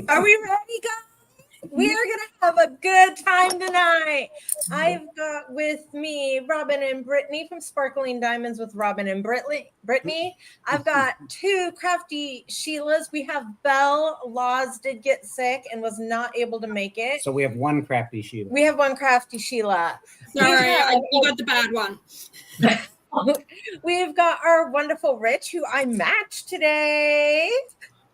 Are we ready, guys? We are going to have a good time tonight. I've got with me Robin and Brittany from Sparkling Diamonds with Robin and Brittany. I've got two crafty Sheilas. We have Belle. Laws did get sick and was not able to make it. So we have one crafty Sheila. We have one crafty Sheila. Sorry, you got the bad one. We've got our wonderful Rich, who I matched today.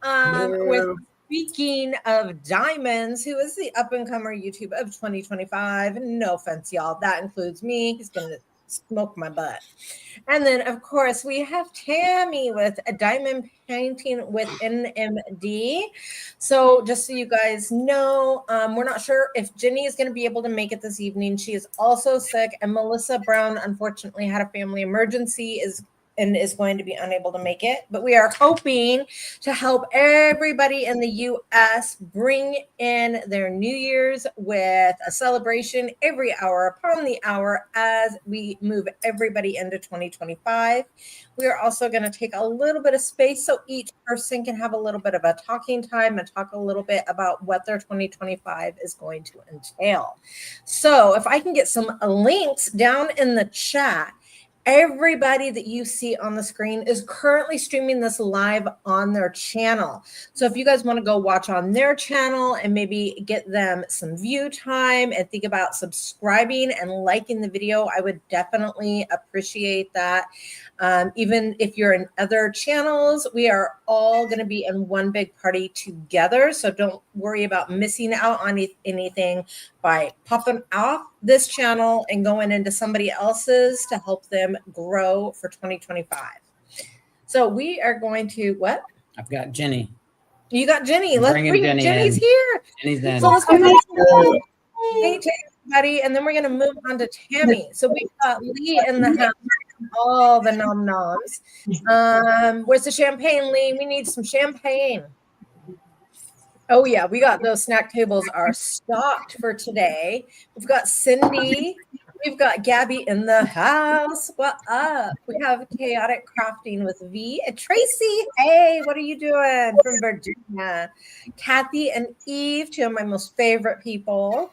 With Speaking of Diamonds, who is the up-and-comer YouTube of 2025. No offense, y'all. That includes me. He's going to smoke my butt. And then, of course, we have Tammy with a diamond painting with NMD. So just so you guys know, we're not sure if Jenny is going to be able to make it this evening. She is also sick. And Melissa Brown, unfortunately, had a family emergency, and is going to be unable to make it. But we are hoping to help everybody in the U.S. bring in their New Year's with a celebration every hour upon the hour as we move everybody into 2025. We are also going to take a little bit of space so each person can have a little bit of a talking time and talk a little bit about what their 2025 is going to entail. So if I can get some links down in the chat. Everybody that you see on the screen is currently streaming this live on their channel. So if you guys want to go watch on their channel and maybe get them some view time and think about subscribing and liking the video, I would definitely appreciate that. Even if you're in other channels, we are all going to be in one big party together. So don't worry about missing out on anything by popping off this channel and going into somebody else's to help them grow for 2025. So we are going to what? I've got Jenny. You got Jenny. Let's bring Jenny Jenny's in. here. Jenny's in. So let's go to everybody, and then we're going to move on to Tammy. So we've got Lee in the house. All the nom noms. Where's the champagne, Lee? We need some champagne. Oh yeah, we got those snack tables are stocked for today. We've got Cindy. We've got Gabby in the house. What up? We have Chaotic Crafting with V and Tracy. Hey, what are you doing from Virginia? Kathy and Eve, two of my most favorite people.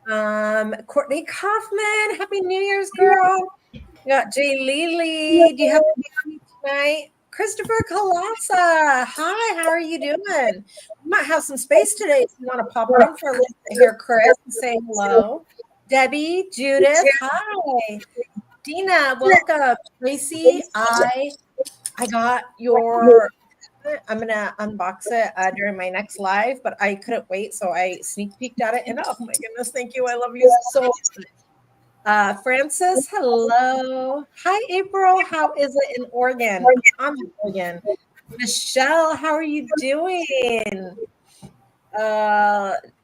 Courtney Kaufman. Happy New Year's, girl. We got Jay Lily. Do you have a meeting tonight? Christopher Kalasa. Hi, how are you doing? We might have some space today if you want to pop on for a little bit here, Chris, and say hello. Debbie, Judith, hi. Dina, welcome. Tracy, I got your, I'm going to unbox it during my next live, but I couldn't wait, so I sneak peeked at it, and oh my goodness, thank you. I love you so much. Francis, hello. Hi, April. How is it in Oregon? I'm in Oregon. Michelle, how are you doing?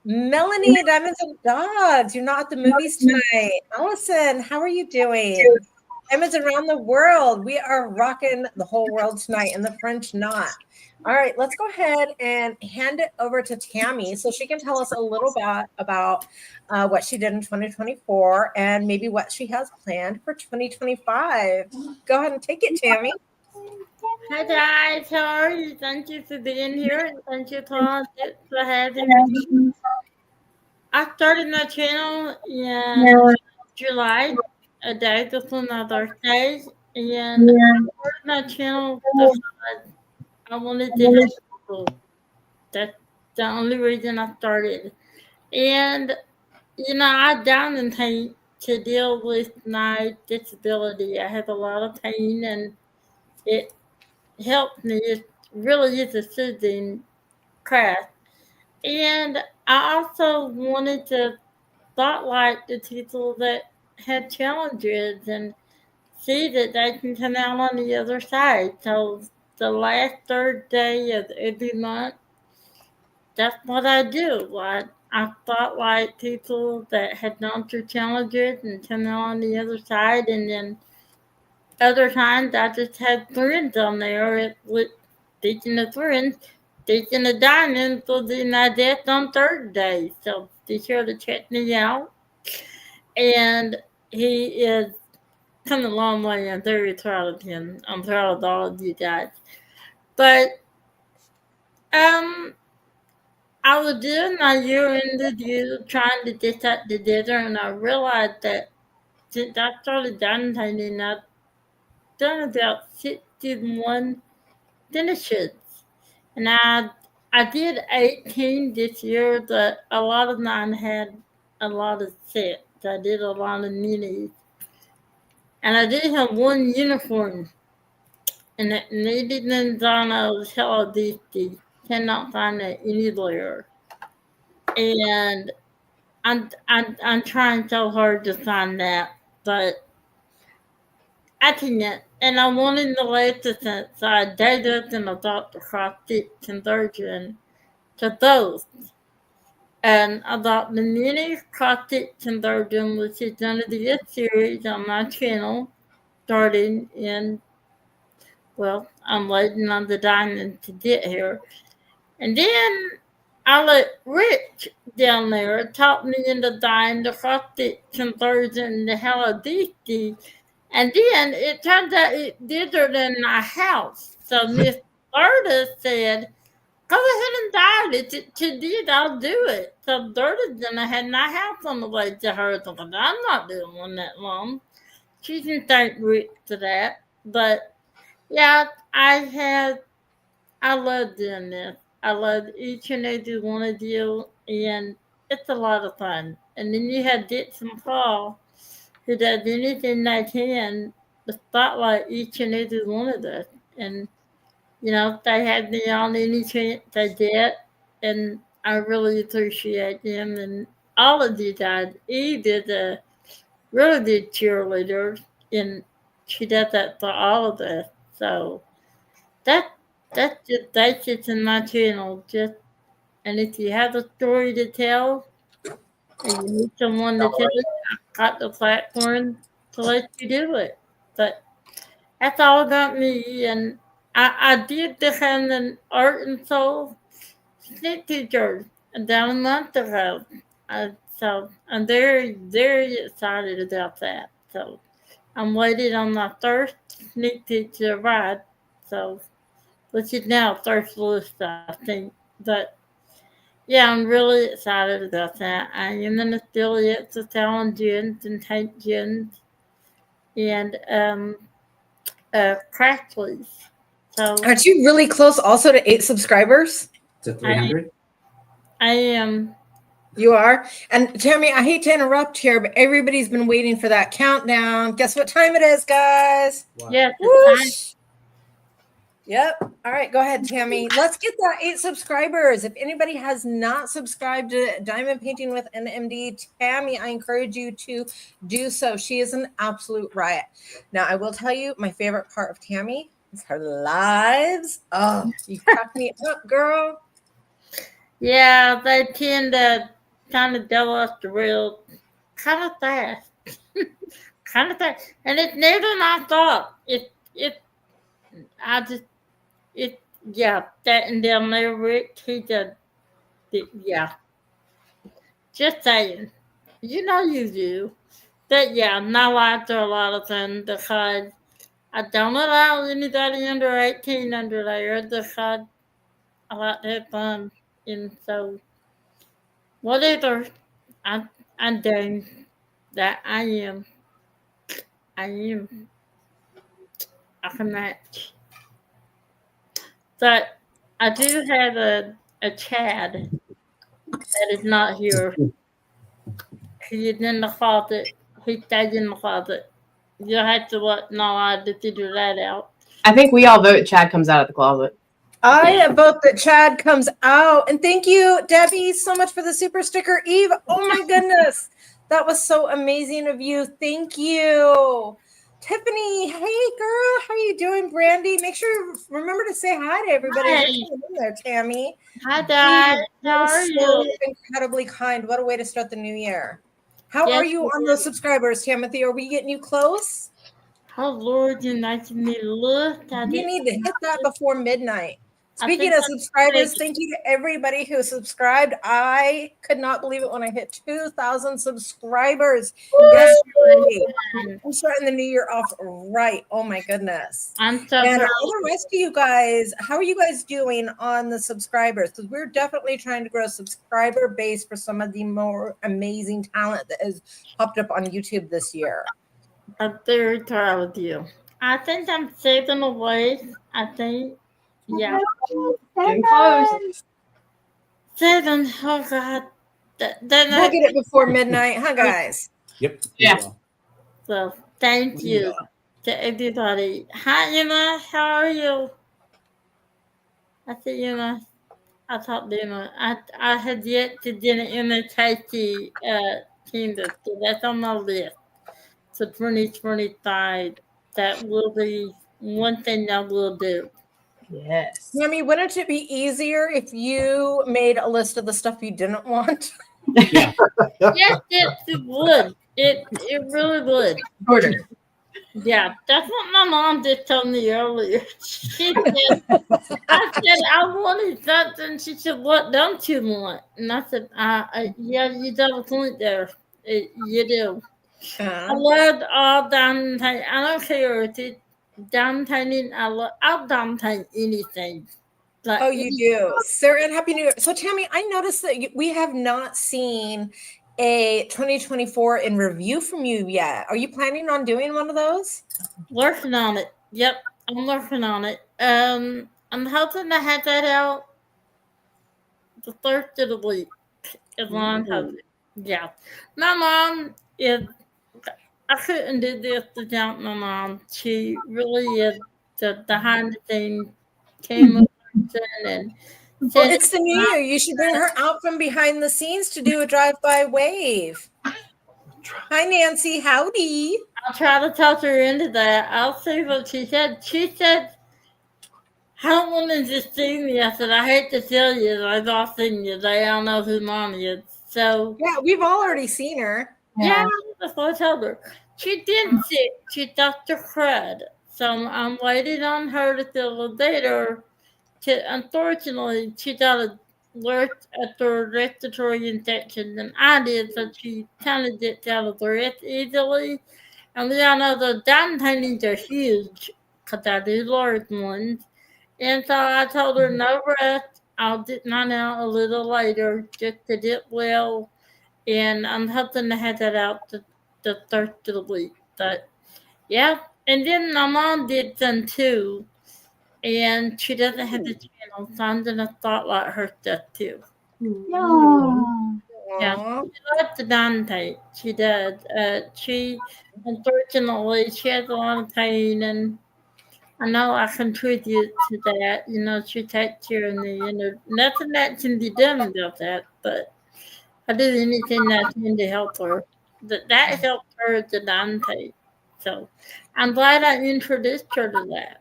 Melanie, Diamonds and Dogs. You're not at the movies tonight. Allison, how are you doing? Diamonds around the world. We are rocking the whole world tonight and the French knot. All right, let's go ahead and hand it over to Tammy so she can tell us a little bit about what she did in 2024 and maybe what she has planned for 2025. Go ahead and take it, Tammy. Hi guys, how are you? Thank you for being here and thank you for having me. I started my channel in July, a day before my birthday, and I started my channel because I wanted to help people. That's the only reason I started. And, I diamond paint to deal with my disability. I have a lot of pain and it helped me. It really is a soothing craft. And I also wanted to spotlight the people that had challenges and see that they can come out on the other side. So the last third day of every month, that's what I do. I spotlight people that had gone through challenges and come out on the other side, and then other times I just have friends on there with teaching the friends, teaching the diamonds will be my death on Thursday. So be sure to check me out. And he is come a long way. I'm very proud of him. I'm proud of all of you guys. But I was doing my year-end review trying to get that together, and I realized that since I started diamond painting, I've done about 61 finishes. And I did 18 this year, but a lot of mine had a lot of sets. I did a lot of minis. And I did have one uniform, and it needed Manzano's Hello DC. Cannot find it anywhere. And I'm trying so hard to find that, but I can't. And I wanted the latest, so I dated and I thought the cross-stitch conversion to those. And I thought the mini cross-stitch conversion, which is going to be a series on my channel, starting in, well, I'm waiting on the diamond to get here. And then I let Rich down there talk me into buying the cross-stitch conversion to Hello DC. And then it turns out it's bigger than my house. So Miss Berta said, go ahead and buy it. If she did, I'll do it. So Berta's gonna have my house on the way to hers. I'm not doing one that long. She can thank Rick for that. But yeah, I love doing this. I love each and every one of you, and it's a lot of fun. And then you have Dix and Paul, who does anything they can to spotlight each and every one of us. And, you know, they have me on any chance they get, and I really appreciate them. And all of you guys, Eve is a really good cheerleader, and she does that for all of us. So that's just basics in my channel. And if you have a story to tell and you need someone to tell it, I've got the platform to let you do it. But that's all about me. And I did become an art and soul sneak teacher about a month ago. So I'm very, very excited about that. So I'm waiting on my first sneak teacher ride. So, which is now first list, I think. But yeah, I'm really excited about that. I am an affiliate to Talon Gins and Tank Gins and Crackley's. So Aren't you really close also to 8 subscribers? To 300? I am. You are. And Tammy, I hate to interrupt here, but everybody's been waiting for that countdown. Guess what time it is, guys? Wow. Yes, it's Whoosh. Yep. All right, go ahead, Tammy. Let's get that 8 subscribers. If anybody has not subscribed to Diamond Painting with NMD, Tammy, I encourage you to do so. She is an absolute riot. Now, I will tell you, my favorite part of Tammy is her lives. Oh, you crack me up, girl. Yeah, they tend to kind of tell us the real kind of fast. Kind of fast. And it's never my fault. Yeah, that and down there, Rick, he did, yeah. Just saying. You know you do. But yeah, my lives are a lot of fun because I don't allow anybody under 18 under there because I like to have fun. And so, whatever I'm doing, that I am. I can match. But I do have a Chad that is not here. He is in the closet. He stays in the closet. You'll have to let Nala to figure that out. I think we all vote Chad comes out of the closet. I vote that Chad comes out. And thank you, Debbie, so much for the super sticker. Eve, oh my goodness. That was so amazing of you. Thank you. Tiffany, hey girl, how you doing? Brandy, make sure you remember to say hi to everybody. Hi. In there, Tammy. Hi, Dad. How are So you? incredibly kind. What a way to start the new year. How Yes, are you on those subscribers, Timothy? Are we getting you close? Oh, Lord, you're nice to me. Look at You it. need to hit that before midnight. Speaking of subscribers, thank you to everybody who subscribed. I could not believe it when I hit 2,000 subscribers yesterday. I'm starting the new year off right. Oh my goodness. I'm so And proud. all the rest of you guys, how are you guys doing on the subscribers? Because we're definitely trying to grow a subscriber base for some of the more amazing talent that has popped up on YouTube this year. I'm very proud of you. I think I'm 7 away. I think. Yeah. Getting close. 7. Oh, God. Then We'll get it before midnight, huh, guys? Yep. Yeah. So, thank you to everybody. Hi, Emma. How are you? I see Emma. I talked to Emma. I had yet to do an Emma Casey Kingdom, so that's on my list. So 2025, that will be one thing I will do. Yes. Tammy, wouldn't it be easier if you made a list of the stuff you didn't want? Yeah. Yes, it would. It really would. Order. Yeah, that's what my mom just told me earlier. She said, I said, I wanted something. She said, what don't you want? And I said, yeah, you got a point there. You do. I love all diamond painting. I don't care if it's diamond painting. I'll diamond paint anything. Like, Oh, you do. Sarah, and Happy New Year. So, Tammy, I noticed that we have not seen a 2024 in review from you yet. Are you planning on doing one of those? Working on it. Yep, I'm working on it. I'm hoping to have that out the first of the week. As long as yeah. My mom is. I couldn't do this without my mom. She really is the behind the scenes camera person and. Well, it's the new year. You should bring her out from behind the scenes to do a drive-by wave. Hi, Nancy. Howdy. I'll try to talk her into that. I'll see what she said. She said, I don't want them to see me. I said, I hate to tell you, I've all seen you. They all know who mom is. So, Yeah, we've all already seen her. yeah, that's what I told her. She did sick. She Dr. Crud. So I'm waiting on her to fill a data. Unfortunately, she got a worse after respiratory infection than I did, so she kind of gets out of the breath easily. And we all know the diamond paintings are huge because I do large ones. And so I told her no rest. I'll get mine out a little later just to get well. And I'm hoping to have that out the first of the week. But yeah. And then my mom did some too. And she doesn't have the channel, so I'm gonna spotlight her stuff too. Yeah, Aw. she loves the diamond paint. She does. She unfortunately she has a lot of pain, and I know I contribute to that. You know, she takes care of me. You know, nothing that can be done about that, but I do anything that I can to help her. That helped her the diamond paint. So I'm glad I introduced her to that.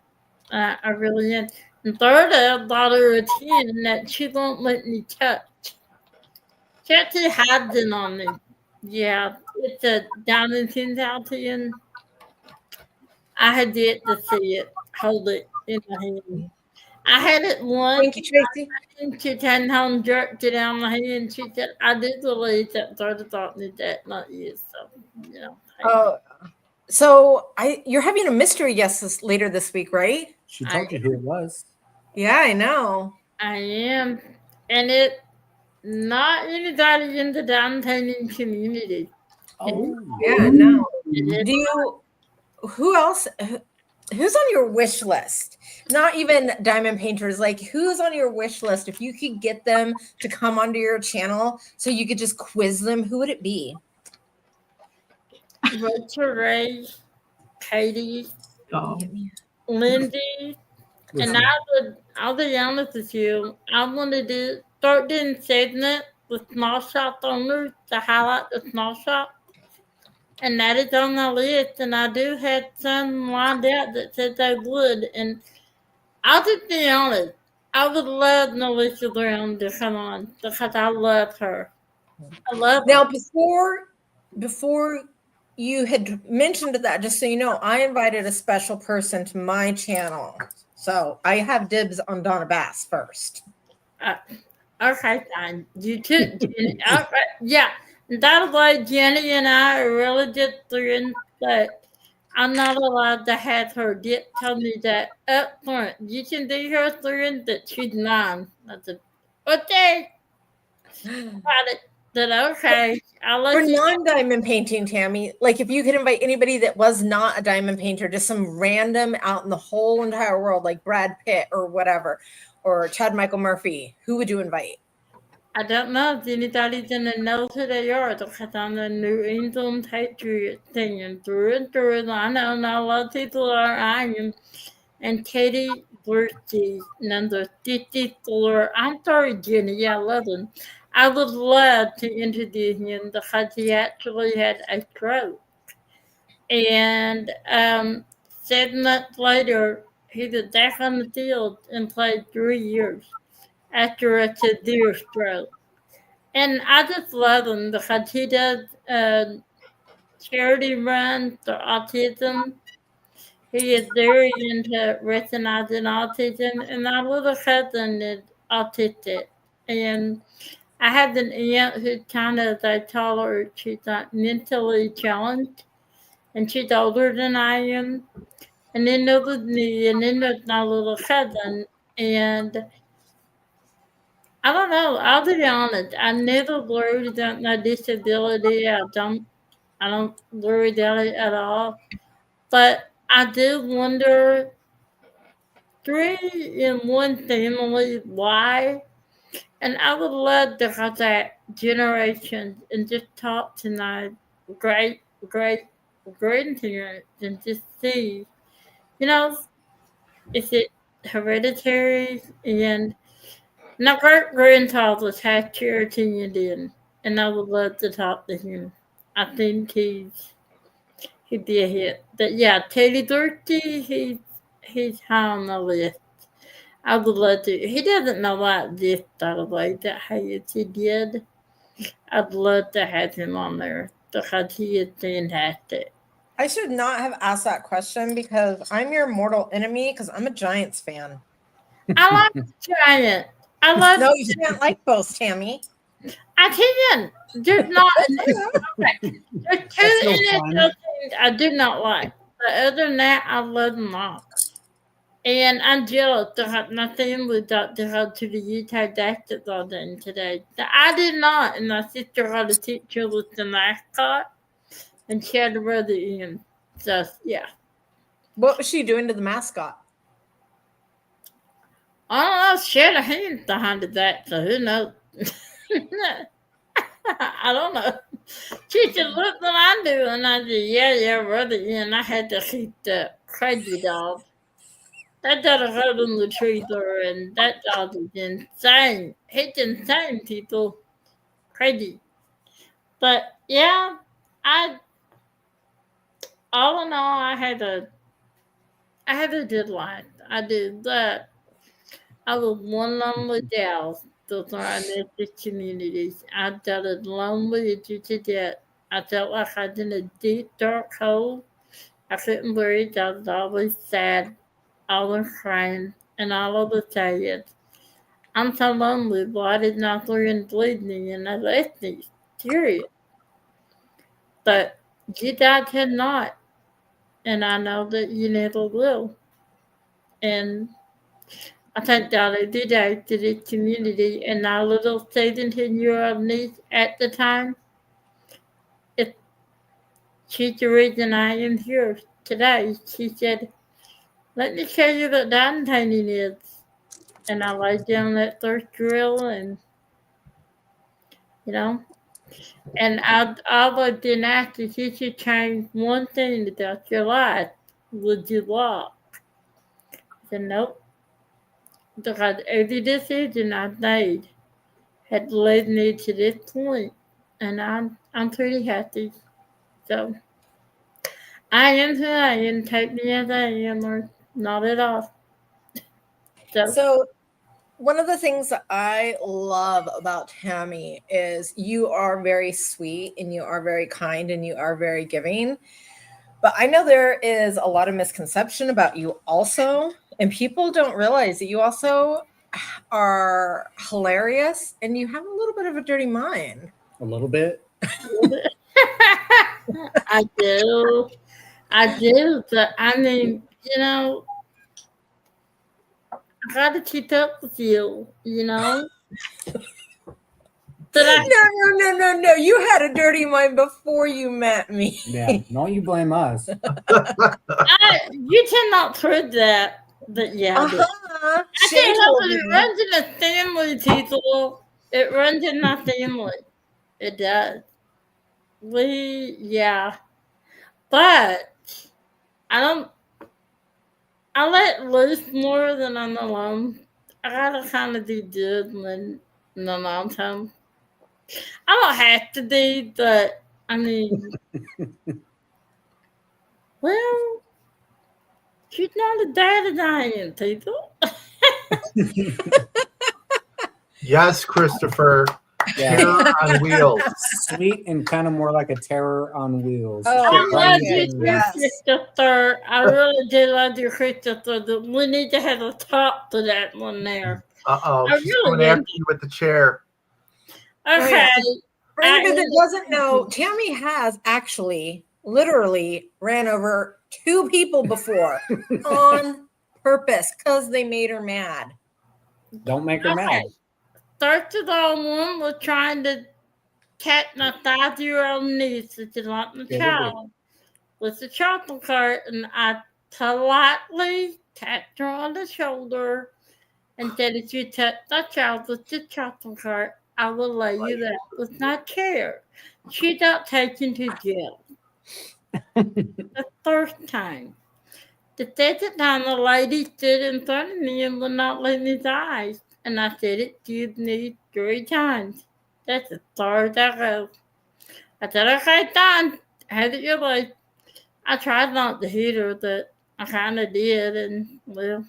I really am. And third, I bought her a tin that she won't let me touch. She actually hides it on me. Yeah, it's a diamond tin tin. I had yet to see it. Hold it in my hand. I had it once. Thank you, Tracy. She came home, jerked it out of my hand. She said, I do believe that third thought me that, not you. So, you know. Oh, so you're having a mystery guest later this week, right? She told you who it was. Yeah, I know. I am. And it not anybody in the diamond painting community. Oh. Yeah, I know. It Do is- you? Who else? Who's on your wish list? Not even diamond painters. Like, who's on your wish list? If you could get them to come onto your channel, so you could just quiz them, who would it be? Rachel Ray, Katie, Oh. Lindy, Listen, and I'll be honest with you, I wanted to start doing segment with small shop owners to highlight the small shop. And that is on my list, and I do have some lined out that said they would. And I'll just be honest, I would love Melissa Brown to come on because I love her. I love her. Now, before you had mentioned that, just so you know, I invited a special person to my channel. So I have dibs on Donna Bass first. Okay, fine. You took Jenny. All right. Yeah, that's why Jenny and I are really good friends, but I'm not allowed to have her tell me that up front. You can be her friend, but she's mine. I said, okay, got it. Then okay, I'll For let you. non-diamond painting, Tammy, like if you could invite anybody that was not a diamond painter, just some random out in the whole entire world, like Brad Pitt or whatever, or Chad Michael Murphy, who would you invite? I don't know if anybody's gonna know who they are because I'm a New England Patriot thing and through and through. And I know not a lot of people are. I am. And Katie Burke, number 54. I'm sorry, Jenny, I love him. I would love to introduce him because he actually had a stroke. And 7 months later, he was back on the field and played 3 years after a severe stroke. And I just love him because he does charity runs for autism. He is very into recognizing autism, and our little cousin is autistic. And I have an aunt who's kind of, I tell her she's not mentally challenged, and she's older than I am. And then there was me, and then there's my little cousin. And I don't know, I'll be honest, I never worried about my disability. I don't worry about it at all. But I do wonder 3 in one family, why? And I would love to have that generation and just talk to my great grandparents and just see, you know, is it hereditary? And my great grandfather had charity Indian, and I would love to talk to him. I think he'd be a hit. But yeah, Teddy Durkee, he's high on the list. I would love to. He doesn't know about this, by the way, that he did. I'd love to have him on there because he is fantastic. I should not have asked that question because I'm your mortal enemy because I'm a Giants fan. I like Giant. I love. No, you can't like both, Tammy. I can. There's not. Okay. There's 2 no NFL teams I do not like. But other than that, I love them all. And I'm jealous that my family got to go to the Utah basketball game today. I did not, and my sister got a picture with the mascot, and she had to rub it in. So, yeah. What was she doing to the mascot? I don't know. She had a hand behind that, so who knows? I don't know. She said, look what I'm doing. I said, yeah, rub it in. I had to keep the crazy dog. That dog a golden retriever, and that dog is insane. He's insane, people. Crazy. But yeah, all in all, I had a good life. I did that. I was one lonely gal around this community. I felt as lonely as you could get. I felt like I was in a deep, dark hole. I couldn't breathe. I was always sad, always crying, and all of the tired. I'm so lonely. Why did not friends leave me? And I left me. Period. But you guys had not. And I know that you never will. And I thank God I did out to this community and our little 17-year-old niece at the time. She's the reason I am here today. She said, let me show you what diamond painting is. And I laid down that first drill and, and I was then asked if you could change one thing about your life, would you walk? I said, nope. Because every decision I've made had led me to this point, and I'm pretty happy. So I am who I am. Take me as I am, or not at all. So one of the things that I love about Tammy is you are very sweet and you are very kind and you are very giving. But I know there is a lot of misconception about you also. And people don't realize that you also are hilarious and you have a little bit of a dirty mind. A little bit. I do. But I mean, I gotta keep up with you, No. You had a dirty mind before you met me. Yeah. Don't you blame us. You cannot prove that, but yeah. I do. Uh-huh. I Shay can't help told it. It me. runs in the family, people. It runs in my family. It does. But I let loose more than I'm alone. I gotta kind of be good when my mom's home. I don't have to be, but I mean, well, she's not as bad as I am, people. Yes, Christopher. Yeah. Terror on wheels. Sweet and kind of more like a terror on wheels. Oh, I Just love running you, in. yes. Christopher. I really do love you, Christopher. We need to have a top to that one there. Uh-oh. I She's really coming after do. you with the chair. Okay. yeah. For anybody that doesn't know, Tammy has actually literally ran over 2 people before on purpose because they made her mad. Don't make her mad. First of all, one was trying to catch my 5-year-old niece, which is like my child, with the shopping cart, and I politely tapped her on the shoulder and said, if you touch my child with the shopping cart, I will lay you out with my chair. She got taken to jail. The first time. The second time, the lady stood in front of me and would not let me die. And I said, excuse me 3 times. That's as far as I go. I said, okay, done. Have it your way. I tried not to hit her, but I kind of did. And, well,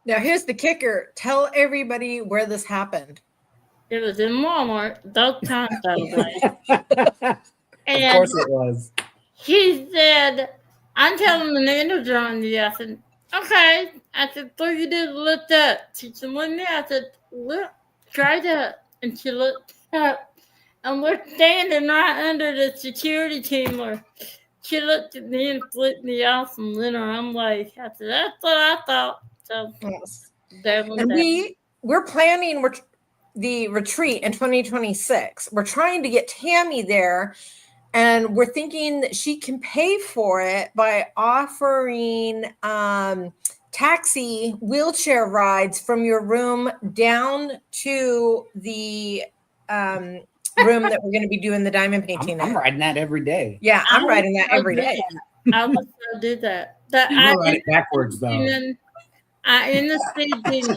Now, here's the kicker. Tell everybody where this happened. it was in Walmart. Those times, by the way. Of And course it was. she said, I'm telling the manager on you. I said, okay. I said, so you did look up. She said, what me? I said, look, straight up. And she looked up. And we're standing right under the security camera. She looked at me and flipped me off and went her own way. I said, that's what I thought. So Yes. there was And that. we're planning the retreat in 2026. We're trying to get Tammy there, and we're thinking that she can pay for it by offering taxi wheelchair rides from your room down to the room that we're going to be doing the diamond painting I'm at. riding that every day. Yeah, I'm riding that every day. I will still do that. But You I ride it backwards though. I in the speed demon.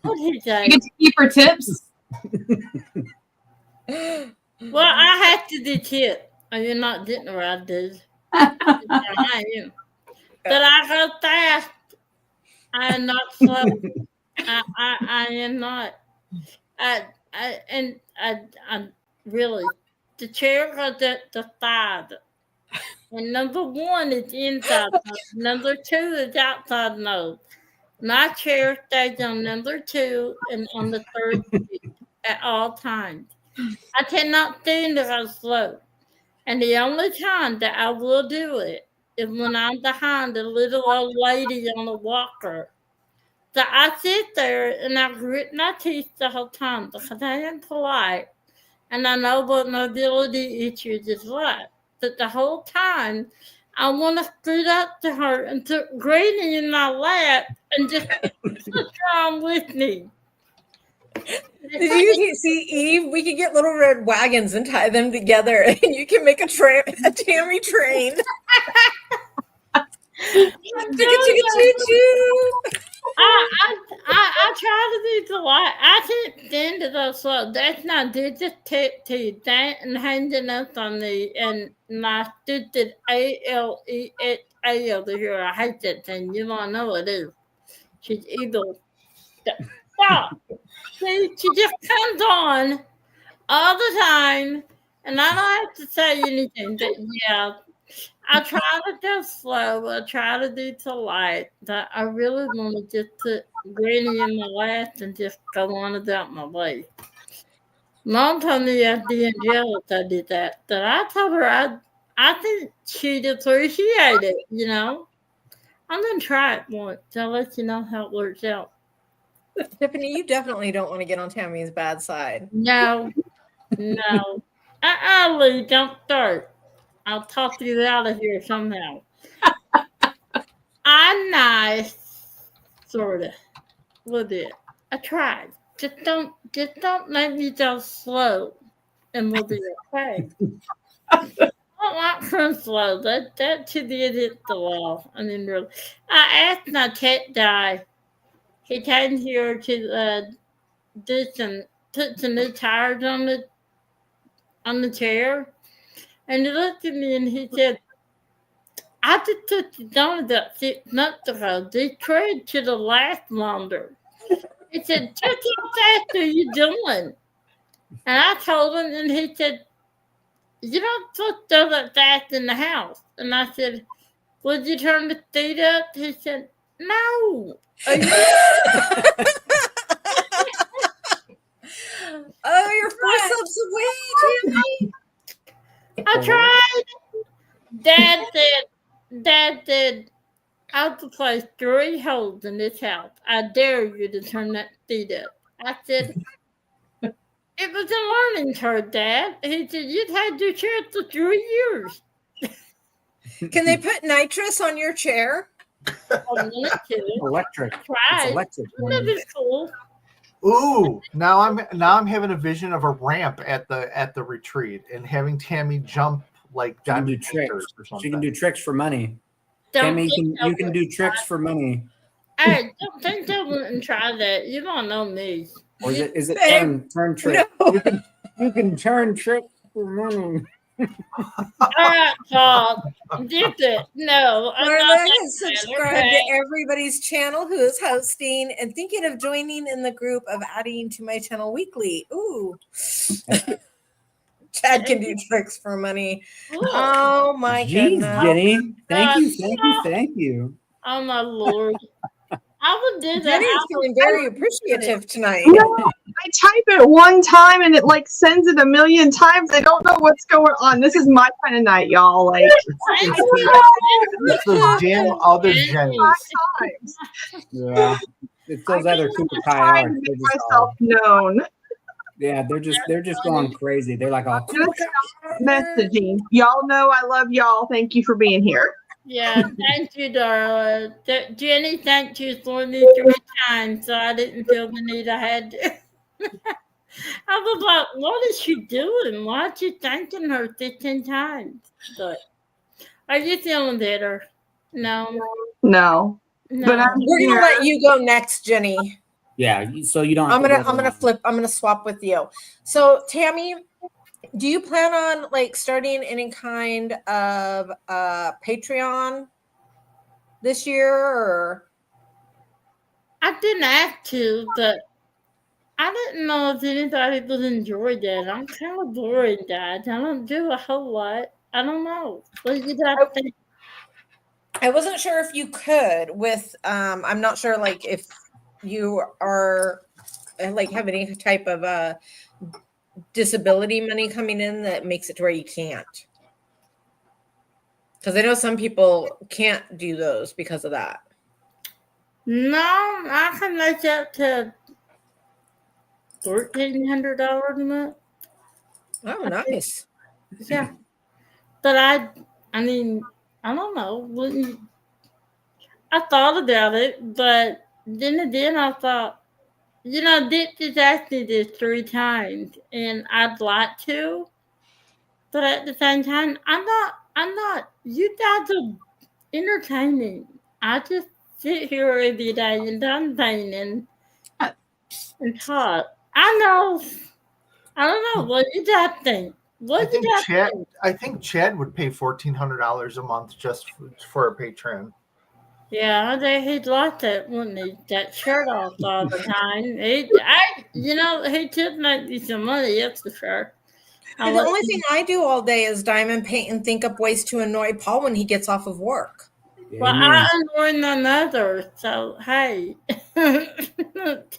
What he say? You get to keep her tips. Well, I have to do tip. You're not getting where I did. I am. But I go fast. I am not slow. I am not. I'm really, the chair goes at the side. And number 1 is inside nose. Number 2 is outside nose. My chair stays on number 2 and on the 3rd seat at all times. I cannot stand to go slow. And the only time that I will do it is when I'm behind a little old lady on a walker. So I sit there and I grit my teeth the whole time because I am polite and I know what mobility issues is like. But the whole time, I want to scoot up to her and put Granny in my lap and just sit down with me. Did you see, Eve? We could get little red wagons and tie them together, and you can make a Tammy train. Choo-choo-choo-choo. I try to be polite. I can't stand to go slow. That's not good. Just take to you and hanging up on me and my stupid ALEA over here. I hate that thing. You want to know what it is. She's evil. Stop. See, she just comes on all the time, and I don't have to say anything. But yeah, I try to go slow. I try to do to light. That I really want to just put Granny in my lap and just go on about my way. Mom told me I'd be in jail if I did that. But I told her I think she'd appreciate it, you know. I'm gonna try it once. I'll let you know how it works out. Tiffany, you definitely don't want to get on Tammy's bad side. No. Lee, don't start. I'll talk you out of here somehow. I'm nice, sorta. A little bit. I tried. Just don't make me go slow, and we'll be okay. I don't like from slow. That should be hit the wall. I mean, really. I asked my tech guy. He came here to put some new tires on the chair, and he looked at me and he said, "I just took it down about 6 months ago. These treads should have lasted longer." He said, "Just how fast are you doing?" And I told him, and he said, "You don't put those that fast in the house." And I said, "Would you turn the speed up?" He said, "No." Oh, you're 4 steps away, Tammy. I tried. Dad said, "I'll place 3 holes in this house. I dare you to turn that speed up." I said, "It was a learning curve, Dad." He said, "You've had your chair for 3 years." Can they put nitrous on your chair? I wanted to. Electric. It's Tried. electric. That was cool. Ooh, now I'm having a vision of a ramp at the retreat and having Tammy jump like She can do Diamond tricks. Dancers or something. She can do tricks for money. Don't Tammy, think you can do tricks for money. Hey, don't think I wouldn't try that. You don't know me. Or is it Babe, turn trick? no. You can turn trick for money. All right, Paul. Dip it. No, I'm not Marla that has bad, subscribed okay? to everybody's channel who is hosting and thinking of joining in the group of adding to my channel weekly. Ooh. Chad can do tricks for money. Look. Oh my Jeez, goodness. Jenny. Thank you. Oh my lord. I would do that. Jenny's feeling very appreciative tonight. No, I type it one time and it like sends it a million times. I don't know what's going on. This is my kind of night, y'all. Like It's those damn other Jennies. times. Yeah. It's those I other just Cooper trying Kai to arts. make myself known. Yeah, they're just going crazy. They're like all Just messaging. Y'all know I love y'all. Thank you for being here. Yeah, thank you, Darla. Jenny, thank you for me 3 times, so I didn't feel the need I had to. I was like, what is she doing? Why is she thanking her 15 times? But are you feeling better? No. No. But I'm We're gonna here. let you go next, Jenny. yeah. So you don't. I'm gonna swap with you. So Tammy, do you plan on like starting any kind of Patreon this year or I didn't have to, but I didn't know if anybody would enjoy that. I'm kind of boring, Dad. I don't do a whole lot. I don't know. What do you guys think? I wasn't sure if you could with I'm not sure like if you are like have any type of disability money coming in that makes it to where you can't. Because I know some people can't do those because of that. No, I can make up to $1,300 a month. Oh, nice. Yeah, but I mean, I don't know. I thought about it, but then I thought, you know, Dick just asked me this 3 times, and I'd like to, but at the same time, I'm not. You guys are entertaining. I just sit here every day and done painting and talk. I know. I don't know. What do you guys think? I think Chad would pay $1,400 a month just for a Patreon. Yeah, he'd like that, wouldn't he? That shirt off all the time. He took make me some money, that's for sure. I'll The let only you- thing I do all day is diamond paint and think up ways to annoy Paul when he gets off of work. Well, Amen. I annoy none other, so hey. There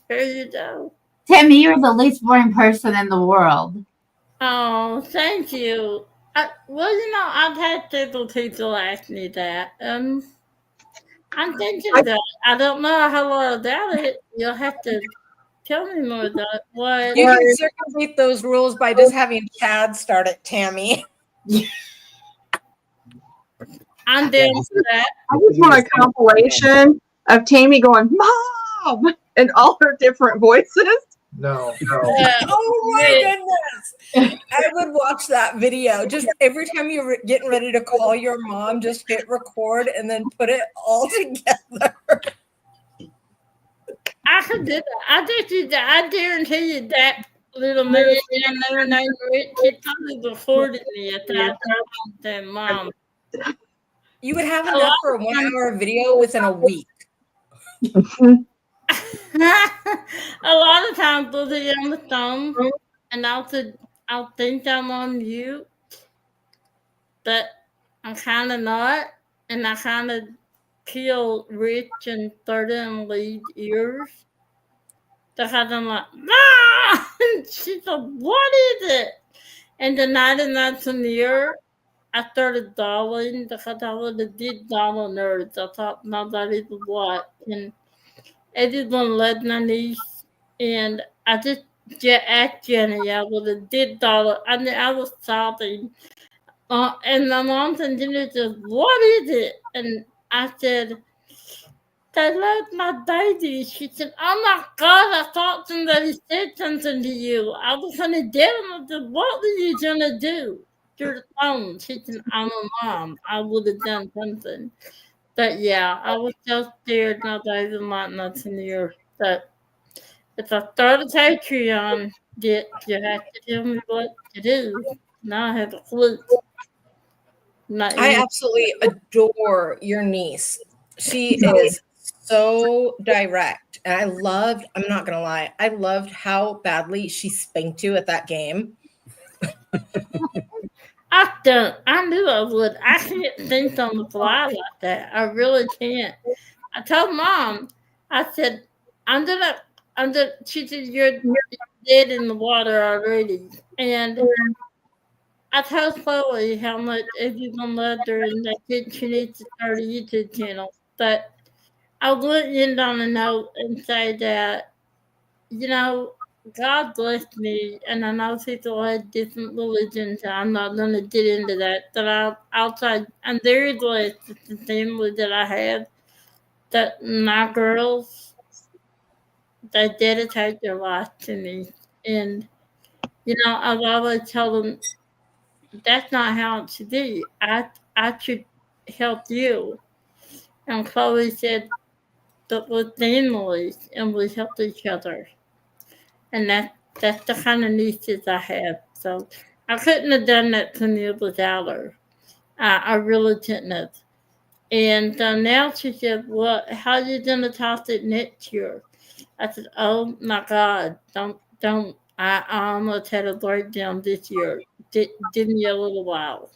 you go. Tammy, you're the least boring person in the world. Oh, thank you. I've had several people ask me that. I'm thinking that I don't know a whole lot about it. You'll have to tell me more about what. You can circumvent those rules by just having Chad start it, Tammy. I'm down for that. I just want a compilation of Tammy going, Mom! In all her different voices. No. Oh my goodness. I would watch that video. Just every time you're getting ready to call your mom, just hit record and then put it all together. I could do that. I guarantee you that little man down there named Rich, he probably recorded me at that time saying, Mom. You would have enough for a 1 hour video within a week. A lot of times we'll be on the phone and I'll think I'm on mute, but I'm kind of not, and I kind of peel Rich and 30 and lead ears because I'm like, ah! And she's like, what is it? And the night and that's in the ear, I started dolling because I would have did doll nerds. I thought nobody would watch, and everyone led my niece, and I just asked Jenny. I would have did doll. I mean, I was sobbing, and my mom and Jenny just, what is it? And I said, they led my baby. She said, oh my God, I thought somebody said something to you. I was going to get him. I said, what were you going to do? Through the phone. She said, I'm a mom. I would have done something. But yeah, I was so scared not even like nothing here. But if I start a Patreon, you have to tell me what to do. Now I have a clue. I absolutely adore your niece. She is so direct. And I'm not going to lie, I loved how badly she spanked you at that game. I knew I would. I can't think on the fly like that. I really can't. I told Mom, I said, she said, you're dead in the water already. And I told Chloe how much everyone loved her and that she needs to start a YouTube channel. But I wouldn't end on a note and say that, God blessed me, and I know people had different religions. I'm not going to get into that, but I'll try. I'm very blessed with the family that I have. That my girls, they dedicate their life to me, and I've always told them that's not how it should be. I should help you, and Chloe said, but we're families, and we help each other. And that's the kind of nieces I have. So I couldn't have done that to me without her. I really couldn't have. And now she said, well, how are you going to toss it next year? I said, oh, my God, don't. I almost had a breakdown this year. Give me a little while.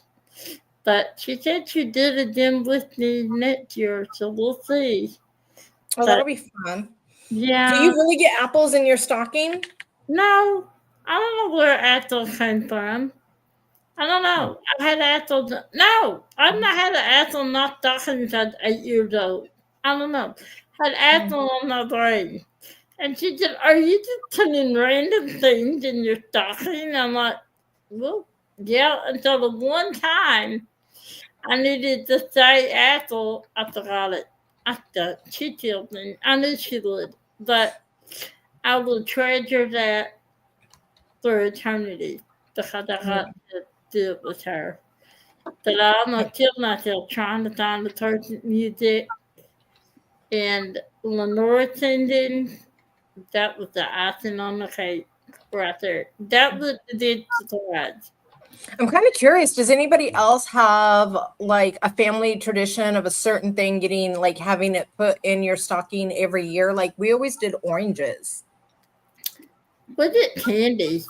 But she said she did it again with me next year, so we'll see. Oh, that'll be fun. Yeah. Do you really get apples in your stocking? No, I don't know where apples came from. I don't know. I've had apples. No, I've not had an apple not stocking since 8 years old. I don't know. Had apple on my brain. And she said, are you just putting random things in your stocking? I'm like, well, yeah. Until the one time I needed to say apple, I forgot it. She killed me. I knew she would. But I will treasure that for eternity because I got to do it with her. But I almost killed myself trying to find the perfect music. And Lenora singing, that was the icing on the cake right there. That was the surprise. I'm kind of curious. Does anybody else have like a family tradition of a certain thing having it put in your stocking every year? Like we always did oranges. We did candy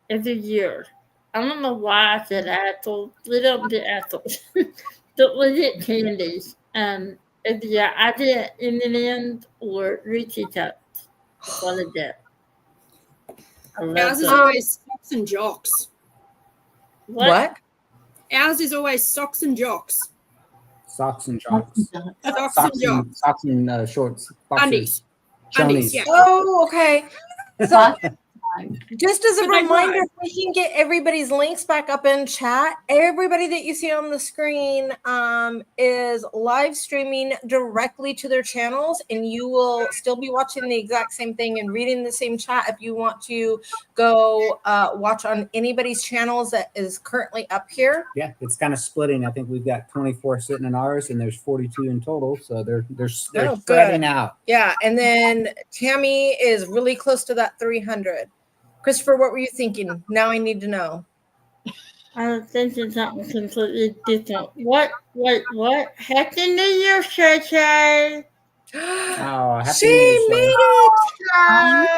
every year. I don't know why I said apples. We don't do apples. But we get candies. Yeah, I did M&M's or Reese's Cups. One of them. I love Ours is them. always socks and jocks. What? Ours is always socks and jocks. Socks and jocks. Socks and jocks. Socks and shorts. Boxers. Undies. Chonies. Undies, yeah. Oh, okay. So just as a But they reminder, if we can get everybody's links back up in chat. Everybody that you see on the screen is live streaming directly to their channels, and you will still be watching the exact same thing and reading the same chat. If you want to go watch on anybody's channels that is currently up here. Yeah, it's kind of splitting. I think we've got 24 sitting in ours, and there's 42 in total. So they're Oh, spreading good. out. Yeah, and then Tammy is really close to that 300. Christopher, what were you thinking? Now I need to know. I was thinking something completely different. What? Happy New Year, Shay Shay. Oh, happy She New Year, Shay.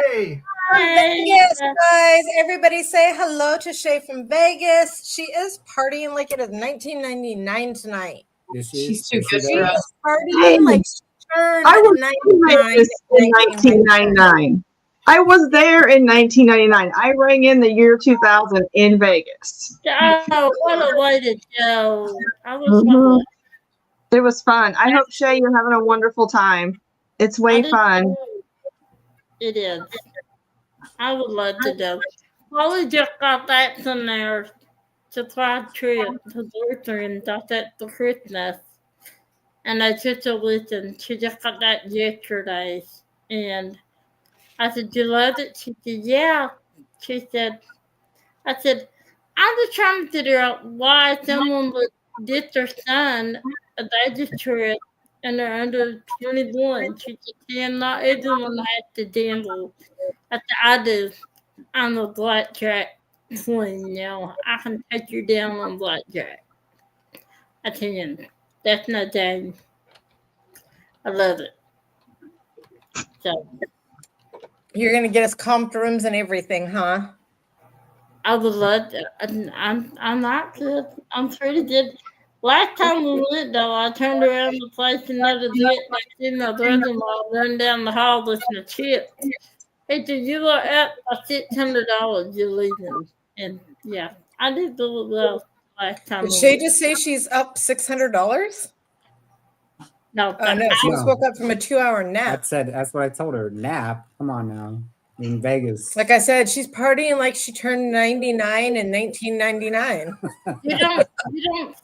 made it! Yay! Vegas, guys. Everybody say hello to Shay from Vegas. She is partying like it is 1999 tonight. Is She's too is good she for there? us. Partying like she turned I was in 99 Vegas in 1999. I was there in 1999. I rang in the year 2000 in Vegas. Oh, what a way to go! I was Mhm. It was fun. I hope, Shay, you're having a wonderful time. It's way fun. It is. I would love to go. Holly just got back from there to try trip to Lutheran. That's at the Christmas. And I took a listen. She just got back yesterday. And I said, "You loved it?" She said, "Yeah." She said, I said, "I'm just trying to figure out why someone would get their son a Vegas trip and they're under 21. She said, "Not everyone has to gamble." I said, "I do. I'm a blackjack queen now. I can take you down on blackjack. I can. That's no game. I love it." So You're going to get us comped rooms and everything, huh? I would love to. I'm not good. I'm pretty good. Last time we went, though, I turned around the place and noticed it. I see my brother-in-law run down the hall listening to Chip. He said, "You are up by $600. You're leaving." And yeah, I did really well last time. Did we Shay went. just say she's up $600? No, Oh, no, she just No. woke up from a 2-hour nap. That's what I told her. Nap. Come on now. In Vegas. Like I said, she's partying like she turned 99 in 1999. you don't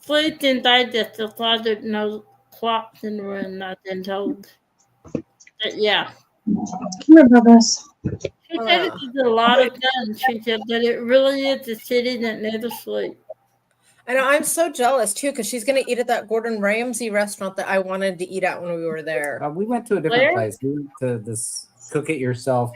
sleep in Vegas. There's there's no clocks in the room. I've been told. But yeah. Come here, brothers. She said it is a lot of fun. She said that it really is a city that never sleeps. I know, I'm so jealous too, because she's going to eat at that Gordon Ramsay restaurant that I wanted to eat at when we were there. We went to a different Where? place. We went to this cook it yourself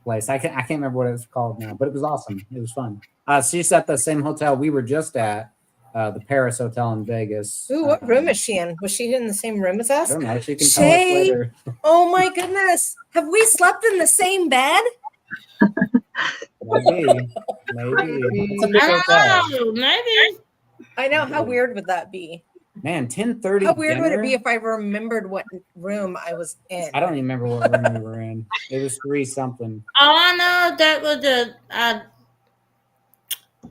place. I can't remember what it was called now, but it was awesome. It was fun. She's at the same hotel we were just at, the Paris Hotel in Vegas. Ooh, what room is she in? Was she in the same room as I us? don't know. She can tell us Shay? later. Oh my goodness. Have we slept in the same bed? Maybe. It's a big hotel. Oh, maybe. I know. How weird would that be? Man, 10:30. How weird would it dinner? be if I remembered what room I was in? I don't even remember what room we were in. It was 3 something. All I know that was I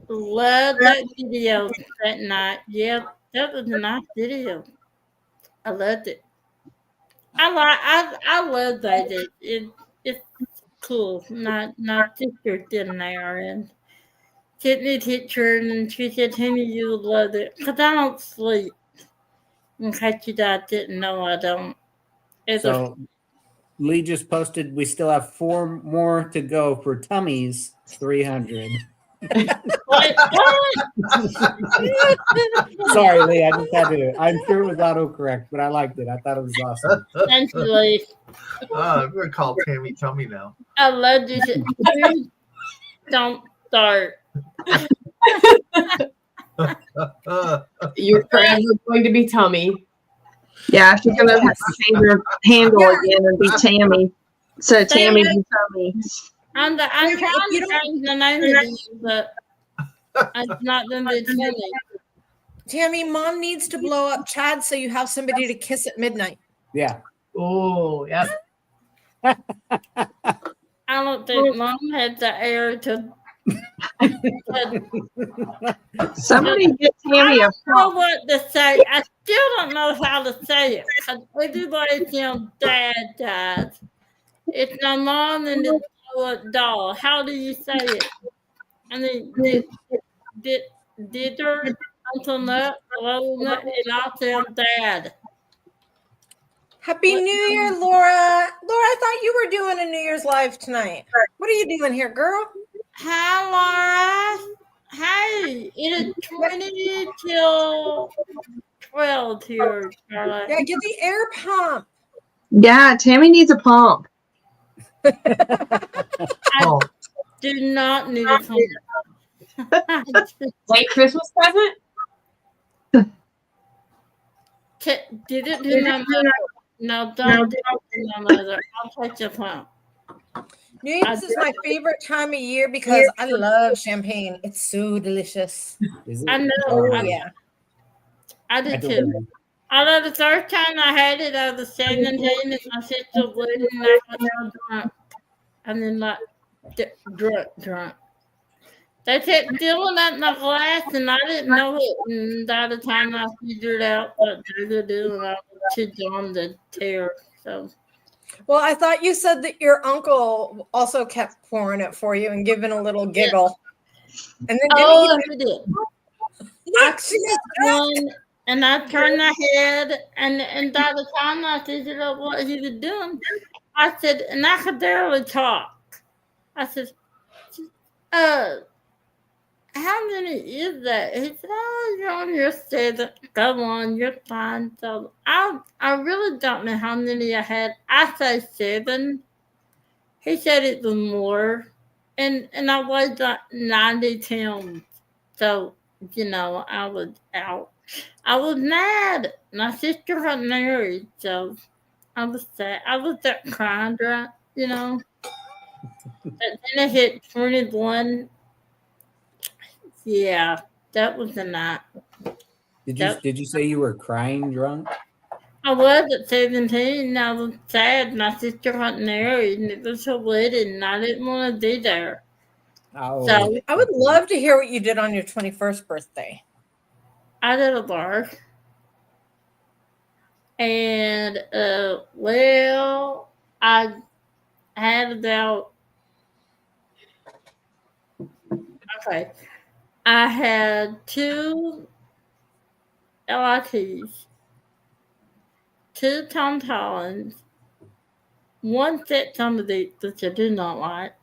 love that video that night. Yeah, that was a nice video. I loved it. I love that. It's cool. My sister in there and sent me a picture and she said, "Timmy, you would love it." Because I don't sleep. In case you guys didn't know, I don't. So Lee just posted, we still have 4 more to go for Tummy's 300. What? Sorry, Lee, I just had to. I'm sure it was autocorrect, but I liked it. I thought it was awesome. Thank you, Lee. I'm going to call Tammy Tummy now. I love you. Please don't start. You're forever going to be Tummy. Yeah, she's gonna have to change her handle again and be Tammy. So Tammy be Tummy. I'm trying to change the name of these, but I've not done the Tammy. Tammy, mom needs to blow up Chad so you have somebody to kiss at midnight. Yeah. Oh, yep. I don't think mom had the air to. Somebody get Tammy a I don't know what to say. I still don't know how to say it. 'Cause everybody tells dad. It's my mom and the doll. How do you say it? I mean, did her Uncle Nut, Little Nut, and I'll tell dad. Happy New Year, Laura. Laura, I thought you were doing a New Year's Live tonight. What are you doing here, girl? Hi, Laura. Hey, it is 20 till 12 here, Charlotte. Yeah, get the air pump. Yeah, Tammy needs a pump. Oh, Do not need a phone. Late Christmas present? Didn't do my mother. No, don't do my mother. I'll take your phone. New Year's is my favorite time of year because I love champagne. It's so delicious. Is it? I know. Oh, I, yeah. I I did don't too. know. Although the first time I had it, I was 17 and my sister wouldn't like I was drunk. And then like drunk. They kept filling up my glass and I didn't know it. And by the time I figured out what they were doing, I was too dumb to tear. So Well, I thought you said that your uncle also kept pouring it for you and giving a little giggle. And then oh, he did. look, she just One, and I turned my head, and by the time I figured out what he was doing, I said, and I could barely talk. I said, how many is that? He said, oh, you're on your seventh. Go on, you're fine. So I really don't know how many I had. I say 7. He said it was more, and I weighed like 90 pounds. So I was out. I was mad. My sister got married, so I was sad. I was that crying drunk, But then I hit 21. Yeah, that was the night. Did you say you were crying drunk? I was at 17 and I was sad. My sister got married and it was her wedding and I didn't want to be there. Oh, So I would love to hear what you did on your 21st birthday. I did a bar. And well, I had about I had 2 LITs, 2 Tom Collins, 1 set Tommy which I do not like,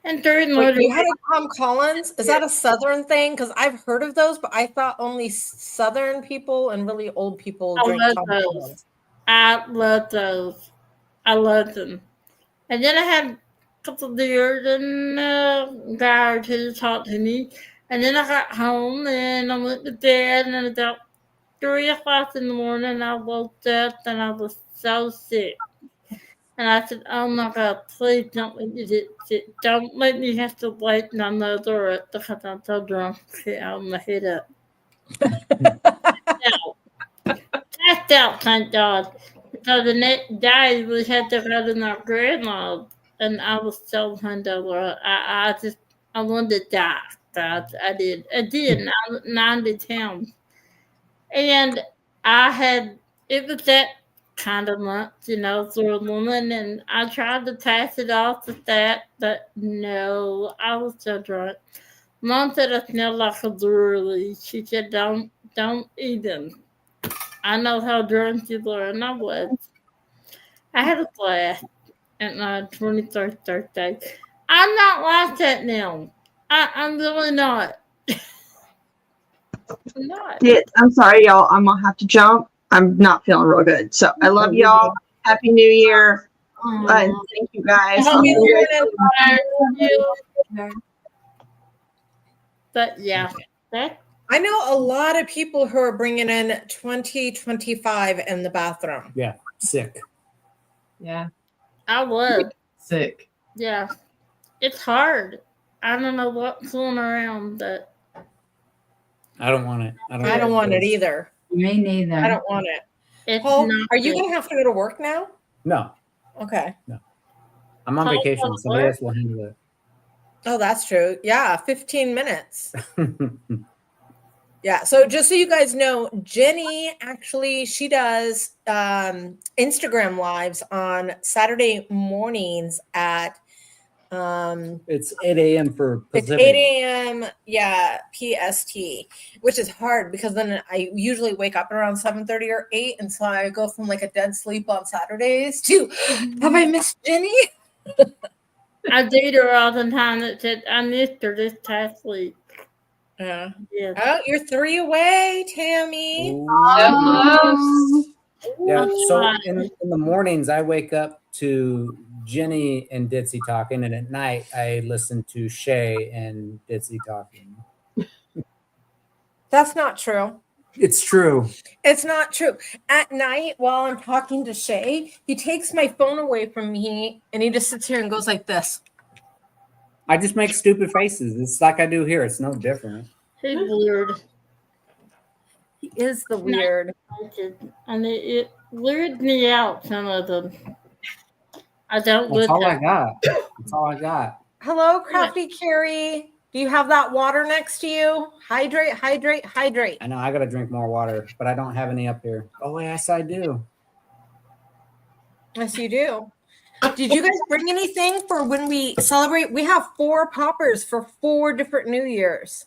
and 3 Wait, motor. you had a Tom Collins? Is that a Southern thing? Because I've heard of those, but I thought only Southern people and really old people I drink love Tom those. Collins. I love those. I love them. And then I had a couple of beers and a guy or two talked to me. And then I got home and I went to bed and about 3 o'clock in the morning I woke up and I was so sick. And I said, oh my God, please don't let me get sick. Don't let me have to wake my mother up because I'm so drunk. I'm my head up. Passed out, thank God. So the next day we had to go to my grandma, and I was so hungover. I wanted to die. I did. I did. 90 pounds. And it was that kind of month, for a woman, and I tried to pass it off with that, but no, I was so drunk. Mom said I smelled like a brewery. She said, don't eat them. I know how drunk you were, and I was. I had a blast at my 23rd birthday. I'm not like that now. I'm really not. I'm not. Yeah, I'm sorry, y'all. I'm gonna have to jump. I'm not feeling real good. So I love y'all. Happy New Year. And thank you guys. Happy New Year. But yeah, that I know a lot of people who are bringing in 2025 in the bathroom. yeah, sick. Yeah. I would. Sick. Yeah, it's hard. I don't know what's going around, but I don't want it. I don't want it either. Me neither. I don't want it. it's Paul, not. are you good. going to have to go to work now? No, Okay. I'm on Paul, vacation. what? Somebody else will handle Oh, that's true. Yeah, 15 minutes. it. Yeah. So just so you guys know, Jenny actually she does Instagram lives on Saturday mornings at It's 8 a.m. for it's Pacific. 8 a.m. Yeah, PST, which is hard because then I usually wake up around 7:30 or 8, and so I go from like a dead sleep on Saturdays to have I missed Jenny? I date her all the time that said I missed her this past week. Yeah. Yeah. Oh, you're 3 away, Tammy. Oh. Yeah. So in the mornings, I wake up to Jenny and Ditzy talking, and at night, I listen to Shay and Ditzy talking. That's not true. It's true. It's not true. At night, while I'm talking to Shay, he takes my phone away from me and he just sits here and goes like this. I just make stupid faces. It's like I do here. It's no different. He's weird. He is the weird. And it weirds me out, some of them. I don't That's look all I at got. That's all I got. Hello, Crafty Carrie. Do you have that water next to you? Hydrate, hydrate, hydrate. I know I got to drink more water, but I don't have any up here. Oh, yes, I do. Yes, you do. Did you guys bring anything for when we celebrate? We have 4 poppers for 4 different New Years.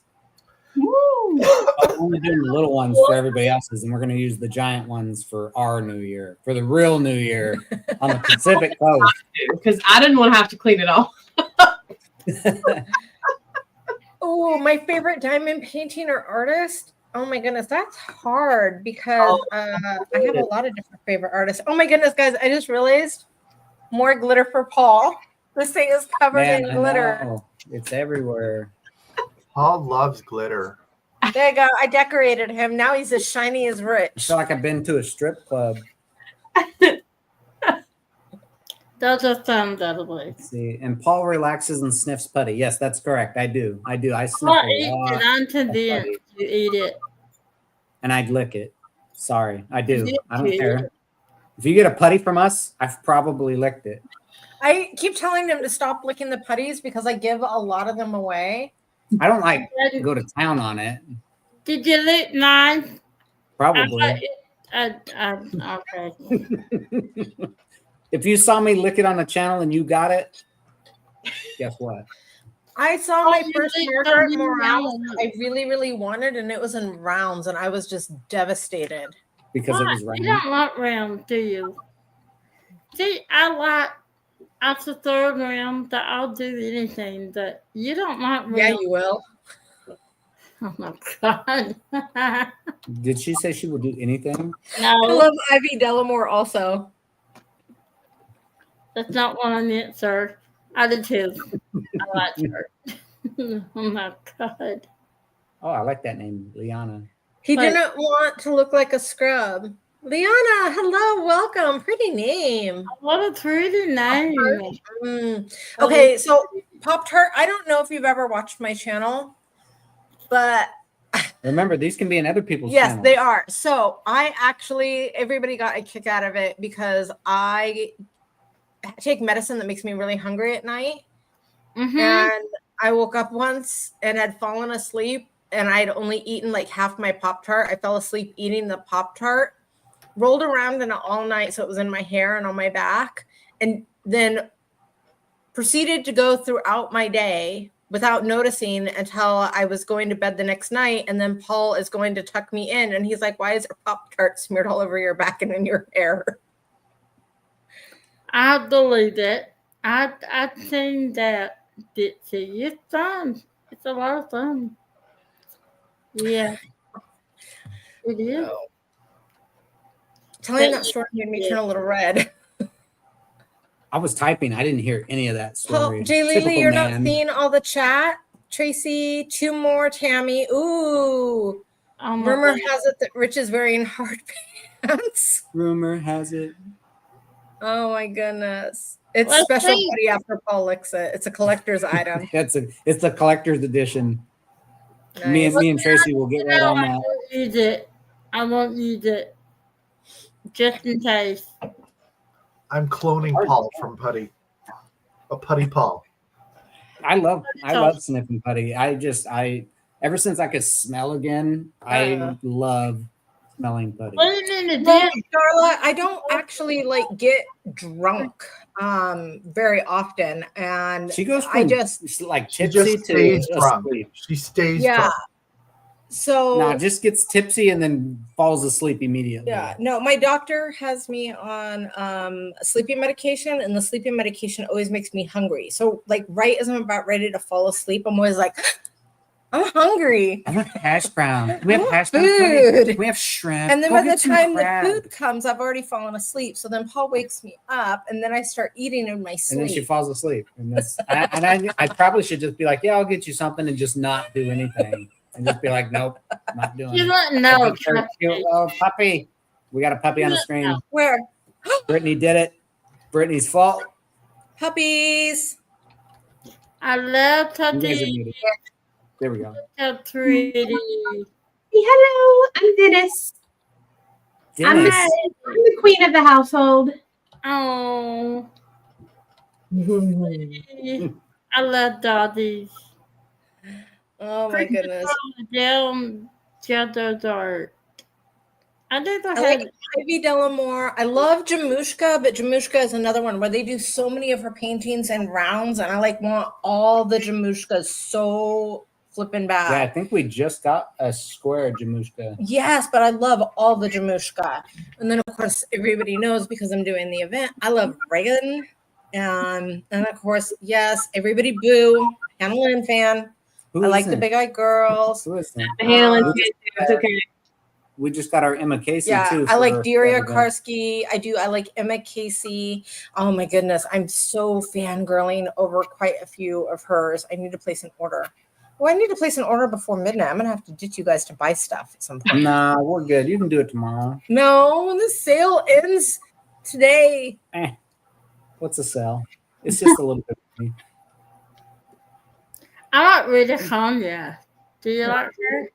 Woo. I'm only doing the little ones for everybody else's, and we're going to use the giant ones for our New Year, for the real New Year on the Pacific Coast. Because I didn't want to have to clean it all. Oh, my favorite diamond painting or artist. Oh my goodness, that's hard because I have a lot of different favorite artists. Oh my goodness, guys, I just realized more glitter for Paul. This thing is covered Man, in I glitter. know. It's everywhere. Paul loves glitter. There you go. I decorated him. Now he's as shiny as I Rich. feel like I've been to a strip club. Those are fun, by the way. Let's see, and Paul relaxes and sniffs putty. Yes, that's correct. I do. I sniff Well, a eat lot, it. I'm convinced you eat it. and I'd lick it. Sorry, I do. You I don't do. care. If you get a putty from us, I've probably licked it. I keep telling them to stop licking the putties because I give a lot of them away. I don't like go to town on it. Did you lick mine? Probably. Okay. If you saw me lick it on the channel and you got it, guess what? I saw my you first licked Margaret them in Morale rounds. I really, really wanted, and it was in rounds, and I was just devastated. Because it was You raining. don't like round, do you? See, that's the third round that I'll do anything, but you don't like round. Yeah, you will. Oh my god. Did she say she would do anything? I No, love Ivy Delamore also. that's not what I meant, sir. I did too. I like her. Oh my god. Oh, I like that name, Liana. He But- didn't want to look like a scrub. Liana, hello, welcome. Pretty name. What a pretty name. Okay, so Pop Tart, I don't know if you've ever watched my channel, but Remember, these can be in other people's yes, channels. they are. So everybody got a kick out of it because I take medicine that makes me really hungry at night. Mhm. And I woke up once and had fallen asleep, and I'd only eaten like half my Pop Tart. I fell asleep eating the Pop Tart, rolled around in it all night, so it was in my hair and on my back, and then proceeded to go throughout my day without noticing until I was going to bed the next night. And then Paul is going to tuck me in, and he's like, "Why is there Pop Tart smeared all over your back and in your hair?" I believe it. I've seen that, Ditsy. It's fun. It's a lot of fun. Yeah. It is. Telling that story made me turn a little red. I was typing. I didn't hear any of that Paul, story. Jay Lily, Typical you're man. not seeing all the chat. Tracy, 2 more. Tammy, ooh. Oh my Rumor God. has it that Rich is wearing hard pants. Rumor has it. Oh my goodness. It's Let's special see. putty after Paul licks it. It's a collector's item. It's a collector's edition. Me Nice. and Tracy will get right No, on I that. won't use it. I won't use it. Just in case. I'm cloning Paul from Putty. A Putty Paul. I love sniffing putty. Ever since I could smell again, I love smelling putty. What do you mean to Well, do? Darla, I don't actually like get drunk very often, and She goes I from just like She tipsy just to stays drunk. asleep. She stays yeah. drunk. So No, just gets tipsy and then falls asleep immediately. yeah, no, my doctor has me on sleeping medication, and the sleeping medication always makes me hungry. So like right as I'm about ready to fall asleep, I'm always like, I'm hungry. I want hash brown. We have I want hash brown. food. We have shrimp. And then Go by the get some time the crab. food comes, I've already fallen asleep. So then Paul wakes me up, and then I start eating in my And sleep. then she falls asleep. And that's I probably should just be like, yeah, I'll get you something and just not do anything. And just be like, nope, not doing You it. wouldn't know. Like, her cute little puppy. We got a puppy on the screen. Where? Brittany did it. Brittany's fault. Puppies. I love You guys are Putty. muted. There we go. So pretty. Hello, I'm Dennis. I'm Dennis. the queen of the household. Oh. I love doggies. Oh my goodness. Down Shadow Dark. I never I had like Ivy Delamore. I love Jamushka, but Jamushka is another one where they do so many of her paintings in rounds, and I like want all the Jamushkas so flipping bad. Yeah, I think we just got a square Jamushka. Yes, but I love all the Jamushka. And then, of course, everybody knows because I'm doing the event, I love Reagan. And of course, yes, everybody boo. Hannah Lynn fan. Who I is like the that? Big Eyed Girls. Who is that? Hannah Lynn We too, just- it's okay. We just got our Emma Casey Yeah, too. I for like her Daria event. Karski. I like Emma Casey. Oh my goodness, I'm so fangirling over quite a few of hers. I need to place an order. Well, I need to place an order before midnight. I'm gonna have to ditch you guys to buy stuff at some point. Nah, we're good. You can do it tomorrow. No, the sale ends today. What's a sell? It's just a little bit. I like Rita Konya. Do you like her?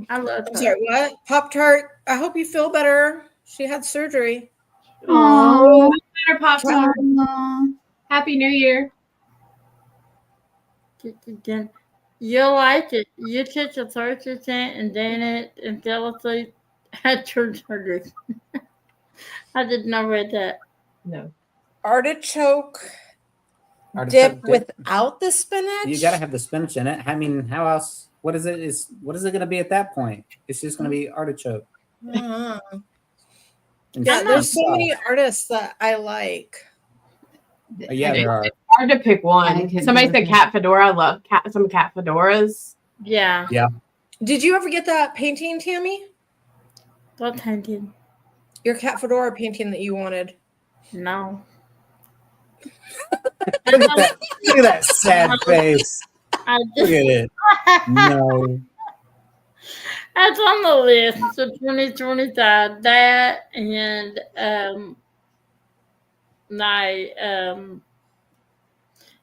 I love I'm her. sorry, what? Pop Tart. I hope you feel better. She had surgery. Oh, better pop tart. Happy New Year. You'll like it. You took a 30% and then it and fell asleep at church surgery. I did not read that. No. Artichoke Artichoke dip dip. without the spinach. You gotta have the spinach in it. I mean, how else? What is it? What is it gonna be at that point? It's just gonna be artichoke. Uh-huh. And Yeah, some there's so sauce. many artists that I like. Yeah, there are. Hard to pick I one. could Somebody do said that. cat fedora. I love some cat fedoras. Yeah. Did you ever get that painting, Tammy? What painting? Your cat fedora painting that you wanted. No. Look at that! Look at that sad face. I Look just, at it. No. that's on the list for 2025. That and my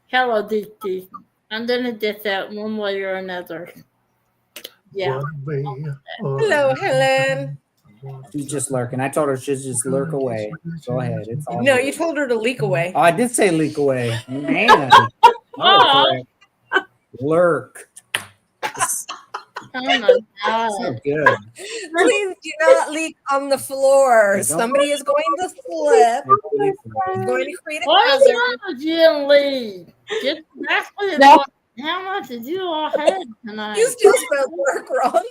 Hello Dixie. I'm gonna get that one way or another. Yeah. One way or Hello, Helen. She's just lurking. I told her she'd just lurk away. Go ahead. It's all No, good. you told her to leak away. Oh, I did say leak away. Man. Aw. Lurk. Oh my So god. good. Please do not leak on the floor. Yeah, don't- Somebody is going to slip. It's going to create a What is hazard. wrong with you and Lee? Get back with No. how much did you all have tonight? You still spelled work wrong.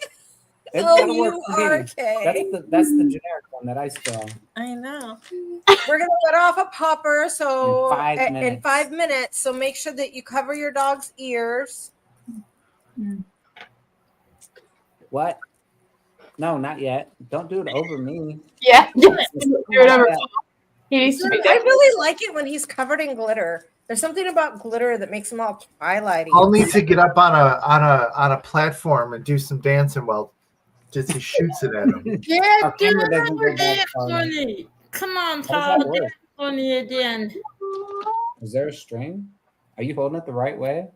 It's Oh, gotta you work for are me. okay. That's the generic one that I spell. I know. We're gonna let off a popper, so In 5 in minutes. 5 minutes. So make sure that you cover your dog's ears. What? No, not yet. Don't do it over me. Yeah. Do it over. Yeah. He needs to be I really like it when he's covered in glitter. There's something about glitter that makes him all twilighty. I'll need to get up on a platform and do some dancing while Jitsi shoots it at him. Yeah, Our do camera doesn't another go back dance far. for me. Come on, How does that Todd. work? Only again. Is there a string? Are you holding it the right way?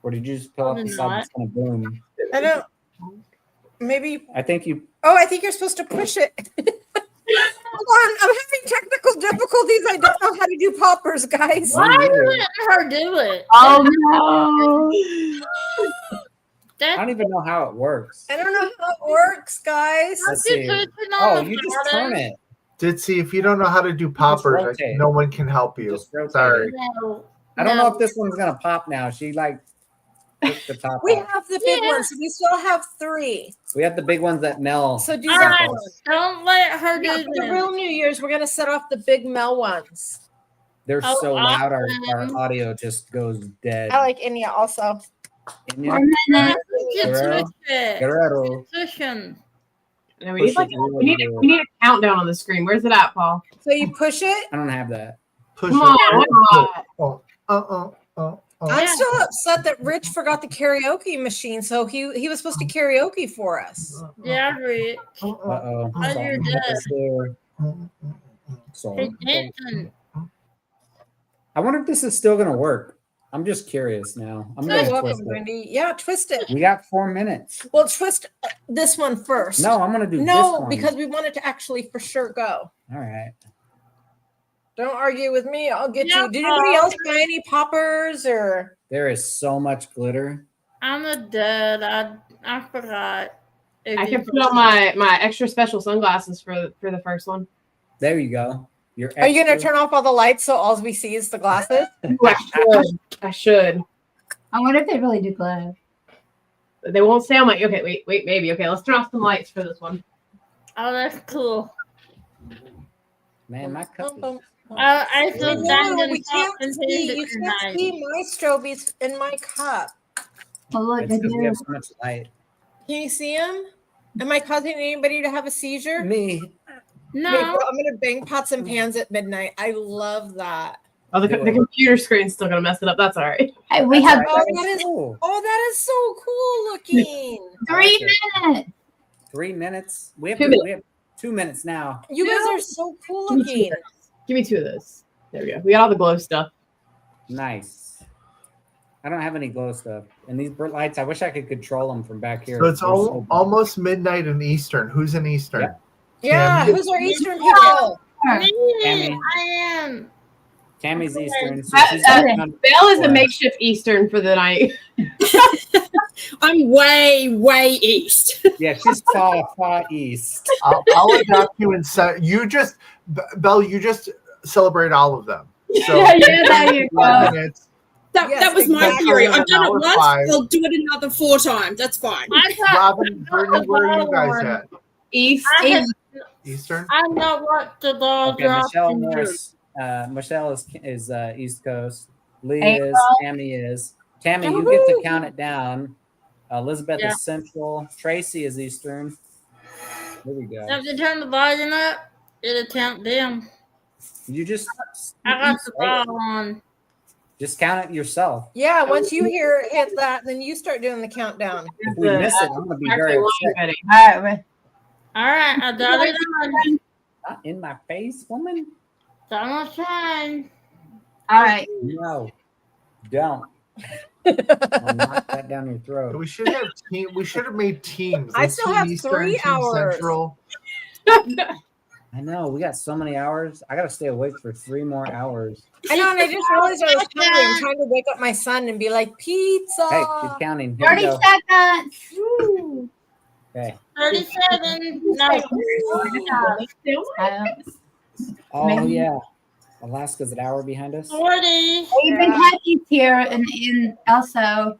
Or did you just pull up the Probably side not. that's gonna boom? I don't. Maybe. I think you Oh, I think you're supposed to push it. Hold on, I'm having technical difficulties. I don't know how to do poppers, guys. Why are you letting her do it? Oh no! I That's don't even know how it works. I don't know how it works, guys. Let's see. Oh, you just turn it. Ditsy, if you don't know how to do poppers, rotate. no one can help you. Just rotate Sorry. it. No. I don't No. know if this one's gonna pop now. She like took the top We off. have the big Yeah. ones. We still have 3. We have the big ones that Mel. So do All that right, one. don't let her Yeah, do for the this. real New Year's, we're gonna set off the big Mel ones. They're Oh, so loud, our awesome. audio just goes dead. I like India also. India, Guerrero. Guerrero. Position. No, we need Push like it really we need good. we need a countdown on the screen. Where's it at, Paul? So you push it. I don't have that. Push Come it. on, why not? I'm Yeah. still upset that Rich forgot the karaoke machine. So he was supposed to karaoke for us. Yeah, Rich. Uh-oh. Oh, you're dead. Sorry. Hey, Denton. I wonder if this is still gonna work. I'm just curious now. I'm You're gonna welcome, twist it. Brandy. Yeah, twist it. We got 4 minutes. Well, twist this one first. No, I'm gonna do this No, one. because we want it to actually for sure go. All right. Don't argue with me. I'll get Yeah, you. Did anybody else buy any poppers or? There is so much glitter. I'm a dead. I forgot. If I you can put on my extra special sunglasses for the first one. There you go. You're Are you gonna extra- turn off all the lights so all we see is the glasses? Ooh, I should. I should. I wonder if they really do glow. They won't stay on my. Okay, wait, maybe. Okay, let's turn off some lights for this one. Oh, that's cool. Man, my cup is... I No, still diamond we can't and see. You can't see my strobies in my cup. Oh, look, It's they 'cause we do. have so much light. Can you see them? Am I causing anybody to have a seizure? Me. I'm No. gonna bang pots and pans at midnight. I love that. Oh, the computer screen's still gonna mess it up. That's all right. Hey, we have Oh, that is that is so cool looking. 3 minutes. 3 minutes. We have 2 minutes. we have 2 minutes now. You guys are so cool Give me 2 looking. of those. Give me 2 of those. There we go. We got all the glow stuff. Nice. I don't have any glow stuff. And these lights, I wish I could control them from back here. So it's They're so bright. almost midnight in Eastern. Who's in Eastern? Yep. Yeah, Tammy. who's our Eastern people? Me, Tammy. I am. Tammy's Eastern. So That- she's that- on- Belle is a makeshift Eastern for the night. I'm way east. yeah, she's far east. I'll adopt you and you just Belle. You just celebrate all of them. So Yeah, there you go. 5 minutes. That, Yes, that was my exactly. theory. I've done it Hour once. 5. I'll do it another 4 times. That's fine. I got, Robin, Brittany, where are you guys at? East. I have, Eastern. I know what the dog Okay, dropped Michelle in Morris. Michelle is East Coast. Lee April. is. Tammy is. Tammy, you get to count it down. Elizabeth Yeah. is Central. Tracy is Eastern. There we go. If you turn the volume up, it'll count down. You just I got the ball on. just count it yourself. Yeah, once you hit that, then you start doing the countdown. If we miss it, I'm gonna be very upset. Ready. All right. All right, I got it on. Not in my face, woman. Donald Shine. All right. No, don't. I'll knock that down your throat. We should have We should have made teams. I Let's still team have Eastern, 3 team hours. Central. I know we got so many hours. I gotta stay awake for 3 more hours. I know, and I just realized I was hungry. I'm trying to wake up my son and be like, pizza. Hey, she's counting. Here we 30 go. seconds. Woo. Okay. 37. No. Oh yeah. Alaska's an hour behind us. 40. Even Hattie's here and also.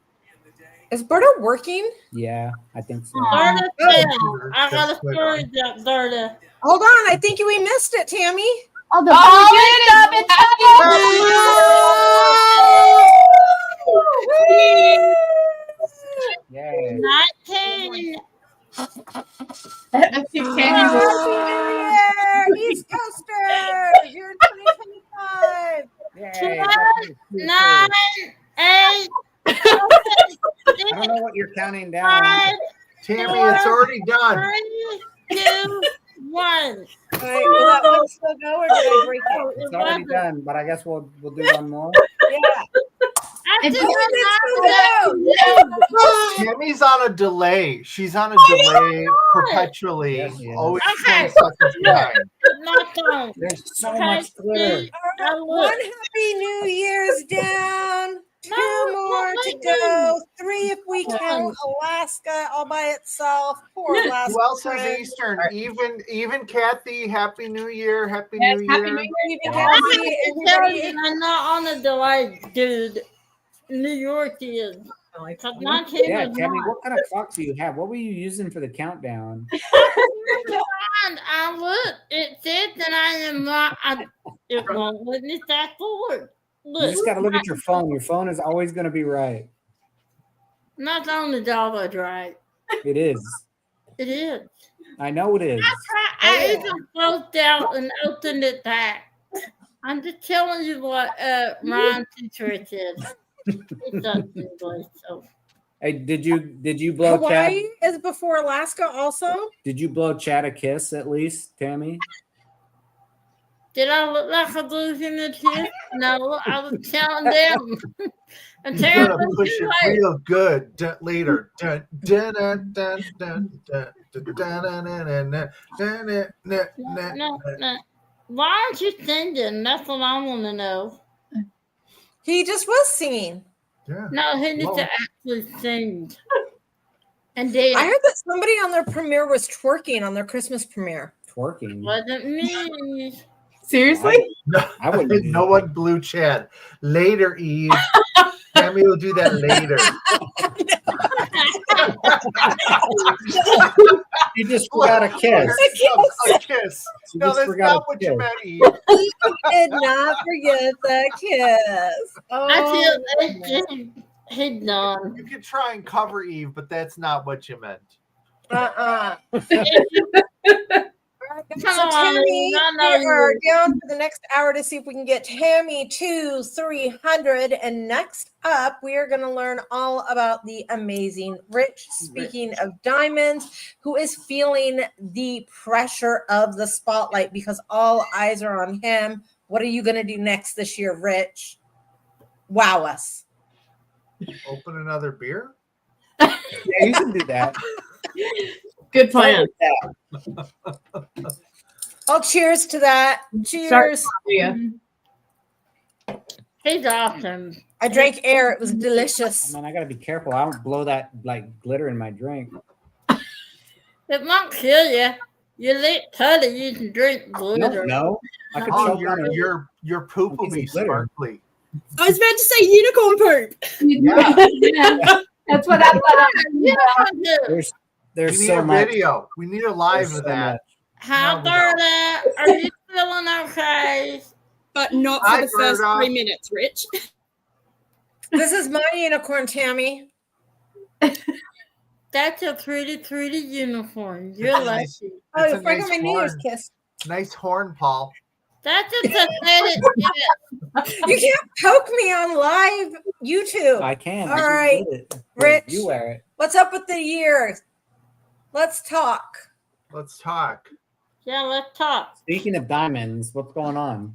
Is Berta working? Yeah, I think so. Darda Oh. fell. I got a story about Darda. Hold on, I think we missed it, Tammy. Oh, the Yay. 19. I see Tammy. Yeah, East Coasters, you're 2025. Yay. 9, 8, I don't know what you're counting down. 5, Tammy, it's already done. 3, 2, 1. right, will that one still go or did I break it? It's already done, but I guess we'll do one more. Yeah. I did Oh, not know. Tammy's on a delay. She's on a delay perpetually. Yes, she is. Always Okay. 20 seconds behind. Not done. There's so Okay, much glitter. see, All now right, look. one happy New Year's down. Two No, more not to like go. Three if we One. count Alaska all by itself. Poor Alaska. Who else is friend. Eastern? Even Kathy. Happy New Year. Happy Yes, New Happy Year. New Year. Even I Kathy, can tell everybody. you I'm not on a delay, dude. New York is. Because 19 Yeah, is Tammy, not. what kind of clock do you have? What were you using for the countdown? And I look, it says that I am not. It won't let me start forward. You Look, just got to look at your phone. Your phone is always going to be right. not on the dollar, right? It is. It is. I know it is. I even closed out and opened it back. I'm just telling you what Ryan's secret is. It doesn't English, so. Hey, did you blow Chad? Hawaii is before Alaska also. Did you blow Chad a kiss at least, Tammy? Did I look like a losing the kiss? No, I was telling them. And You're telling gonna them push too it late. real good later. Dun, dun, dun, dun, dun, dun, dun, dun, dun, dun, dun, dun, dun, No, no. Why aren't you singing? That's what I want to know. He just was singing. Yeah. No, he needs Well- to actually sing. And then I heard that somebody on their premiere was twerking on their Christmas premiere. Twerking. wasn't me. Seriously? I wouldn't do No that. one blew Chad. Later, Eve. Tammy will do that later. You just forgot a kiss. A kiss. You No, just that's forgot not a what you kiss. meant, Eve. Did not forget the kiss. I Oh, feel he's done. You could try and cover Eve, but that's not what you meant. So Come on, Tammy, I know we are you. down for the next hour to see if we can get Tammy to 300. And next up, we are going to learn all about the amazing Rich. Speaking of diamonds, who is feeling the pressure of the spotlight because all eyes are on him. What are you going to do next this year, Rich? Wow us. Open another beer? Yeah, you can do that. Good plan. Oh, cheers to that. Cheers. Yeah. He's awesome. I drank air. It was delicious. Man, I gotta be careful. I don't blow that like glitter in my drink. It won't kill you. You let Cuddy, you can drink glitter. No, I could Oh, choke on it. your poop will Piece be of glitter. sparkly. I was about to say unicorn poop. Yeah. That's what I thought. Yeah, I do. There's We need so a much. video. We need a live There's of so that. much. How No, we Berta? Are you feeling okay? But not for Hi, the first Berta. 3 minutes, Rich. This is my unicorn, Tammy. That's a pretty uniform. You're It's a nice- lucky. Oh, It's a I forgot nice my New Year's horn. kiss. Nice horn, Paul. That's a pathetic gift. You can't poke me on live YouTube. I can. All I just right, did it. Rich. You wear it. What's up with the year? Let's talk. Let's talk. Yeah, let's talk. Speaking of diamonds, what's going on?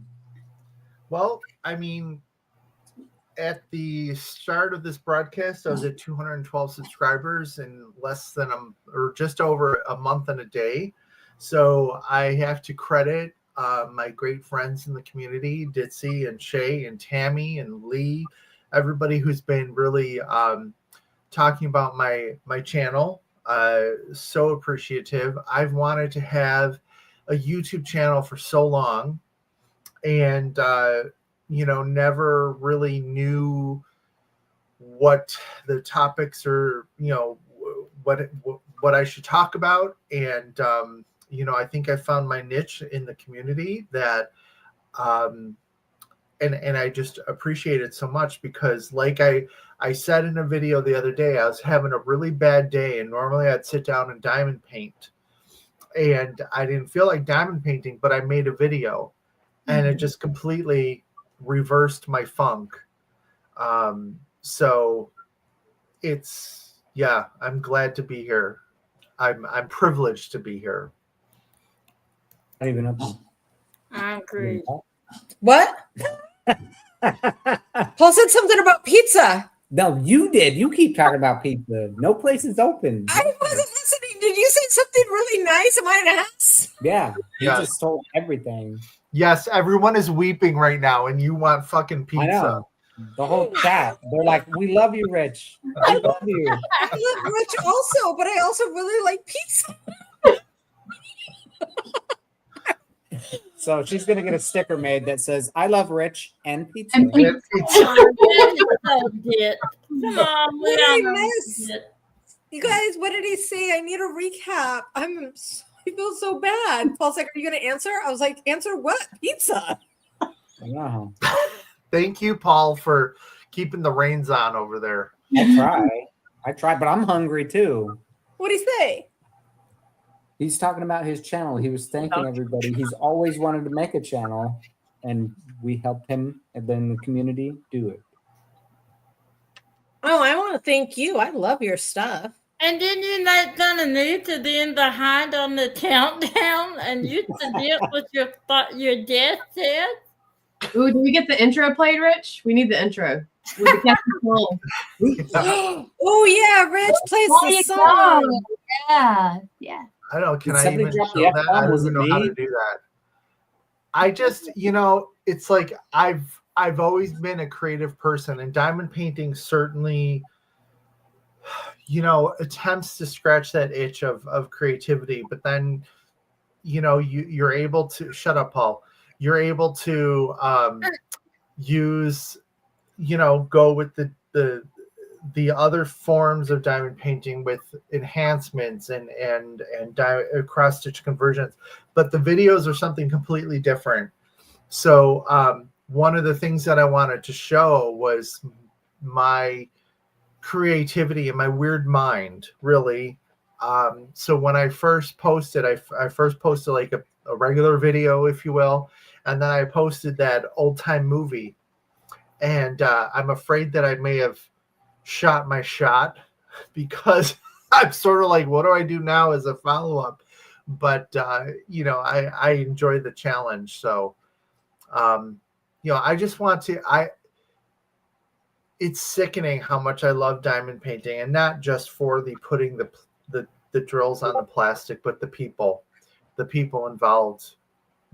Well, I mean, at the start of this broadcast, I was at 212 subscribers in less than or just over a month and a day. So I have to credit my great friends in the community, Ditzy and Shay and Tammy and Lee, everybody who's been really talking about my channel. So appreciative. I've wanted to have a YouTube channel for so long, and never really knew what the topics are, what I should talk about. And I think I found my niche in the community that and I just appreciate it so much because, like I said in a video the other day, I was having a really bad day, and normally I'd sit down and diamond paint, and I didn't feel like diamond painting, but I made a video, and it just completely reversed my funk. So I'm glad to be here. I'm privileged to be here. I don't even know. I'm great. What? Paul said something about pizza. No, you did. You keep talking about pizza. No place is open. I wasn't listening. Did you say something really nice? Am I an ass? Yeah, he Yeah. just stole everything. Yes, everyone is weeping right now, and you want fucking pizza. I know. The whole chat. They're like, "We love you, Rich. We love you." I love Rich also, but I also really like pizza. So she's gonna get a sticker made that says, "I love Rich and pizza." And pizza. So did. Come on, What did we I all miss? did. You guys, what did he say? I need a recap. I feel so bad. Paul's like, "Are you going to answer?" I was like, "Answer what? Pizza." I know. Thank you, Paul, for keeping the reins on over there. I try, but I'm hungry too. What did he say? He's talking about his channel. He was thanking everybody. He's always wanted to make a channel, and we helped him, and then the community do it. Oh, I want to thank you. I love your stuff. And then you're not gonna need to be in the hand on the countdown and you to deal with your death said. Ooh, do we get the intro played, Rich? We need the intro. With the Captain Soul. Oh yeah, Rich plays There the you song. go. Yeah. Yeah. I don't know. Can Did I somebody even drop show the that? F-bomb? I don't Was even it know how me? to do that. I just, it's like I've always been a creative person, and diamond painting certainly, attempts to scratch that itch of creativity. But then, you're able to shut up, Paul. You're able to use, go with the other forms of diamond painting with enhancements and cross stitch conversions, but the videos are something completely different. So one of the things that I wanted to show was my creativity and my weird mind, really. So when I first posted, I first posted like a regular video, if you will, and then I posted that old time movie, and I'm afraid that I may have shot my shot because I'm sort of like, what do I do now as a follow-up? But I enjoy the challenge. So I just want to it's sickening how much I love diamond painting, and not just for the putting the drills on the plastic, but the people involved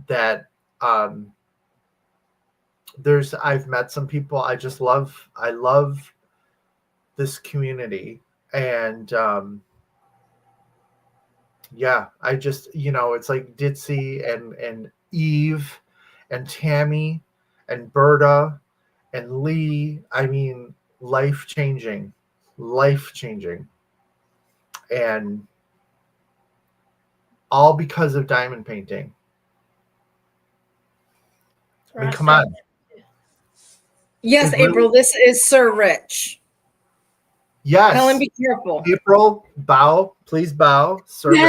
that I've met some people I love this community, and I just, it's like Ditzy and Eve and Tammy and Berta and Lee. I mean, life changing, and all because of diamond painting. I mean, come on. Yes, It really- April, this is Sir Rich. Yes. Tell him be careful. April, bow. Please bow. Sir Rick.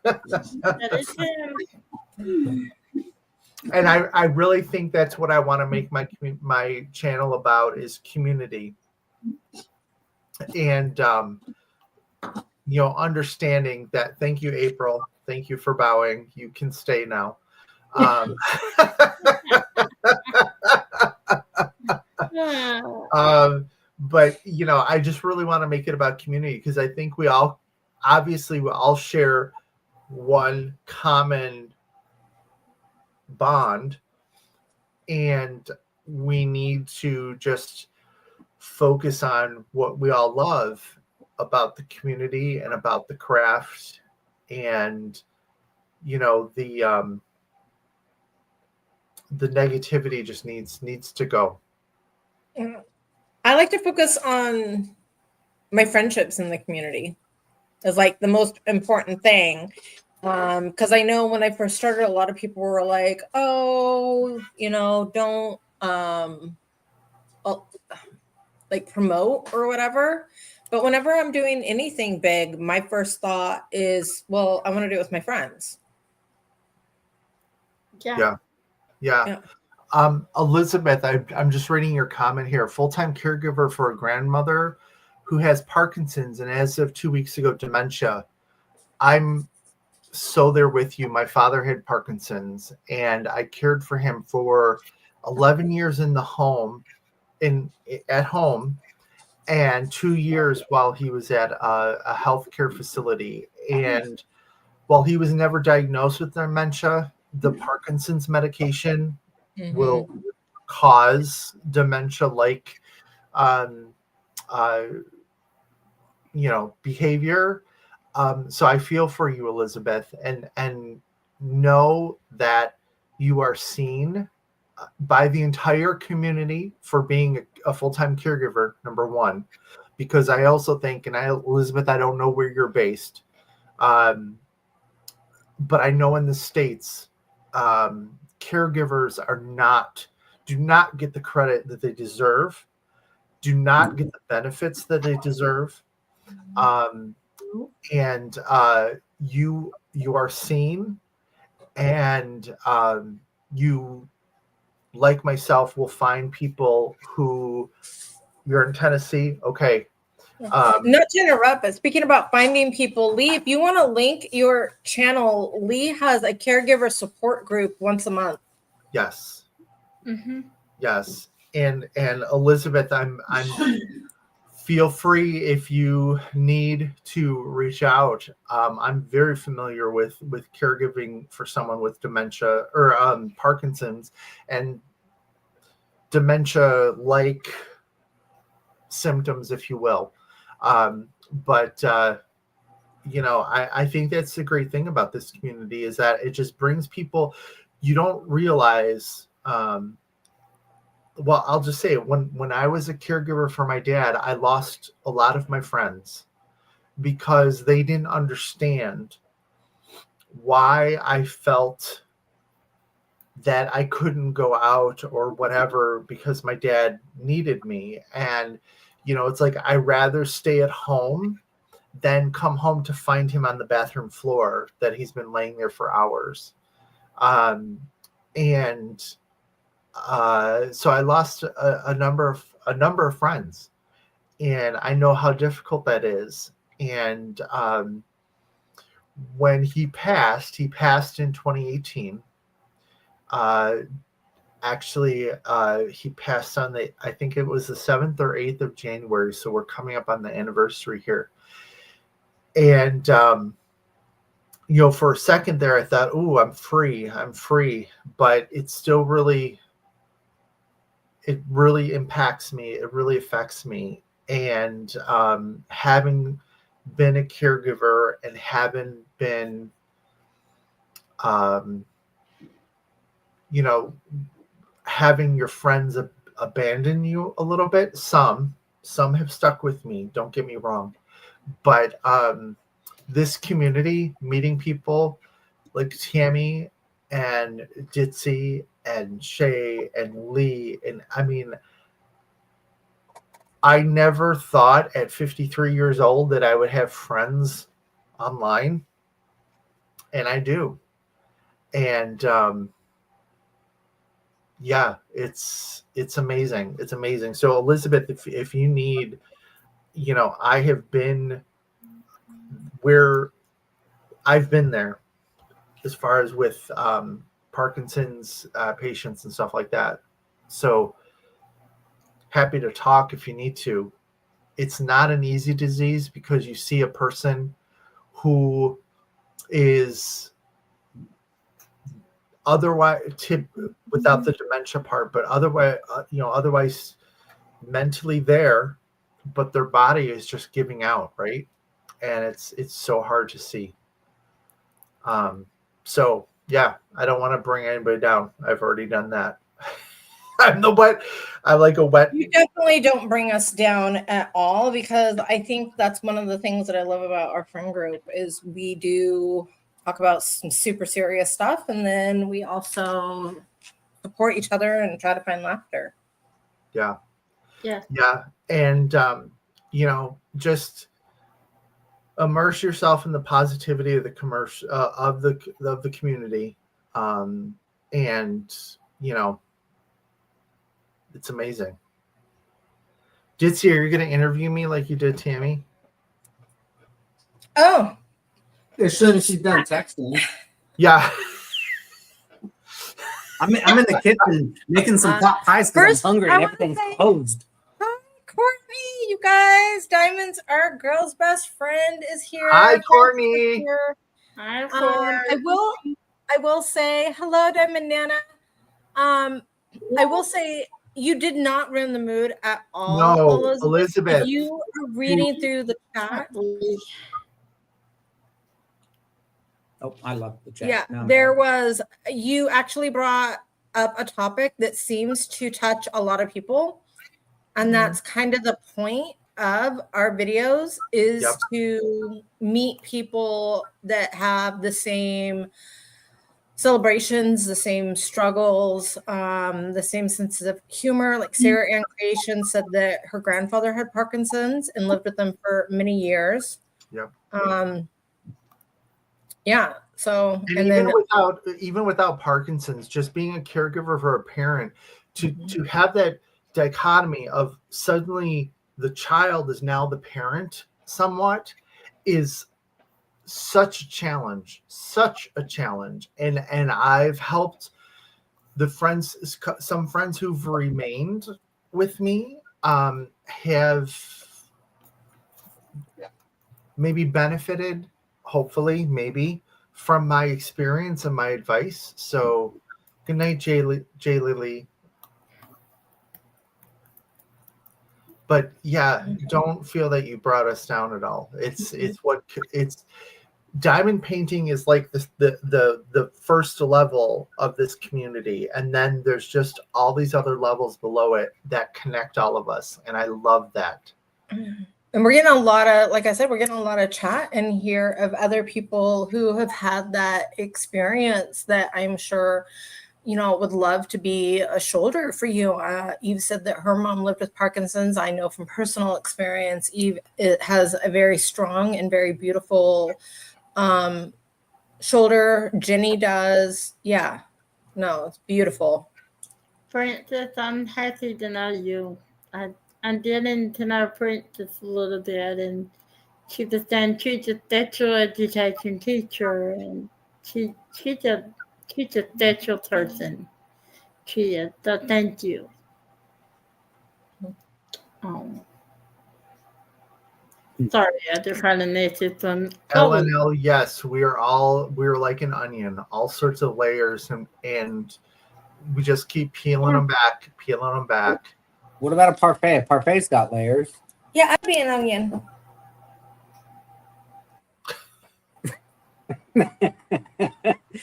That is him. And I really think that's what I want to make my channel about, is community. And understanding that. Thank you, April. Thank you for bowing. You can stay now. But I just really want to make it about community, because I think we all share one common bond, and we need to just focus on what we all love about the community and about the craft, and the negativity just needs to go. I like to focus on my friendships in the community as like the most important thing. Because I know when I first started, a lot of people were like, oh, don't like promote or whatever. But whenever I'm doing anything big, my first thought is, well, I want to do it with my friends. Yeah. Elizabeth, I'm just reading your comment here. Full-time caregiver for a grandmother who has Parkinson's and, as of 2 weeks ago, dementia. I'm so there with you. My father had Parkinson's, and I cared for him for 11 years in the home, at home, and 2 years while he was at a healthcare facility. And while he was never diagnosed with dementia, the Parkinson's medication will cause dementia-like, behavior. So I feel for you, Elizabeth, and know that you are seen by the entire community for being a full-time caregiver, number one, because I also think, Elizabeth, I don't know where you're based, but I know in the States, caregivers do not get the credit that they deserve, do not get the benefits that they deserve. And you are seen, and you, like myself, will find people who, you're in Tennessee. Okay. Not to interrupt, but speaking about finding people, Lee, if you want to link your channel, Lee has a caregiver support group once a month. Yes. Yes. And Elizabeth, I'm feel free if you need to reach out. I'm very familiar with caregiving for someone with dementia or Parkinson's and dementia-like symptoms, if you will. But I think that's the great thing about this community, is that it just brings people. You don't realize. Well, I'll just say, when I was a caregiver for my dad, I lost a lot of my friends because they didn't understand why I felt that I couldn't go out or whatever because my dad needed me. And, it's like I rather stay at home than come home to find him on the bathroom floor that he's been laying there for hours. So I lost a number of friends, and I know how difficult that is. And when he passed in 2018. Actually, he passed on I think it was the 7th or 8th of January. So we're coming up on the anniversary here. And, for a second there, I thought, "Ooh, I'm free. But it's still it really impacts me. It really affects me. And having been a caregiver and having been, having your friends abandon you a little bit, some have stuck with me, don't get me wrong. But this community, meeting people like Tammy and Ditzy and Shay and Lee, and I never thought at 53 years old that I would have friends online, and I do. And it's amazing. It's amazing. So Elizabeth, if you need, I have been where I've been there as far as with Parkinson's patients and stuff like that. So happy to talk if you need to. It's not an easy disease because you see a person who is otherwise without the dementia part, but otherwise mentally there, but their body is just giving out, right? And it's so hard to see. So yeah, I don't want to bring anybody down. I've already done that. I'm the wet. I like a wet. You definitely don't bring us down at all, because I think that's one of the things that I love about our friend group is we do talk about some super serious stuff, and then we also support each other and try to find laughter. Yeah. Yeah. Yeah. And, just immerse yourself in the positivity of the commercial, of the community. And, it's amazing. Ditzy, are you going to interview me like you did Tammy? Oh, As soon as she's done texting, Yeah. I'm in the kitchen making some pot pies because first, I'm hungry I and wanna everything's say- closed. Hi, Courtney. You guys, Diamond's our girl's best friend is here. Hi, Thanks for Courtney. here. I I will say hello, Diamond Nana. I will say you did not ruin the mood at all, No, Elizabeth. If you are reading through the chat, Oh, I love the chat. yeah, Now I'm there done. was. You actually brought up a topic that seems to touch a lot of people, and that's kind of the point of our videos is Yep. to meet people that have the same celebrations, the same struggles, the same sense of humor. Like Sarah Ann Creation said that her grandfather had Parkinson's and lived with them for many years. Yep. Yeah. So And and even then even without Parkinson's, just being a caregiver for a parent, to have that dichotomy of suddenly the child is now the parent somewhat is such a challenge, and I've helped some friends who've remained with me have maybe benefited, hopefully, maybe, from my experience and my advice. So good night, Jay Lily. But yeah, don't feel that you brought us down at all. It's diamond painting is like the first level of this community, and then there's just all these other levels below it that connect all of us, and I love that. And we're getting a lot of, like I said, we're getting a lot of chat in here of other people who have had that experience that I'm sure, would love to be a shoulder for you. Eve said that her mom lived with Parkinson's. I know from personal experience, Eve has a very strong and very beautiful shoulder. Jenny does. Yeah. No, it's beautiful. Princess, I'm happy to know you. I'm getting to know Princess a little bit, and she's a special education teacher, and she's a special person. She is. So thank you. Sorry, I just had a message from LNL, yes, we're like an onion, all sorts of layers, and we just keep peeling them back. What about a parfait? A parfait's got layers. Yeah, I'd be an onion. What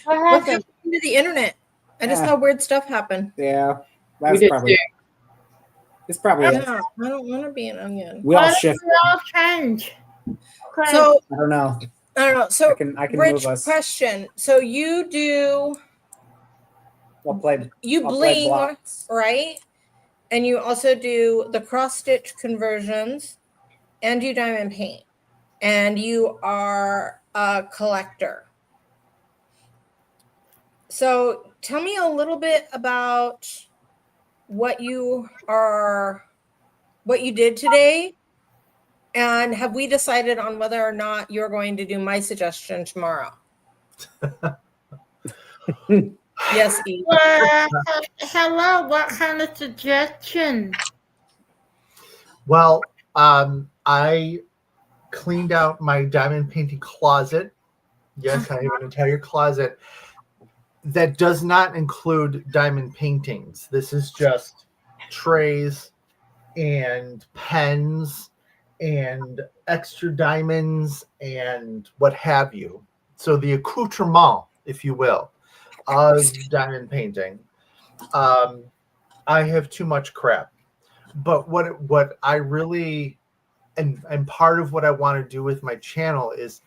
happened to the internet? I just saw weird stuff happen. Yeah, that's probably. It's probably. I don't want to be an onion. We all shift. We all change. So I don't know. So I can Rich, move us. question. So you do. I'll play bling, blocks. right? And you also do the cross stitch conversions, and you diamond paint, and you are a collector. So tell me a little bit about what you did today, and have we decided on whether or not you're going to do my suggestion tomorrow? Yes, Eve. Hello, what kind of suggestion? Well, I cleaned out my diamond painting closet. Yes, I have an entire closet that does not include diamond paintings. This is just trays and pens and extra diamonds and what have you. So the accoutrement, if you will, of diamond painting. I have too much crap. But what I really and part of what I want to do with my channel is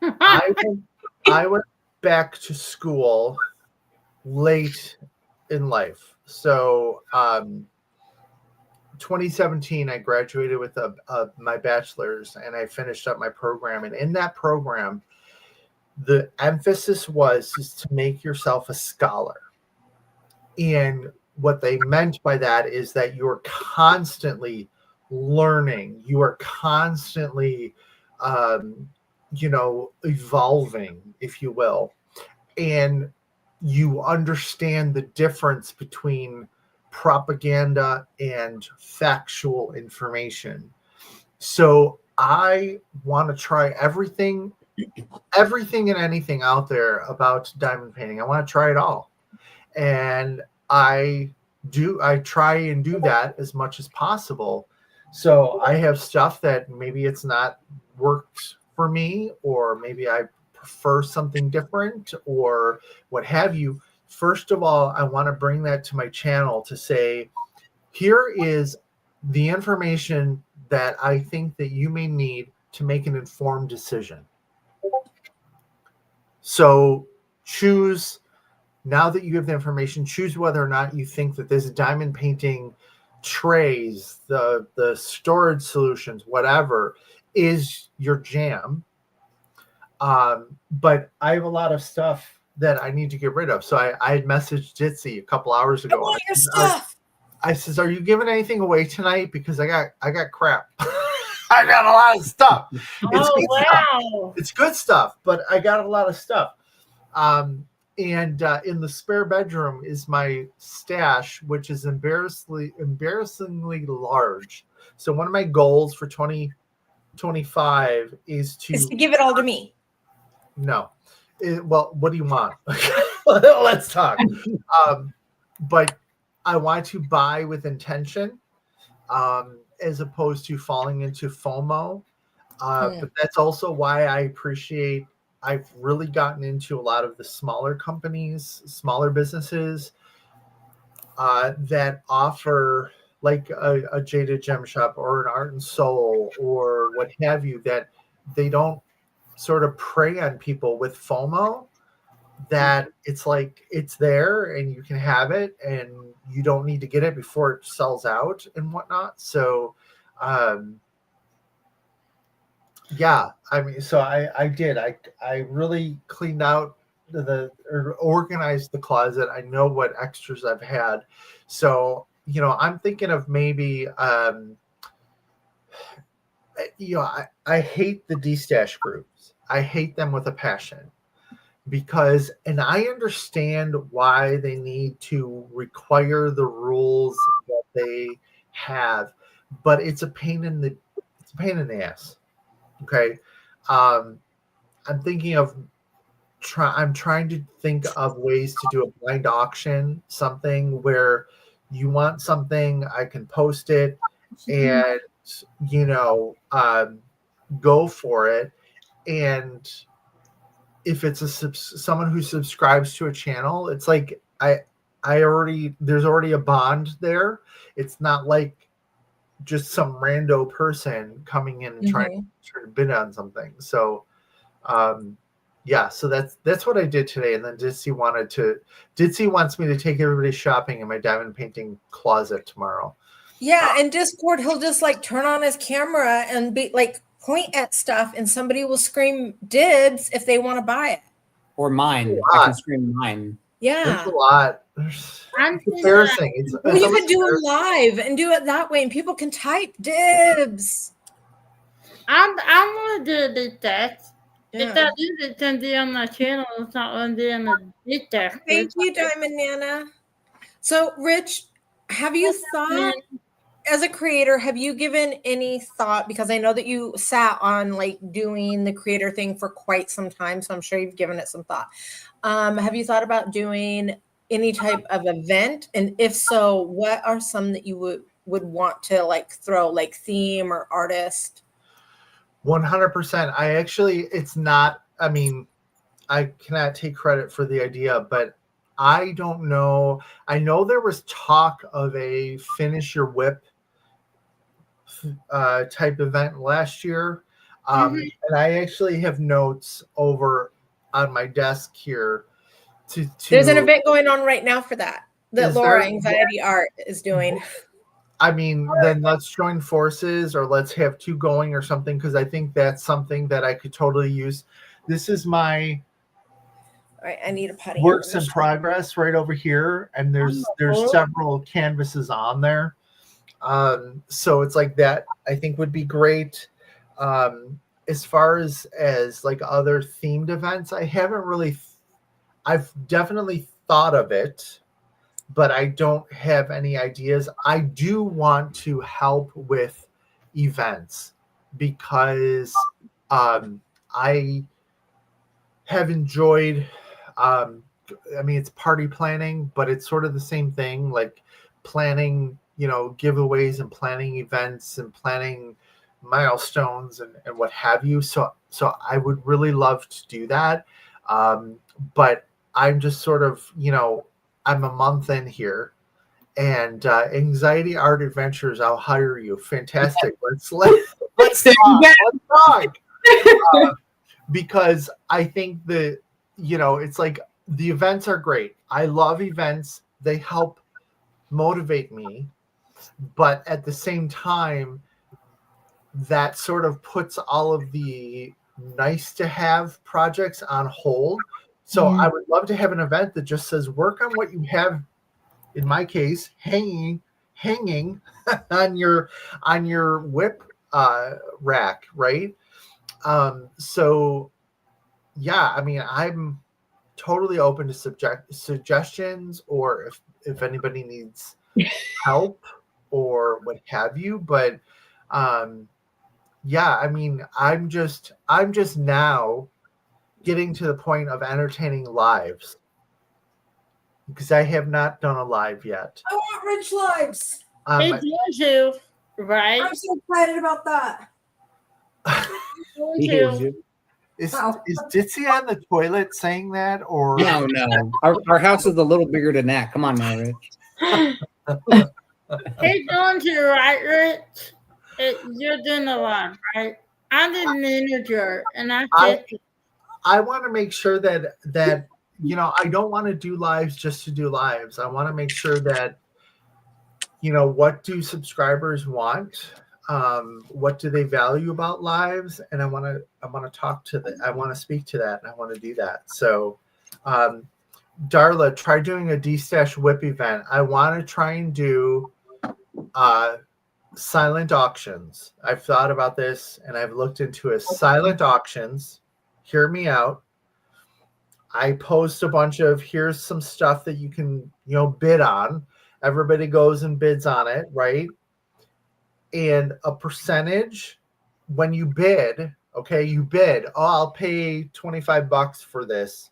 I went back to school late in life. So 2017 I graduated with my bachelor's, and I finished up my program, and in that program the emphasis was to make yourself a scholar. And what they meant by that is that you're constantly learning. You are constantly evolving, if you will, and you understand the difference between propaganda and factual information. So I want to try everything and anything out there about diamond painting. I want to try it all. And I try and do that as much as possible. So I have stuff that maybe it's not worked for me, or maybe I prefer something different, or what have you. First of all, I want to bring that to my channel to say, here is the information that I think that you may need to make an informed decision. So choose, now that you have the information, choose whether or not you think that this diamond painting trays, the storage solutions, whatever, is your jam. But I have a lot of stuff that I need to get rid of. So I had messaged Jitsi a couple hours ago. I want your stuff. I says, "Are you giving anything away tonight? Because I got crap. I got a lot of stuff. It's good stuff. It's good stuff, but I got a lot of stuff." And in the spare bedroom is my stash, which is embarrassingly large. So one of my goals for 2025 is to give it all to me. No. Well, what do you want? Let's talk. But I want to buy with intention, as opposed to falling into FOMO. But that's also why I appreciate, I've really gotten into a lot of the smaller companies, smaller businesses that offer, like a Jaded Gem Shop or an Art and Soul or what have you, that they don't sort of prey on people with FOMO, that it's like it's there and you can have it and you don't need to get it before it sells out and whatnot. So yeah, I mean, so I did. I really cleaned out or organized the closet. I know what extras I've had. So, I'm thinking of maybe, I hate the D-Stash groups. I hate them with a passion and I understand why they need to require the rules that they have, but it's a pain in the ass. Okay. I'm thinking of I'm trying to think of ways to do a blind auction, something where you want something, I can post it and, go for it. And if it's someone who subscribes to a channel, it's like, there's already a bond there. It's not like just some rando person coming in and trying to bid on something. So, yeah, so that's what I did today. And then Ditsy wants me to take everybody shopping in my diamond painting closet tomorrow. Yeah, in Discord, he'll just like turn on his camera and be like point at stuff, and somebody will scream dibs if they want to buy it. Or mine. I can scream mine. Yeah, there's a lot. It's embarrassing. You could do it live and do it that way, and people can type dibs. I'm gonna do the text. If I do, it can be on my channel. It's not gonna be on the text. Thank you, Diamond Nana. So, Rich, have you thought, as a creator, have you given any thought, because I know that you sat on like doing the creator thing for quite some time, so I'm sure you've given it some thought. Have you thought about doing any type of event? And if so, what are some that you would want to like throw, like theme or artist? 100%. It's not, I mean, I cannot take credit for the idea, but I don't know. I know there was talk of a finish your whip type event last year. And I actually have notes over on my desk here. There's an event going on right now for that Laura Anxiety Art is doing. I mean, then let's join forces, or let's have two going or something, because I think that's something that I could totally use. This is my all right, I need a putty. Works in progress right over here, and there's several canvases on there. So it's like that, I think would be great. as far as like other themed events, I haven't really. I've definitely thought of it, but I don't have any ideas. I do want to help with events because I have enjoyed. I mean, it's party planning, but it's sort of the same thing, like planning, giveaways and planning events and planning milestones and what have you. So I would really love to do that. But I'm just sort of, I'm a month in here, and Anxiety Art Adventures, I'll hire you. Fantastic. Let's talk. Because I think it's like the events are great. I love events. They help motivate me. But at the same time, that sort of puts all of the nice to have projects on hold. So I would love to have an event that just says work on what you have, in my case, hanging on your whip rack, right? So yeah, I mean, I'm totally open to suggestions, or if anybody needs help or what have you. But yeah, I mean, I'm just now getting to the point of entertaining lives, because I have not done a live yet. I want Rich lives. Hey, Jojo, right? I'm so excited about that. He hears you. Is Ditzy on the toilet saying that, or No. Our house is a little bigger than that. Come on now, Rich. Hey, Jojo, right, Rich? You're doing a lot, right? I'm the manager, and I want to make sure that I don't want to do lives just to do lives. I want to make sure that what do subscribers want, what do they value about lives, and I want to talk to that. I want to speak to that, and I want to do that. So, Darla, try doing a D-Stash Whip event. I want to try and do silent auctions. I've thought about this, and I've looked into a silent auctions. Hear me out. I post a bunch of, here's some stuff that you can, bid on. Everybody goes and bids on it, right? And a percentage, when you bid, okay, you bid, I'll pay $25 for this.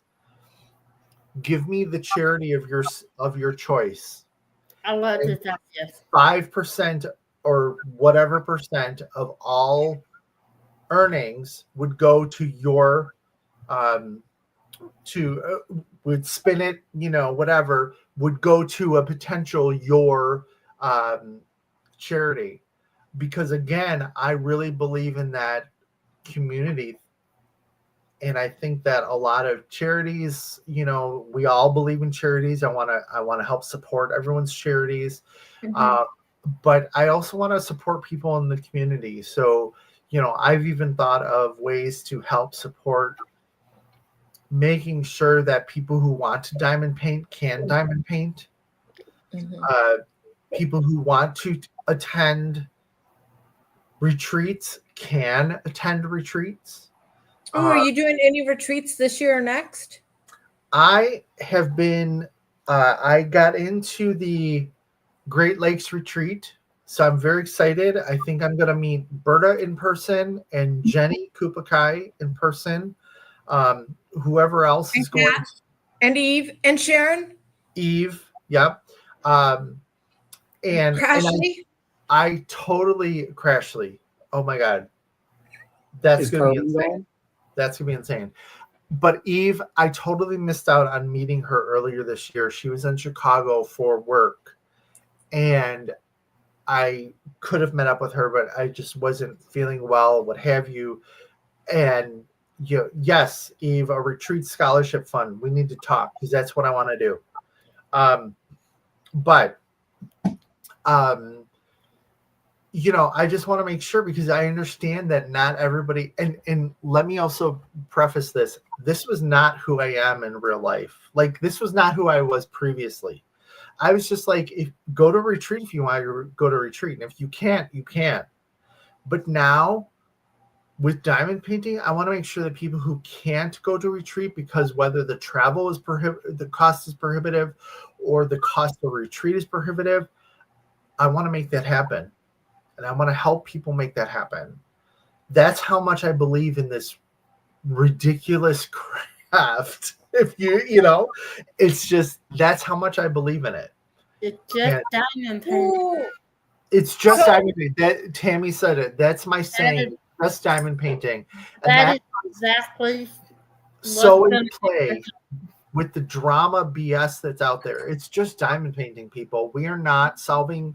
Give me the charity of your choice. I love this. Yes. 5% or whatever percent of all earnings would go to your would spin it, whatever would go to a potential your charity. Because again, I really believe in that community, and I think that a lot of charities, we all believe in charities. I want to help support everyone's charities. But I also want to support people in the community. So, I've even thought of ways to help support making sure that people who want to diamond paint can diamond paint. People who want to attend retreats can attend retreats. Are you doing any retreats this year or next? I have been, I got into the Great Lakes retreat, so I'm very excited. I think I'm going to meet Berta in person and Jenny Kupakai in person. Whoever else is going. And Eve and Sharon. Eve, yep. And Crashly. I totally Crashly. Oh my God, that's going to be insane. That's going to be insane. But Eve, I totally missed out on meeting her earlier this year. She was in Chicago for work, and I could have met up with her, but I just wasn't feeling well, what have you. And yes, Eve, a retreat scholarship fund. We need to talk, because that's what I want to do. I just want to make sure, because I understand that not everybody, and let me also preface this. This was not who I am in real life. Like, this was not who I was previously. I was just like, go to retreat if you want to go to retreat. And if you can't, you can't. But now with diamond painting, I want to make sure that people who can't go to retreat because whether the travel is the cost is prohibitive, or the cost of retreat is prohibitive, I want to make that happen, and I want to help people make that happen. That's how much I believe in this ridiculous craft. If you know, it's just that's how much I believe in it. It's just diamond painting. Ooh. It's just diamond painting. That Tammy said it. That's my saying. Just diamond painting. And That is exactly so what's in gonna play with the drama BS that's out there. It's just diamond painting, people. We are not solving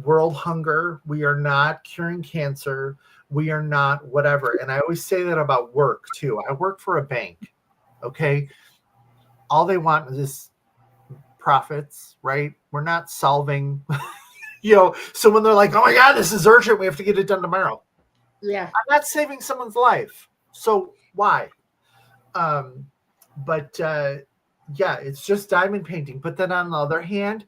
world hunger. We are not curing cancer. We are not whatever. And I always say that about work too. I work for a bank. Okay. All they want is profits, right? We're not solving, so when they're like, oh my God, this is urgent, we have to get it done tomorrow. Yeah. I'm not saving someone's life. So why? But it's just diamond painting. But then on the other hand,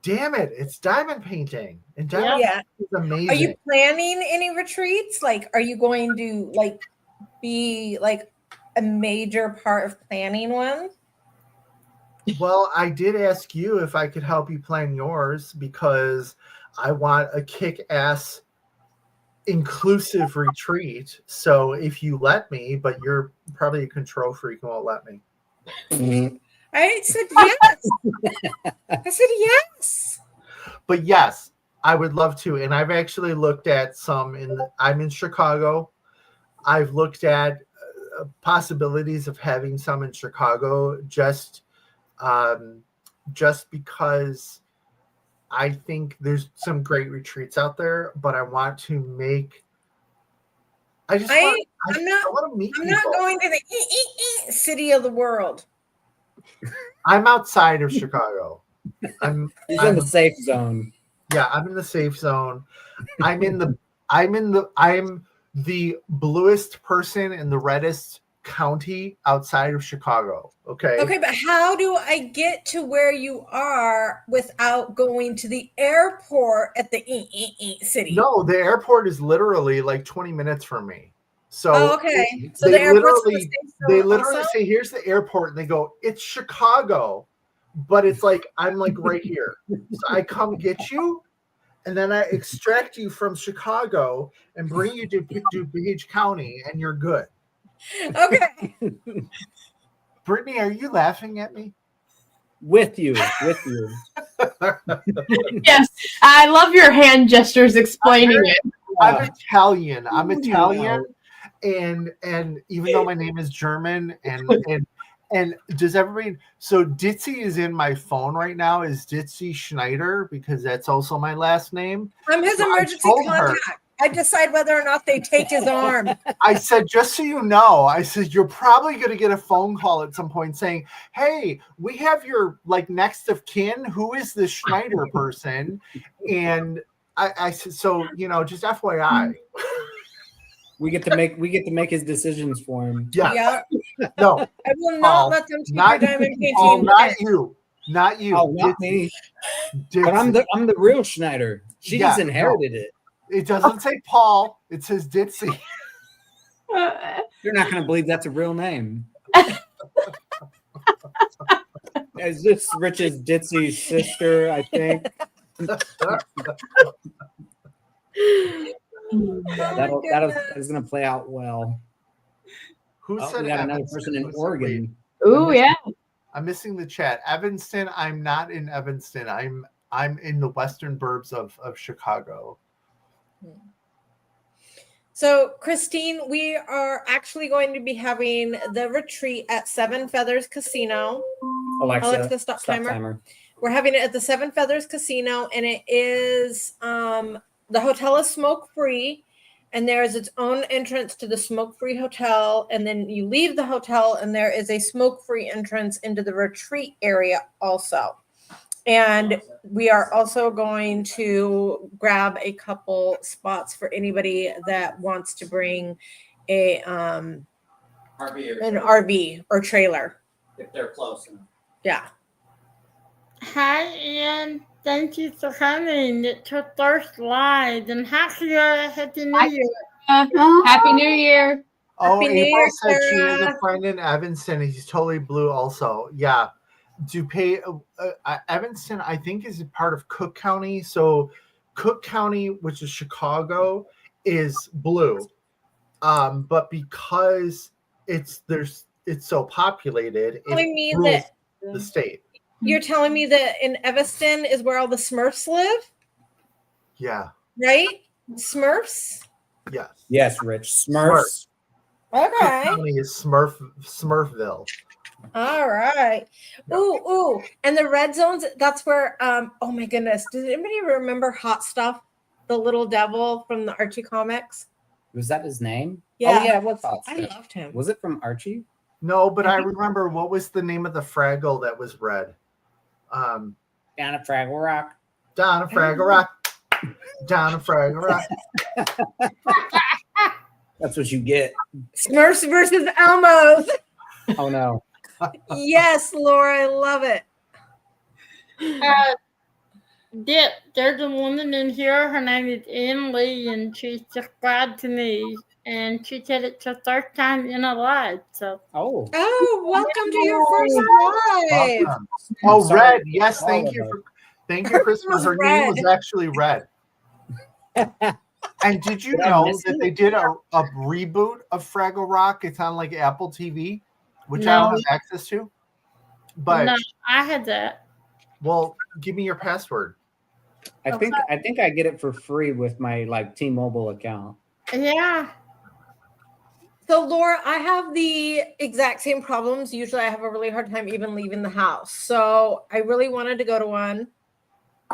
damn it, it's diamond painting. And diamond painting is amazing. Are you planning any retreats? Like, are you going to be a major part of planning one? Well, I did ask you if I could help you plan yours because I want a kick-ass inclusive retreat. So if you let me, but you're probably a control freak and won't let me. I said yes. I said yes. But yes, I would love to. And I've actually looked at some I'm in Chicago. I've looked at possibilities of having some in Chicago just because I think there's some great retreats out there, but I want to make. I want to meet people. I'm not going to the city of the world. I'm outside of Chicago. I'm in the safe zone. Yeah, I'm in the safe zone. I'm the bluest person in the reddest county outside of Chicago. Okay, but how do I get to where you are without going to the airport at the city? No, the airport is literally like 20 minutes from me. So so the airport's they literally say, here's the airport, and they go, it's Chicago, but it's like I'm like right here. So I come get you, and then I extract you from Chicago and bring you to DuPage County, and you're good. Okay. Brittany, are you laughing at me? With you. Yes, I love your hand gestures explaining it. I'm Italian. And even though my name is German and does everybody, so Ditzy is in my phone right now is Ditzy Schneider because that's also my last name. I'm his emergency contact. I decide whether or not they take his arm. I said, just so you know, you're probably going to get a phone call at some point saying, hey, we have your next of kin. Who is this Schneider person? And I said, so, just FYI. We get to make his decisions for him. Yeah. No. I will not let them take your diamond painting. Paul, not you. Oh, not me. But I'm the real Schneider. She just inherited it. It doesn't say Paul. It says Ditzy. You're not going to believe that's a real name. Is this Rich's Ditzy's sister, I think? That is going to play out well. Who said we got another person in Oregon? Ooh, yeah. I'm missing the chat. Evanston. I'm not in Evanston. I'm in the western burbs of Chicago. So, Christine, we are actually going to be having the retreat at Seven Feathers Casino. Alexa, stop timer. We're having it at the Seven Feathers Casino, and it is the hotel is smoke free, and there is its own entrance to the smoke free hotel. And then you leave the hotel, and there is a smoke free entrance into the retreat area also. And we are also going to grab a couple spots for anybody that wants to bring an RV or trailer. If they're close enough. Yeah. Hi, Ian. Thank you for coming. It's your first live, and happy Happy New Year. Happy New Year. Oh, Happy New April Year, said she has a Sarah. friend in Evanston. He's totally blue also. Yeah. DuPage, Evanston, I think, is a part of Cook County. So Cook County, which is Chicago, is blue. But because it's so populated, Telling it me rules that the state. you're telling me that in Evanston is where all the Smurfs live, Yeah. right? Smurfs. Yes. Yes, Rich. Smurfs. Cook Okay. County is Smurfville. All right. Ooh. And the red zones, that's where oh my goodness. Does anybody remember Hot Stuff? The little devil from the Archie comics? Was that his name? Yeah. Oh, yeah. What's that? I loved him. Was it from Archie? No, but I remember what was the name of the Fraggle that was red? Down at Fraggle Rock. Down a Fraggle Rock. Down a Fraggle Rock. That's what you get. Smurfs versus Elmos. Oh no. Yes, Laura, I love it. There's a woman in here. Her name is Emily, and she subscribed to me. And she said it's her first time in a live. So, Oh. Oh, welcome to your first live. Welcome. Oh, Sorry. Red. Yes, All thank of you it. for Christmas. Her name was actually Red. And did you Did I know miss that it? they did a reboot of Fraggle Rock? It's on like Apple TV, which I No. don't have access to. But no, I had that. well, give me your password. I think I get it for free with my like T-Mobile account. Yeah. So, Laura, I have the exact same problems. Usually I have a really hard time even leaving the house. So I really wanted to go to one.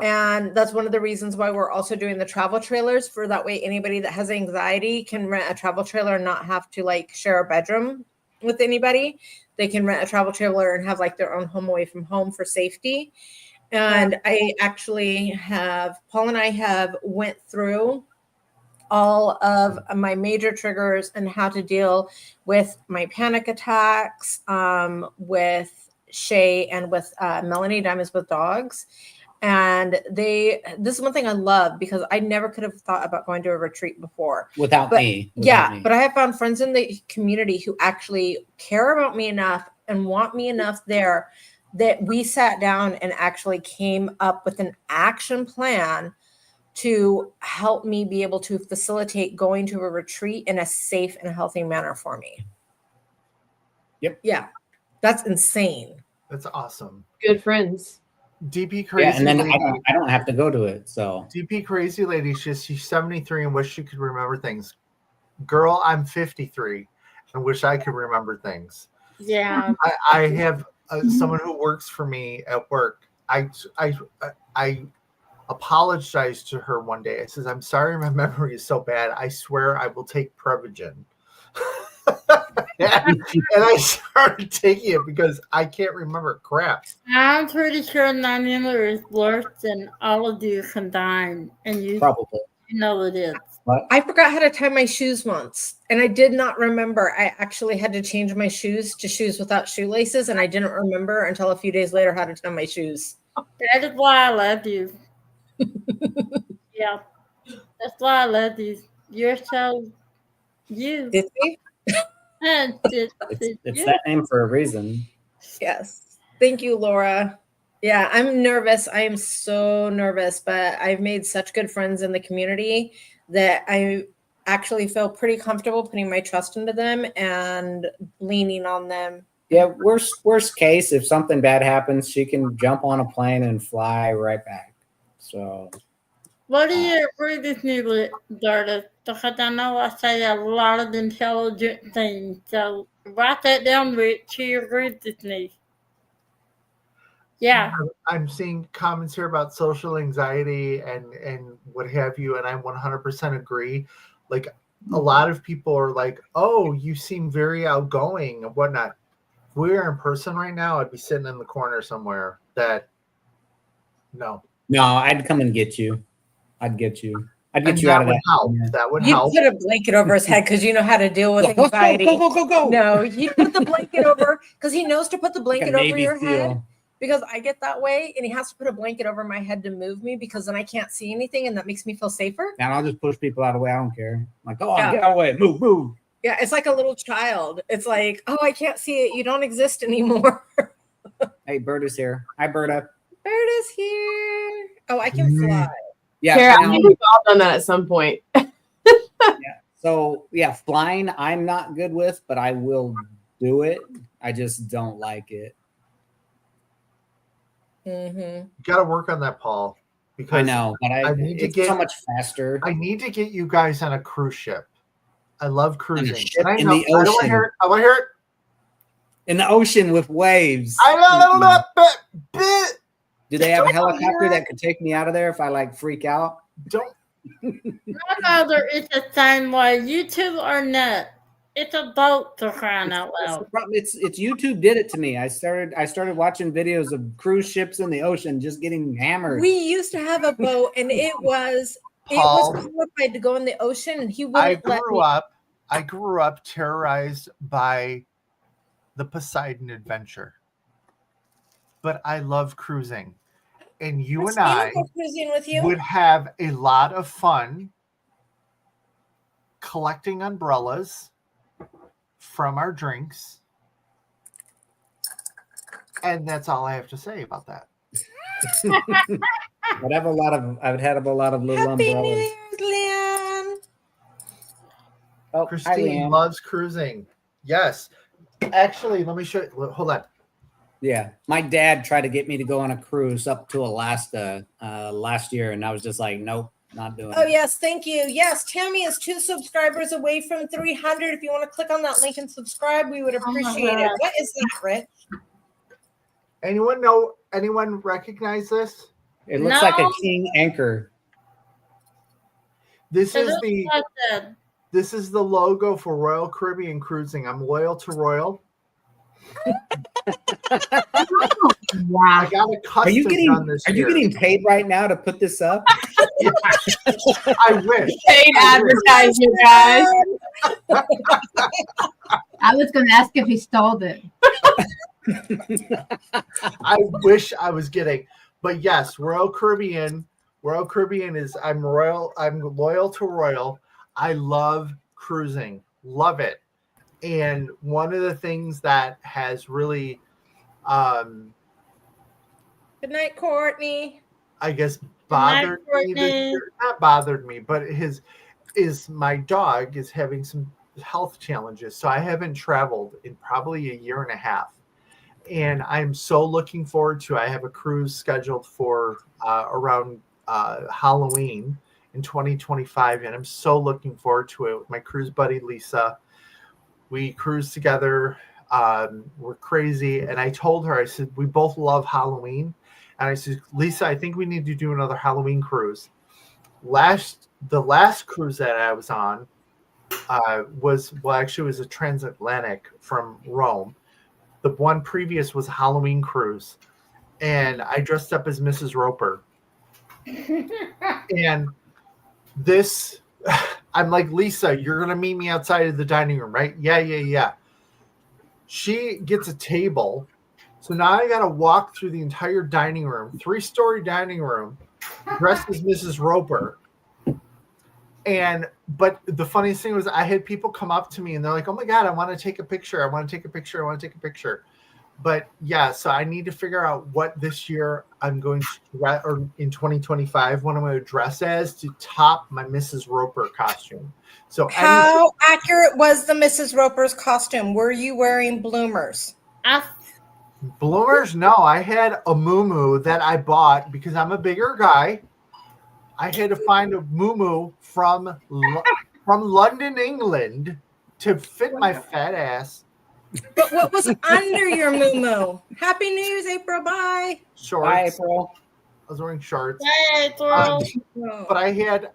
And that's one of the reasons why we're also doing the travel trailers, for that way anybody that has anxiety can rent a travel trailer and not have to like share a bedroom with anybody. They can rent a travel trailer and have like their own home away from home for safety. And I actually Paul and I have went through all of my major triggers and how to deal with my panic attacks with Shay and with Melanie, Diamonds with Dogs. And this is one thing I love, because I never could have thought about going to a retreat before. Without me. But I have found friends in the community who actually care about me enough and want me enough there that we sat down and actually came up with an action plan to help me be able to facilitate going to a retreat in a safe and healthy manner for me. Yep. Yeah. That's insane. That's awesome. Good friends. DP Crazy Yeah, and then Lady. I don't have to go to it. So DP Crazy Lady, she's 73 and wish she could remember things. Girl, I'm 53 and wish I could remember things. Yeah. I have someone who works for me at work. I apologized to her one day. I says, "I'm sorry, my memory is so bad. I swear I will take Prevagen." and I started taking it because I can't remember crap. I'm pretty sure none of it is worse than all of you combined. And you probably. know it is. I forgot how to tie my shoes once, and I did not remember. I actually had to change my shoes to shoes without shoelaces, and I didn't remember until a few days later how to tie my shoes. That is why I love you. Yeah. That's why I love you. You're so you. Did we? It's that name for a reason. Yes. Thank you, Laura. Yeah, I'm nervous. I am so nervous, but I've made such good friends in the community that I actually feel pretty comfortable putting my trust into them and leaning on them. Yeah, worst case, if something bad happens, she can jump on a plane and fly right back. So What do you agree with me with, Darla? Because I know I say a lot of intelligent things. So write that down, Rich. She agrees with me. Yeah. I'm seeing comments here about social anxiety and what have you, and I 100% agree. Like, a lot of people are like, "Oh, you seem very outgoing and whatnot." If we were in person right now, I'd be sitting in the corner somewhere. No, I'd come and get you. I'd get you and out of would that. help. That would You help. put a blanket over his head because you know how to deal with anxiety. Go. No, you put the blanket over because he knows to put the Like a blanket over Navy your head. SEAL. because I get that way, and he has to put a blanket over my head to move me because then I can't see anything, and that makes me feel safer. And I'll just push people out of the way. I don't care. I'm like, go on, Yeah. get out of the way. Move. Yeah, it's like a little child. It's like, oh, I can't see it. You don't exist anymore. Hey, Bird is here. Hi, Berta. Bird is here. Oh, I can fly. Yeah. Kara, I now- think we've all done that at some point. So yeah, flying I'm not good with, but I will do it. I just don't like it. Mm-hmm. You got to work on that, Paul. Because I know, but I need to it's get- so much faster. I need to get you guys on a cruise ship. I love cruising. ship And I in know- the I don't want to ocean. hear it. I want to hear it. In the ocean with waves. I know, but Do they have a Don't helicopter hear that could take me out of there if I like freak out? don't. Grandmother, it's a time why YouTube or net. It's a boat to crying out That's the loud. problem. It's YouTube did it to me. I started watching videos of cruise ships in the ocean just getting hammered. We used to have a boat, and it was Paul, qualified to go in the ocean, and he I wouldn't let me. I grew up terrorized by the Poseidon Adventure. But I love cruising. And you Let's and I go cruising with you. would have a lot of fun collecting umbrellas from our drinks. And that's all I have to say about that. I'd had a lot of little Happy New umbrellas. Year's, Leanne. Oh, hi, Christine Leanne. loves cruising. Yes. Actually, let me show you. Hold on. Yeah, my dad tried to get me to go on a cruise up to Alaska last year, and I was just like, nope, not doing Oh, it. yes. Thank you. Yes. Tammy is 2 subscribers away from 300. If you want to click on that link and subscribe, we would appreciate it. God. What is that, Rich? Anyone recognize this? It looks like a No. king anchor. This It is looks the like that. this is the logo for Royal Caribbean Cruising. I'm loyal to Royal. I got a Are you custom getting done this Are you year. getting paid right now to put this up? I wish. Paid advertising, guys. I was going to ask if he stole it. I wish I was getting, but yes, Royal Caribbean. Royal Caribbean is I'm royal. I'm loyal to Royal. I love cruising, love it. And one of the things that has really, Good night, Courtney. I guess, night, bothered me this Courtney. year. Not bothered me, but is my dog is having some health challenges, so I haven't traveled in probably a year and a half. And I'm so looking forward to. I have a cruise scheduled for around Halloween in 2025, and I'm so looking forward to it with my cruise buddy Lisa. We cruise together. We're crazy, and I told her, I said, we both love Halloween, and I said, Lisa, I think we need to do another Halloween cruise. The last cruise that I was on was a transatlantic from Rome. The one previous was a Halloween cruise, and I dressed up as Mrs. Roper. And this, I'm like, Lisa, you're going to meet me outside of the dining room, right? Yeah. She gets a table. So now I got to walk through the entire dining room, 3-story dining room, dressed as Mrs. Roper. But the funniest thing was I had people come up to me and they're like, oh my God, I want to take a picture. But yeah, so I need to figure out what this year I'm going to dress, or in 2025, what I'm going to dress as to top my Mrs. Roper costume. So How accurate was the Mrs. Roper's costume? Were you wearing bloomers? bloomers, no, I had a muumuu that I bought because I'm a bigger guy. I had to find a muumuu from London, England to fit my fat ass. But what was under your muumuu? Happy New Year's, April. Bye. Shorts. Hi, April. I was wearing shorts. Hey, Thor. But I had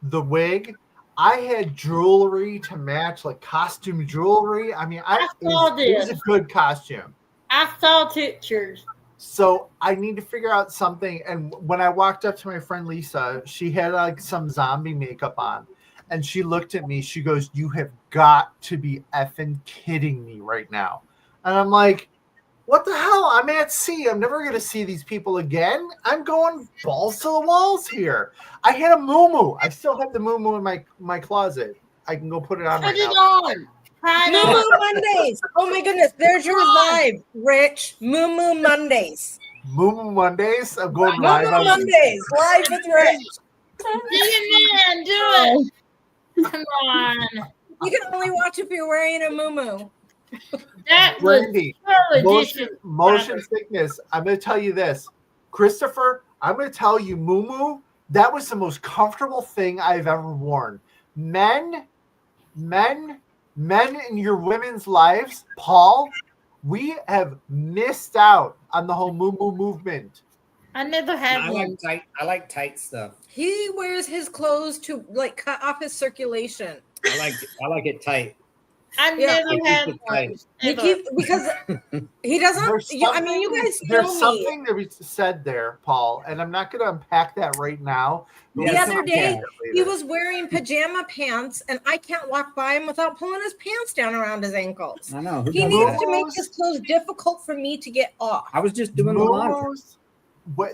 the wig. I had jewelry to match, like costume jewelry. I mean, it was a good costume. I saw pictures. So I need to figure out something. And when I walked up to my friend Lisa, she had like some zombie makeup on. And she looked at me. She goes, "You have got to be effing kidding me right now." And I'm like, What the hell? I'm at sea. I'm never going to see these people again. I'm going balls to the walls here. I had a muumuu. I still have the muumuu in my closet. I can go put it on Put right it now. on. Try it on. Moo Mondays. Oh my goodness. There's your live, Rich. Moo Mondays. Muumuu Mondays. I'm going Moo live on Mondays. Live with Rich. Dig it in. Do it. Come on. You can only watch if you're wearing a muumuu. That was Randy. so edition. Motion sickness. I'm going to tell you this. Christopher, I'm going to tell you, muumuu, that was the most comfortable thing I've ever worn. Men in your women's lives, Paul, we have missed out on the whole muumuu movement. I never had I one. like tight stuff. He wears his clothes to like cut off his circulation. I like it tight. I Yeah. never had one. He Ever. keeps because he doesn't. There's You guys there's know me. something that we said there, Paul, and I'm not going to unpack that right now. The Yes, other I day, can. he was wearing pajama pants, and I can't walk by him without pulling his pants down around his ankles. I know. Who He does needs that? to make his clothes difficult for me to get off. I was just doing the laundry.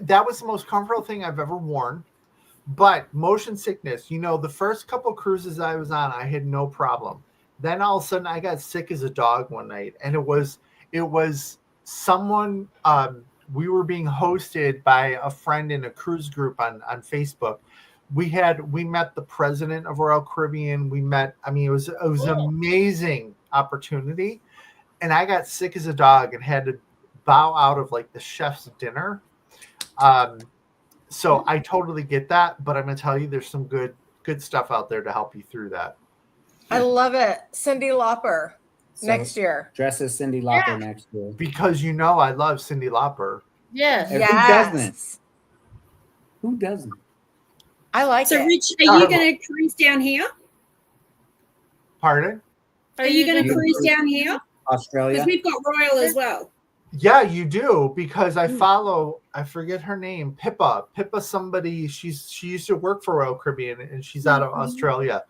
That was the most comfortable thing I've ever worn. But motion sickness, the first couple cruises I was on, I had no problem. Then all of a sudden I got sick as a dog one night, and it was someone, we were being hosted by a friend in a cruise group on Facebook. We met the president of Royal Caribbean. It was an amazing opportunity. And I got sick as a dog and had to bow out of like the chef's dinner. So I totally get that, but I'm going to tell you, there's some good stuff out there to help you through that. I love it. Cyndi Lauper So, next year. Dress as Cyndi Lauper next year. Because I love Cyndi Lauper. Yes. And Yes. Who doesn't? I like So, it. Rich, are you going to cruise down here? Pardon? Are you going to gonna cruise cruise? down here? Australia. Because we've got Royal as well. Yeah, you do, because I follow, I forget her name, Pippa, somebody, she used to work for Royal Caribbean, and she's out of Australia.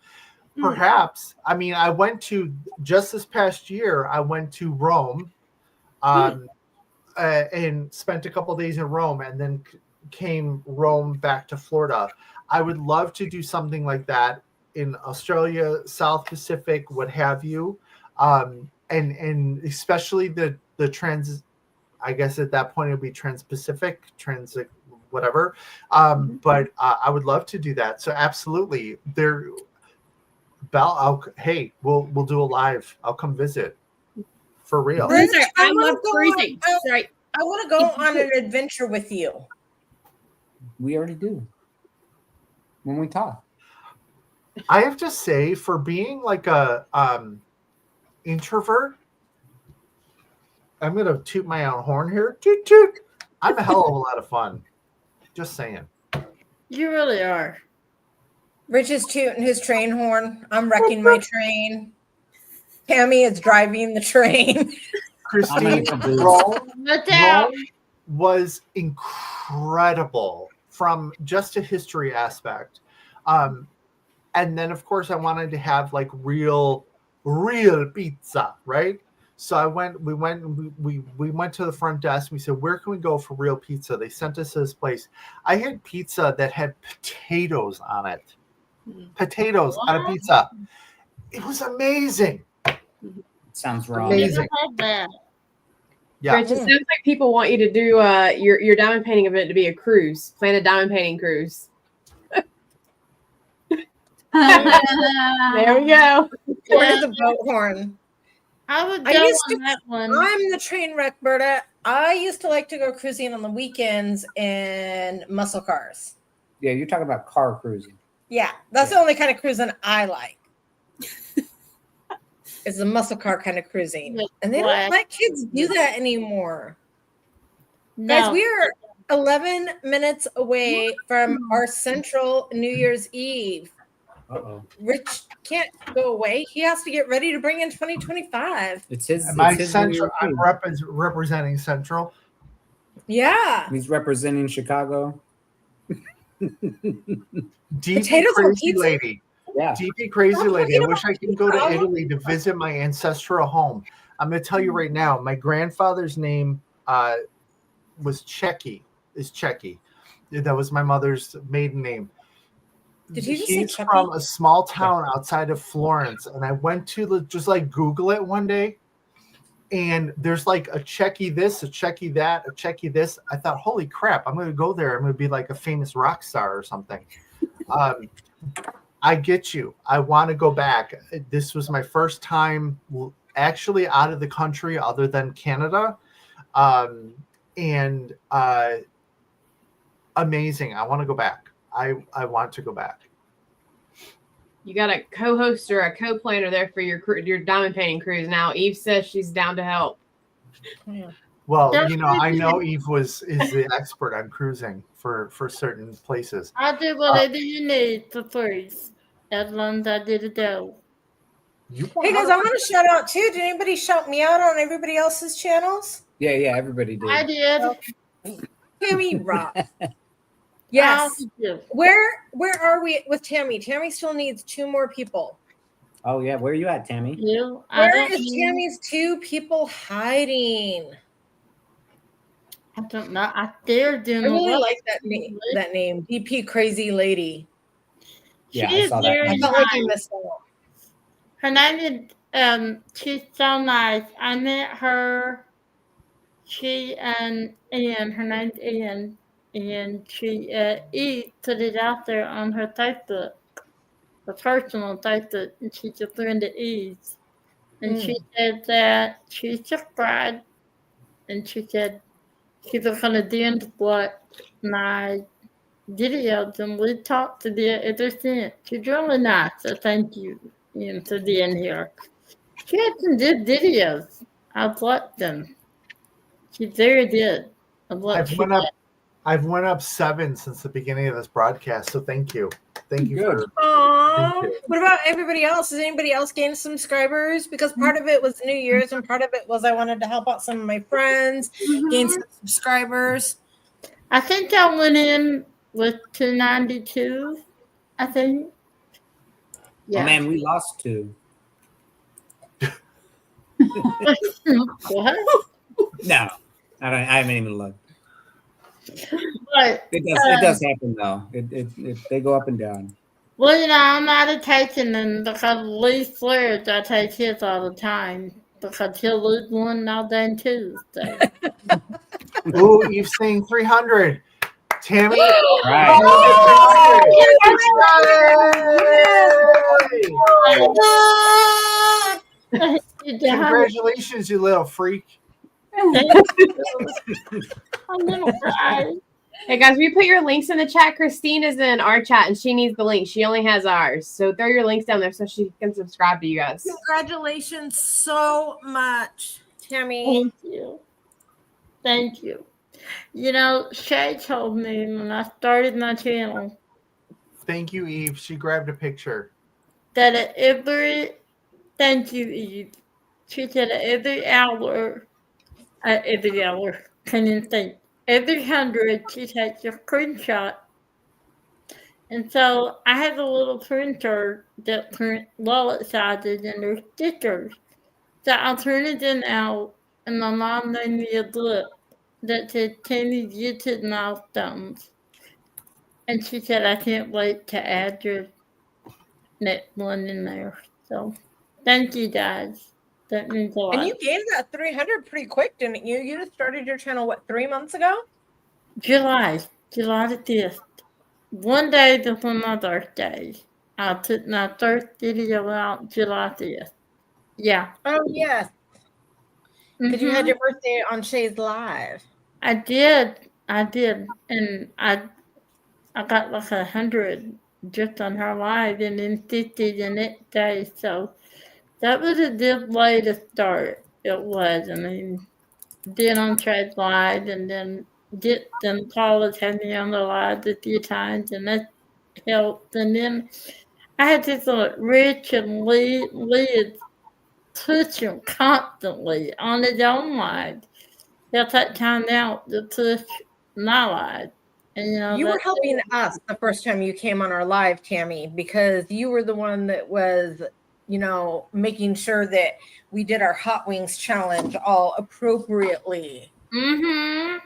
Perhaps, I went to, just this past year, I went to Rome, and spent a couple days in Rome, and then came Rome back to Florida. I would love to do something like that in Australia, South Pacific, what have you. And especially the trans, I guess at that point it would be Trans-Pacific, whatever. But I would love to do that. So absolutely, hey, we'll do a live. I'll come visit for real. Rich, I wanna love go cruising. on- Sorry. I want to go on an adventure with you. We already do. When we talk. I have to say, for being like a introvert, I'm gonna toot my own horn here. Toot toot. I'm a hell of a lot of fun. Just saying. You really are. Rich is tooting his train horn. I'm wrecking my train. Tammy is driving the train. Christine, I'm in Rome Look out. was incredible from just a history aspect. And then of course I wanted to have like real pizza, right? So we went to the front desk. We said, where can we go for real pizza? They sent us to this place. I had pizza that had potatoes on it. Potatoes on a pizza. It was amazing. Sounds wrong. Amazing. Never had that. Yeah. Rich, it sounds like people want you to do your diamond painting event to be a cruise. Plan a diamond painting cruise. There we go. Where's the boat horn? I would I go used on to- that one. I'm the train wreck, Berta. I used to like to go cruising on the weekends in muscle cars. Yeah, you're talking about car cruising. Yeah, that's the only kind of cruising I like. It's the muscle car kind of cruising. With And they black- don't let kids do that anymore. No. Guys, we are 11 minutes away from our central New Year's Eve. Uh-oh. Rich can't go away. He has to get ready to bring in 2025. It's his. My It's his Central, New I'm Year's Eve. representing Central. Yeah. He's representing Chicago. DP Potatoes on Crazy pizza? Lady. Yeah. DP Crazy Oh, Lady. you I know wish I could go to Italy to visit my ancestral home. I'm going to tell you right now. My grandfather's name was Checky. Is Checky. That was my mother's maiden name. Did you just say He's Checky? from a small town outside of Florence, and I went to just like Google it one day, and there's like a Checky this, a Checky that, a Checky this. I thought, holy crap, I'm going to go there. I'm going to be like a famous rock star or something. I get you. I want to go back. This was my first time actually out of the country other than Canada. And amazing. I want to go back. I want to go back. You got a co-host or a co-planner there for your diamond painting cruise now. Eve says she's down to help. Well, I know Eve is the expert on cruising for certain places. I do whatever you need for free, as long as I did it though. Hey guys, I want to shout out too. Did anybody shout me out on everybody else's channels? Yeah, everybody did. I did. Tammy Rock. Yes. Where are we with Tammy? Tammy still needs 2 more people. Oh yeah, where are you at, Tammy? Where is Tammy's 2 people hiding? I don't know. I dared them. I really like that name. DP Crazy Lady. Yeah, I saw that. I felt like I missed out. Her name is she's so nice. I met her. She and Ian. Her name's Ian. And she Eve put it out there on her Facebook, her personal Facebook, and she's a friend of Eve's. And she said that she subscribed, and she said she was going to binge watch my videos, and we talked to the ever since. She's really nice, so thank you, Ian, for being here. She had some good videos. I've watched them. She's very good. I've went up 7 since the beginning of this broadcast, so thank you. Thank you. Aww. What about everybody else? Has anybody else gained subscribers? Because part of it was New Year's and part of it was I wanted to help out some of my friends gain some subscribers. I think I went in with 292, I think. Yeah. Oh man, we lost 2. What? No, I haven't even looked. But, it does happen though. They go up and down. Well, I'm out of taking them because Lee swears I take his all the time because he'll lose one now then too. So. Ooh, you've saying 300. Tammy. Right. Congratulations, you little freak. Hey guys, we put your links in the chat. Christine is in our chat and she needs the link. She only has ours. So throw your links down there so she can subscribe to you guys. Congratulations so much, Tammy. Thank you. Thank you. Shay told me when I started my channel. Thank you, Eve. She grabbed a picture. Thank you, Eve. She said every 100, every 100, she takes a screenshot. And so I have a little printer that print wallet sizes and their stickers. So I printed them out, and my mom made me a book that said Tammy's YouTube milestones. And she said, I can't wait to add your next one in there. So thank you guys. That means a lot. And you gained that 300 pretty quick, didn't you? You just started your channel, 3 months ago? July the 5th. One day before my birthday. I put my first video out July 5th. Yeah. Oh, yes. Because you had your birthday on Shay's Live. I did. And I got like 100 just on her live and then 50 the next day. So that was a good way to start. It was. I mean, then on Shay's Live and then Paula's had me on the live a few times and that helped. And then I had this Rich and Lee is pushing constantly on his own live. They'll take time out to push my live. And you were helping us the first time you came on our live, Tammy, because you were the one that was making sure that we did our hot wings challenge all appropriately. Mm-hmm.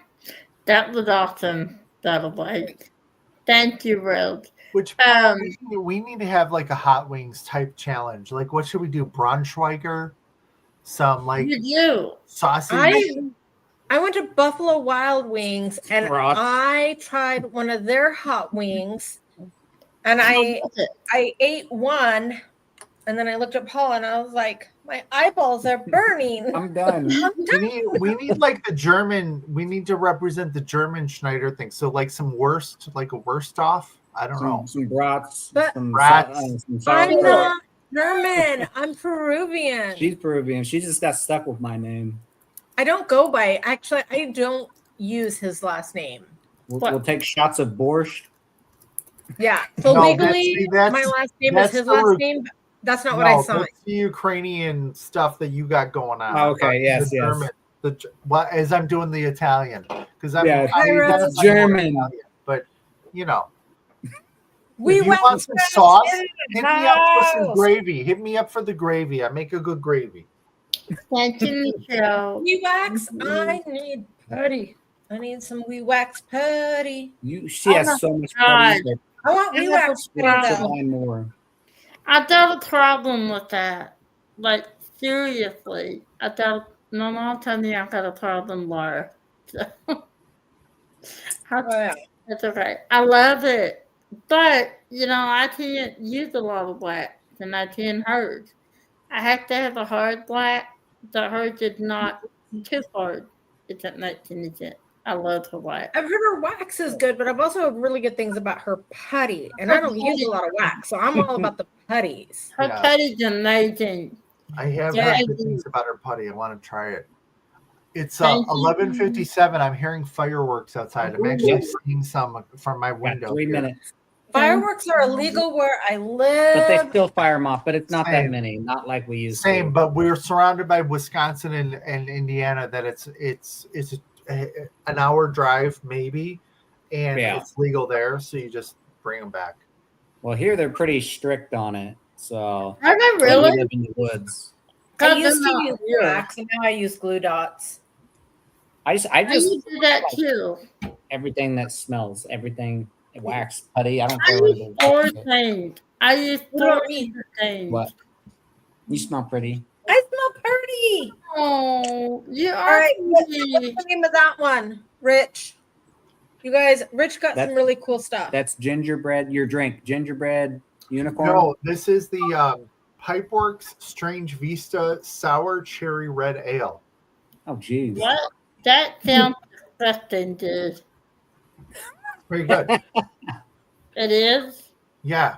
That was awesome. That was like, thank you, Rose. Which we need to have like a hot wings type challenge. Like, what should we do? Braunschweiger, some like sausage. I went to Buffalo Wild Wings and Ross. I tried one of their hot wings, and I ate one, and then I looked at Paul and I was like, my eyeballs are burning. I'm done. We need like the German. We need to represent the German Schneider thing. So like some worst, like a worst off. I don't know. Some brats. But some brats. some I'm sauerkraut. not German. I'm Peruvian. She's Peruvian. She just got stuck with my name. I don't go by. Actually, I don't use his last name. We'll take shots of borscht. Yeah. So No, legally, that's- my last name is that's his the last re- name. But that's not what I signed. That's the Ukrainian stuff that you got going on. Oh, okay, yes, The yes. German, well, as I'm doing the Italian, because I'm Yeah, that's German. Italian, but you know, We if you went want some to sauce, his hit me up for some house. gravy. Hit me up for the gravy. I make a good gravy. Thank you, Michelle. Wee wax. I need putty. I need some wee wax putty. She has so much God. money. I want wee wax putty though. Buy more. I got a problem with that. Like, seriously. I'm telling you, I've got a problem, Laura. That's okay. I love it. But, I can't use a lot of wax, and I can't hurt. I have to have a hard black. The hers is not too hard. If that makes any sense. I love her wax. I've heard her wax is good, but I've also heard really good things about her putty. And I don't use a lot of wax, so I'm all about the putties. Her Yeah. putty's amazing. I have Yeah, heard good things about her putty. I want to try it. It's Thank you. 11:57. I'm hearing fireworks outside. I'm actually Yep. seeing some from my Got window. 3 here. minutes. Fireworks are illegal where I But they live. still fire them off, but it's not that Same. many. Not like we used Same, to. but we're surrounded by Wisconsin and Indiana. That it's an hour drive maybe, and Yeah. it's legal there. So you just bring them back. Well, here they're pretty strict on it. So Are they we really? live in the woods. I God, used they're to not use here. wax, and now I use glue dots. I I just used to do that too. everything that smells, everything wax, putty. I don't I care what use it four is. things. I use What do four I mean? things. What? You smell pretty. I smell pretty. Oh, you All are right, what's pretty. the name of that one? Rich. You guys, Rich got That- some really cool stuff. That's gingerbread. Your drink, gingerbread unicorn. No, this is the Pipeworks Strange Vista Sour Cherry Red Ale. Oh, geez. What? That sounds disgusting, dude. Very good. It is? Yeah,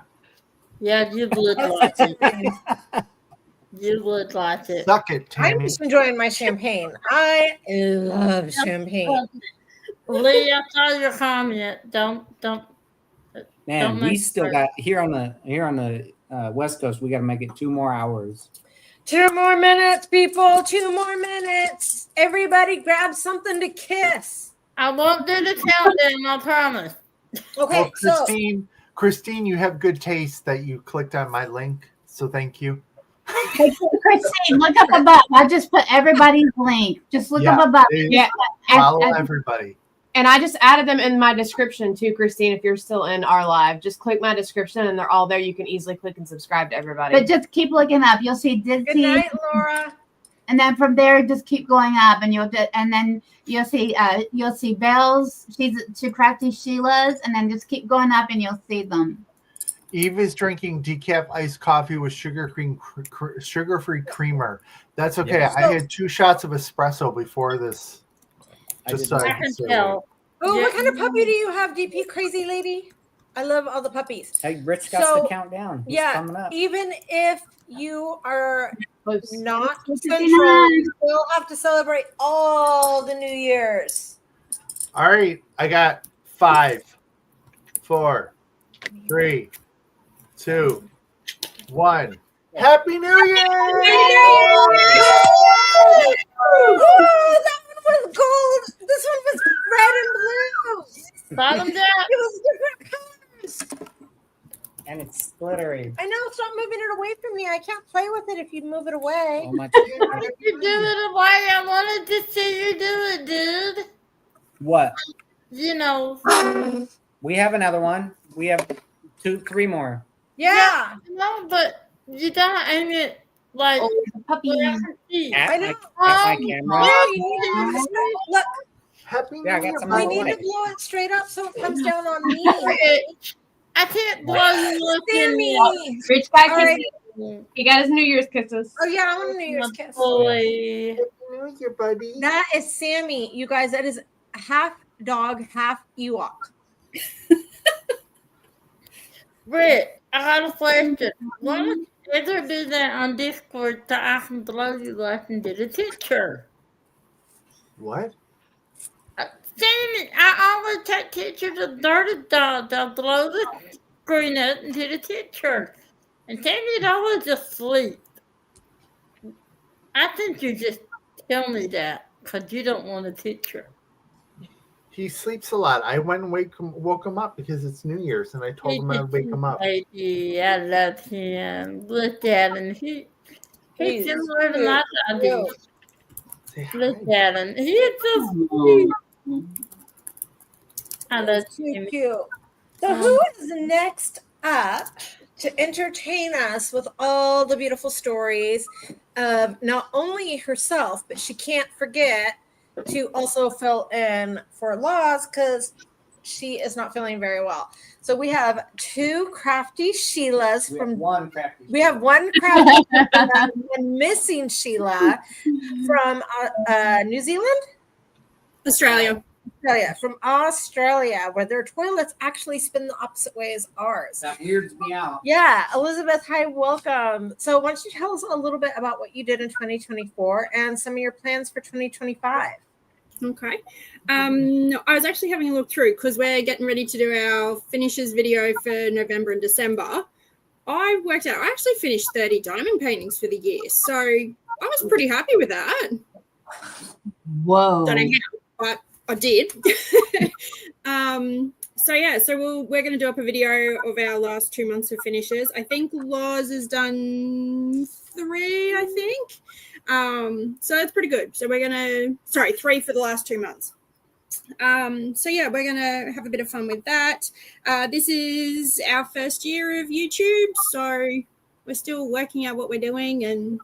Yeah, you would like it. You would like it. suck it, I'm Tammy. just enjoying my champagne. I love champagne. Lee, I saw your comment. Don't. Man, Don't we make still her- got here on the West Coast. We got to make it 2 more hours. 2 more minutes, people. 2 more minutes. Everybody grab something to kiss. I won't do the countdown, I promise. Okay, Well, so Christine, you have good taste that you clicked on my link, so thank you. Hey, Christine, look up above. I just put everybody's link. Just look Yeah, up above. they Yeah. follow And- everybody. And I just added them in my description too, Christine. If you're still in our live, just click my description and they're all there. You can easily click and subscribe to everybody. But just keep looking up. You'll see good Dizzy, night, Laura. and then from there, just keep going up, and then you'll see Belle's. She's to Crafty Sheila's, and then just keep going up, and you'll see them. Eve is drinking decaf iced coffee with sugar-free creamer. That's okay. Yes. I had 2 shots of espresso before this. I Just did so not. I I can can say tell. Oh, Yeah. what kind of puppy do you have, DP Crazy Lady? I love all the puppies. Hey, Rich got So, the countdown. It's Yeah, coming up. even if you are Close. not Christina. central, you still have to celebrate all the New Year's. All right, I got 5, 4, 3, 2, 1. Happy New Year! Oh, that one was gold. This one was red and blue. Bottom down. It was different colors. And it's glittery. I know. Stop moving it away from me. I can't play with it if you move it away. Oh my Why did you do it? Why I wanted to see you do it, dude. What? You know. We have another one. We have 3 more. Yeah. No, but you don't aim it like. Oh, puppy. At I know. my camera. Yeah, you need to look. Happy Yeah, I New got Year, some We more need light. to blow it straight up so it comes down on me. I can't blow you looking. Sammy. Rich guy All right. kisses. He got his New Year's kisses. Oh yeah, I want a New Year's kiss. Boy. Happy New Year, buddy. That is Sammy. You guys, that is half dog, half Ewok. Britt, I got a question. Why would you ever do that on Discord to ask them to blow you lesson to the teacher? What? Sammy, I always take teachers of dirty dog to blow the screen up into the teacher. And Sammy'd always just sleep. I think you just tell me that because you don't want a teacher. He sleeps a lot. I went and woke him up because it's New Year's, and I told him I'd wake him up. Baby, I love him. Look at him. He's similar to my doggy. Say hi. Look at him. He is so sweet. I love Too him. cute. So who is next up to entertain us with all the beautiful stories of not only herself, but she can't forget to also fill in for Laws because she is not feeling very well. So we have 2 crafty Sheilas We have from. one crafty. We have one crafty Sheila, one missing Sheila from New Zealand. Australia. Australia, from Australia, where their toilets actually spin the opposite way as ours. That weirds me out. Yeah, Elizabeth, hi, welcome. So, why don't you tell us a little bit about what you did in 2024 and some of your plans for 2025? Okay. I was actually having a look through because we're getting ready to do our finishes video for November and December. I worked out I actually finished 30 diamond paintings for the year. So I was pretty happy with that. Whoa. Don't know how, but I did. So we're going to do up a video of our last 2 months of finishes. I think Laws has done 3, I think. So that's pretty good. So we're going to, 3 for the last 2 months. We're going to have a bit of fun with that. This is our first year of YouTube. So we're still working out what we're doing and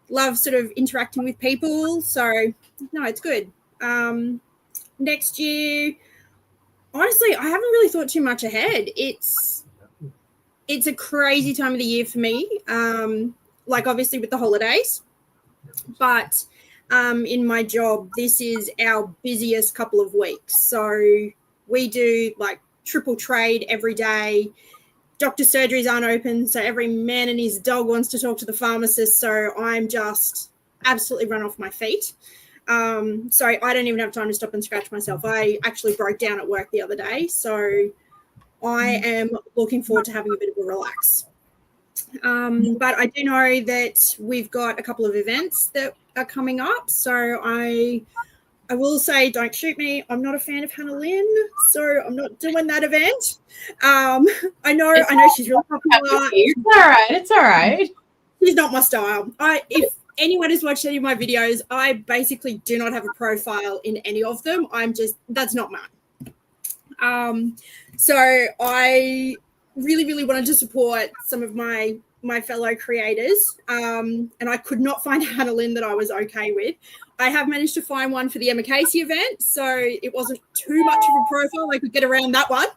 love sort of interacting with people. So no, it's good. Next year, honestly, I haven't really thought too much ahead. It's a crazy time of the year for me. Like obviously with the holidays, but in my job, this is our busiest couple of weeks. So we do like triple trade every day. Doctor surgeries aren't open, so every man and his dog wants to talk to the pharmacist. So I'm just absolutely run off my feet. So I don't even have time to stop and scratch myself. I actually broke down at work the other day, so I am looking forward to having a bit of a relax. But I do know that we've got a couple of events that are coming up. So I will say, don't shoot me. I'm not a fan of Hannah Lynn, so I'm not doing that event. I know she's really popular. It's all right. It's all right. She's not my style. If anyone has watched any of my videos, I basically do not have a profile in any of them. That's not mine. So I really, really wanted to support some of my fellow creators. And I could not find Hannah Lynn that I was okay with. I have managed to find one for the Emma Casey event, so it wasn't too much of a profile. I could get around that one.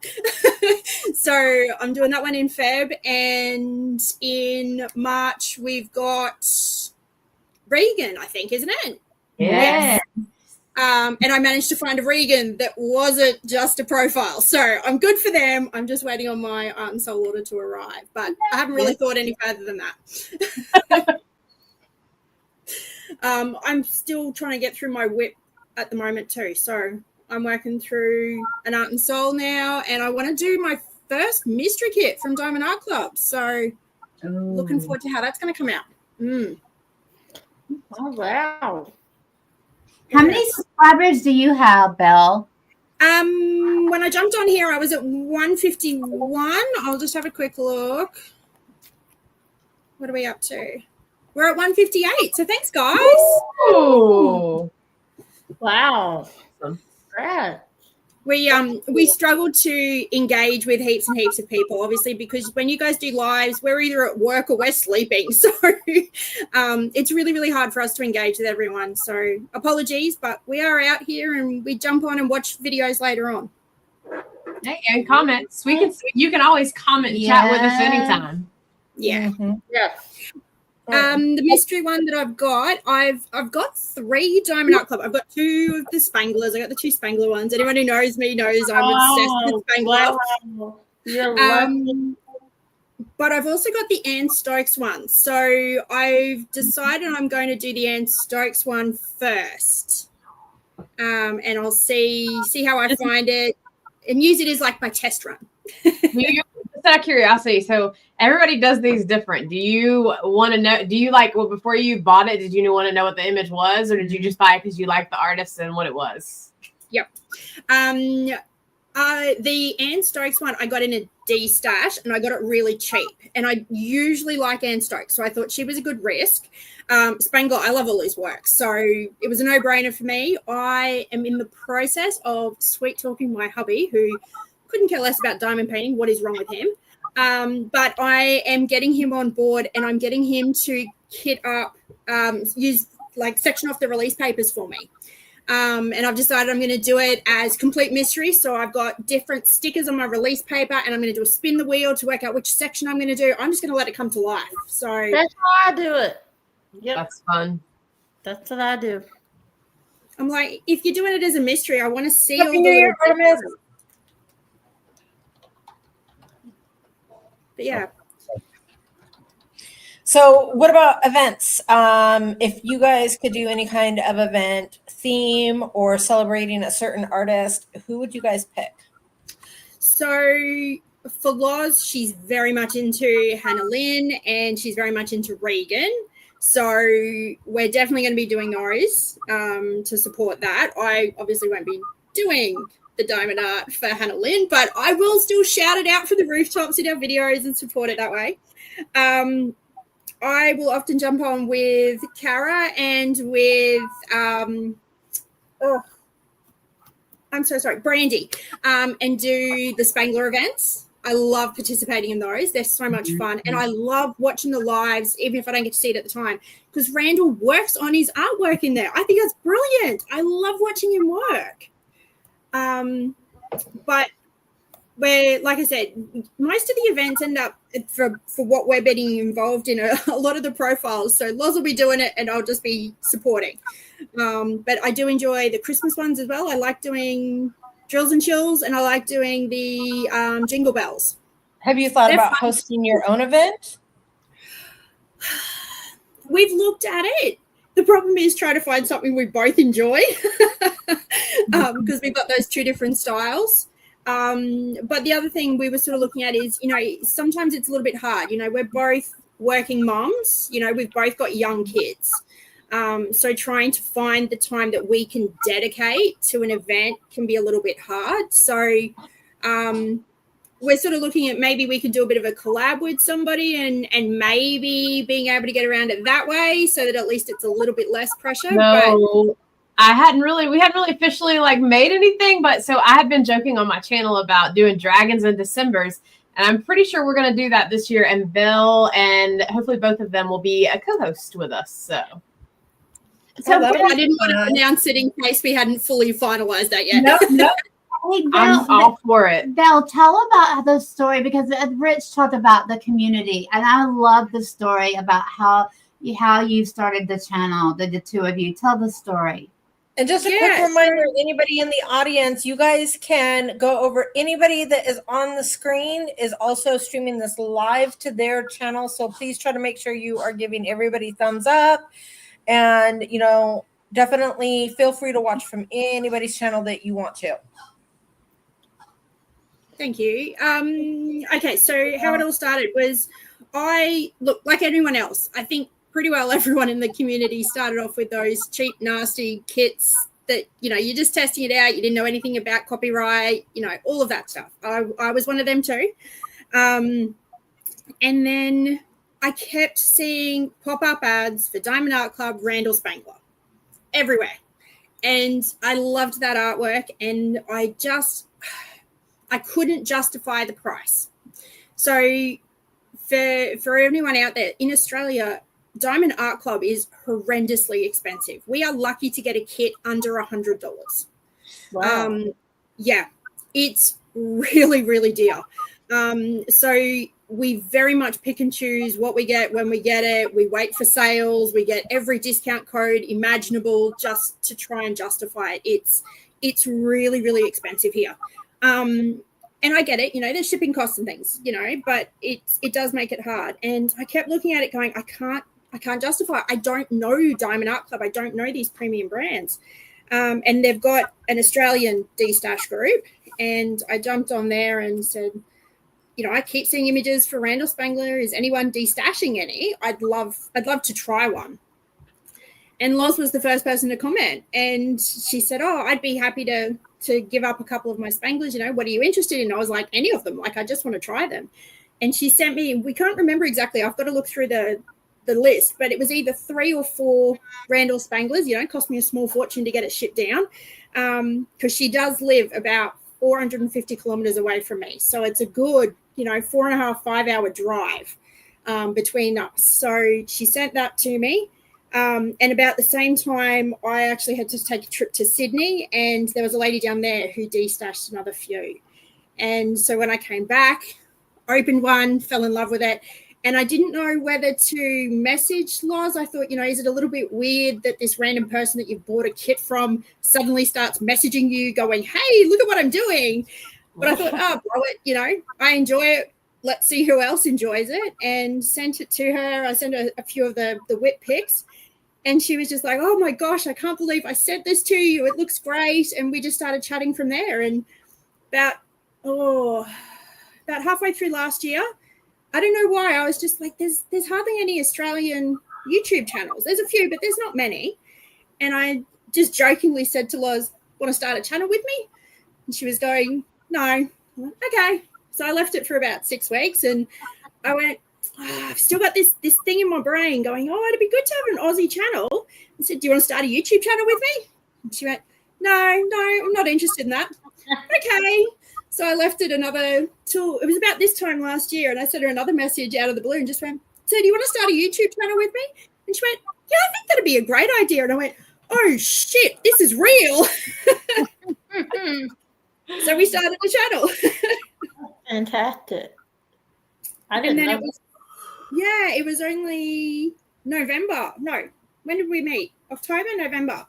So I'm doing that one in Feb. And in March, we've got Regan, I think, isn't it? Yeah. And I managed to find a Regan that wasn't just a profile. So I'm good for them. I'm just waiting on my Art and Soul order to arrive. But I haven't really thought any further than that. I'm still trying to get through my whip at the moment too. So I'm working through an Art and Soul now. And I want to do my first mystery kit from Diamond Art Club. So looking forward to how that's going to come out. Oh, wow. How many subscribers do you have, Belle? When I jumped on here, I was at 151. I'll just have a quick look. What are we up to? We're at 158. So thanks, guys. Ooh. Wow. Right. We struggled to engage with heaps and heaps of people, obviously, because when you guys do lives, we're either at work or we're sleeping. So it's really, really hard for us to engage with everyone. So apologies, but we are out here and we jump on and watch videos later on. Hey, and comments. You can always comment and chat with us anytime. Yeah. Mhm. Yes. The mystery one that I've got 3 Diamond Art Club. I've got 2 of the Spanglers. I got the 2 Spangler ones. Anyone who knows me knows I'm obsessed with Spangler. Wow. You're lucky. But I've also got the Anne Stokes one. So I've decided I'm going to do the Anne Stokes one first. And I'll see how I find it and use it as like my test run. Just out of curiosity, so everybody does these different. Do you want to know? Do you like? Well, before you bought it, did you want to know what the image was, or did you just buy it because you liked the artist and what it was? Yep. The Anne Stokes one I got in a D stash, and I got it really cheap. And I usually like Anne Stokes, so I thought she was a good risk. Spangler, I love all his work, so it was a no-brainer for me. I am in the process of sweet talking my hubby, who couldn't care less about diamond painting. What is wrong with him? But I am getting him on board, and I'm getting him to kit up, section off the release papers for me. And I've decided I'm going to do it as complete mystery. So I've got different stickers on my release paper, and I'm going to do a spin the wheel to work out which section I'm going to do. I'm just going to let it come to life. So That's how I do it. Yep. That's fun. That's what I do. I'm like, if you're doing it as a mystery, I want to see Happy all the New Year, little Artemis. details. But yeah. So what about events? If you guys could do any kind of event theme or celebrating a certain artist, who would you guys pick? So for Loz, she's very much into Hannah Lynn, and she's very much into Regan. So we're definitely going to be doing those to support that. I obviously won't be doing the diamond art for Hannah Lynn, but I will still shout it out from the rooftops in our videos and support it that way. I will often jump on with Cara and with Brandy, and do the Spangler events. I love participating in those. They're so much fun. And I love watching the lives, even if I don't get to see it at the time, because Randall works on his artwork in there. I think that's brilliant. I love watching him work. But like I said, most of the events end up for what we're getting involved in a lot of the profiles. So Loz will be doing it and I'll just be supporting. But I do enjoy the Christmas ones as well. I like doing Drills and Chills, and I like doing the Jingle Bells. Have you thought They're about fun. hosting your own event? We've looked at it. The problem is trying to find something we both enjoy, because we've got those 2 different styles. But the other thing we were sort of looking at is, sometimes it's a little bit hard. We're both working moms. We've both got young kids. So trying to find the time that we can dedicate to an event can be a little bit hard. So we're sort of looking at maybe we could do a bit of a collab with somebody and maybe being able to get around it that way, so that at least it's a little bit less pressure. No, we hadn't really officially made anything, but so I had been joking on my channel about doing dragons and Decembers, and I'm pretty sure we're going to do that this year. And Bill and hopefully both of them will be a co-host with us. So I didn't want to announce it in case we hadn't fully finalized that yet. No. Hey, I'm all for it. Belle, tell about the story, because Rich talked about the community, and I love the story about how you started the channel, the 2 of you. Tell the story. And just a quick reminder, anybody in the audience, you guys can go over. Anybody that is on the screen is also streaming this live to their channel. So please try to make sure you are giving everybody thumbs up. And, definitely feel free to watch from anybody's channel that you want to. Thank you. Okay, so how it all started was like anyone else, I think pretty well everyone in the community started off with those cheap, nasty kits that, you know, you're just testing it out. You didn't know anything about copyright, you know, all of that stuff. I was one of them too. And then I kept seeing pop-up ads for Diamond Art Club, Randall Spangler, everywhere. And I loved that artwork, and I couldn't justify the price. So for anyone out there in Australia, Diamond Art Club is horrendously expensive. We are lucky to get a kit under $100. Wow. Yeah, it's really, really dear. So we very much pick and choose what we get when we get it. We wait for sales. We get every discount code imaginable just to try and justify it. It's really, really expensive here. And I get it, you know, there's shipping costs and things, you know, but it does make it hard. And I kept looking at it going, I can't justify it. I don't know Diamond Art Club. I don't know these premium brands. And they've got an Australian de-stash group. And I jumped on there and said, you know, I keep seeing images for Randall Spangler. Is anyone de-stashing any? I'd love to try one. And Loz was the first person to comment. And she said, oh, I'd be happy to give up a couple of my Spanglers. You know, what are you interested in? I was like, any of them. Like, I just want to try them. And she sent me, we can't remember exactly. I've got to look through the list, but it was either 3 or 4 Randall Spanglers. You know, it cost me a small fortune to get it shipped down, because she does live about 450 kilometers away from me. So it's a good, you know, 4.5, 5 hour drive between us. So she sent that to me. And about the same time, I actually had to take a trip to Sydney, and there was a lady down there who de-stashed another few. And so when I came back, opened one, fell in love with it. And I didn't know whether to message Loz. I thought, you know, is it a little bit weird that this random person that you've bought a kit from suddenly starts messaging you going, hey, look at what I'm doing. But I thought, oh, blow it, you know, I enjoy it. Let's see who else enjoys it. And sent it to her. I sent her a few of the whip pics. And she was just like, oh, my gosh, I can't believe I sent this to you. It looks great. And we just started chatting from there. And about halfway through last year, I don't know why, I was just like, there's hardly any Australian YouTube channels. There's a few, but there's not many. And I just jokingly said to Loz, want to start a channel with me? And she was going, no. I went, okay. So I left it for about 6 weeks, and I went, I've still got this thing in my brain going, oh, it'd be good to have an Aussie channel. I said, do you want to start a YouTube channel with me? And she went, no, I'm not interested in that. Okay. So I left it till it was about this time last year, and I sent her another message out of the blue and just went, so do you want to start a YouTube channel with me? And she went, yeah, I think that'd be a great idea. And I went, oh shit, this is real. So we started the channel. Fantastic. I didn't know. It was only November. No, when did we meet? October, November.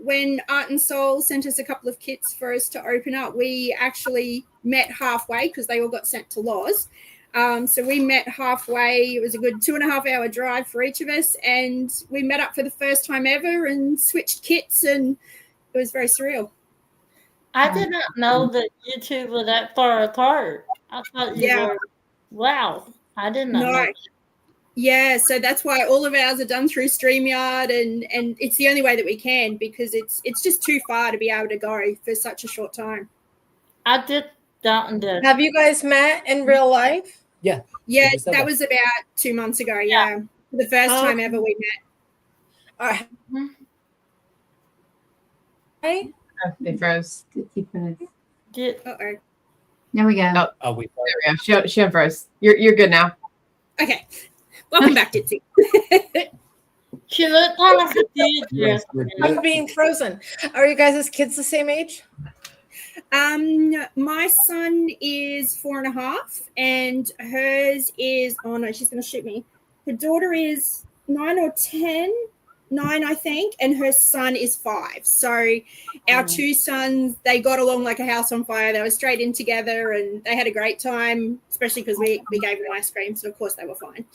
When Art and Soul sent us a couple of kits for us to open up, we actually met halfway because they all got sent to Loz. So we met halfway. It was a good 2.5 hour drive for each of us. And we met up for the first time ever and switched kits, and it was very surreal. I did not know that you two were that far apart. I thought you were. Wow. I did not know that. Yeah, so that's why all of ours are done through StreamYard, and it's the only way that we can, because it's just too far to be able to go for such a short time. I did that. Have you guys met in real life? Yeah. Yeah, that was about 2 months ago. Yeah. The first time ever we met. Hey. They froze. Uh-oh. There we go. Oh, we There we go. She unfroze. You're good now. Okay. Welcome back, Ditsy. She looked like a teacher. I'm being frozen. Are you guys' kids the same age? My son is 4.5, and hers is, oh no, she's going to shoot me. Her daughter is 9 or 10, 9, I think, and her son is 5. So our two sons, they got along like a house on fire. They were straight in together, and they had a great time, especially because we gave them ice cream. So of course they were fine.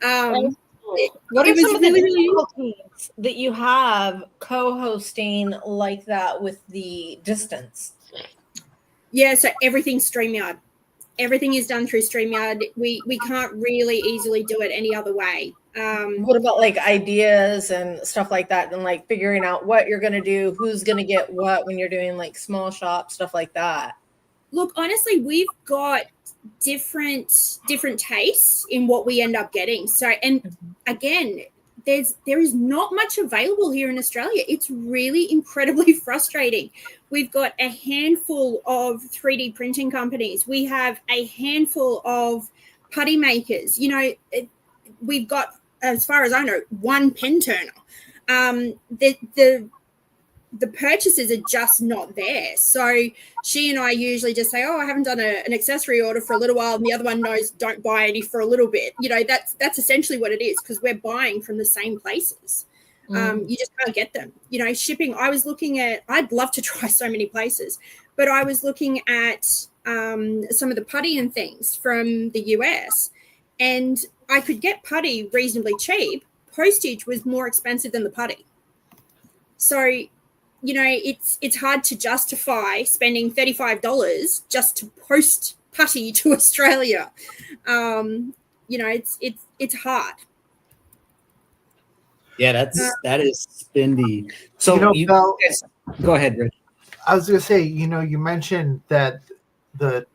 What are some of the difficulties that you have co-hosting like that with the distance? Yeah, so everything's StreamYard. everything is done through StreamYard. We can't really easily do it any other way. What about like ideas and stuff like that, and like figuring out what you're going to do, who's going to get what when you're doing like small shop stuff like that? Look, honestly, we've got different tastes in what we end up getting. So, and again, there is not much available here in Australia. It's really incredibly frustrating. We've got a handful of 3D printing companies. We have a handful of putty makers. You know, we've got, as far as I know, one pen turner. The purchases are just not there. So she and I usually just say, I haven't done an accessory order for a little while. And the other one knows, don't buy any for a little bit. You know, that's essentially what it is, because we're buying from the same places. You just can't get them. You know, shipping, I'd love to try so many places, but I was looking at some of the putty and things from the US, and I could get putty reasonably cheap. Postage was more expensive than the putty. So, you know, it's hard to justify spending $35 just to post putty to Australia. You know, it's hard. Yeah, that is spendy. So Belle, go ahead, Rich. I was gonna say, you know, you mentioned that the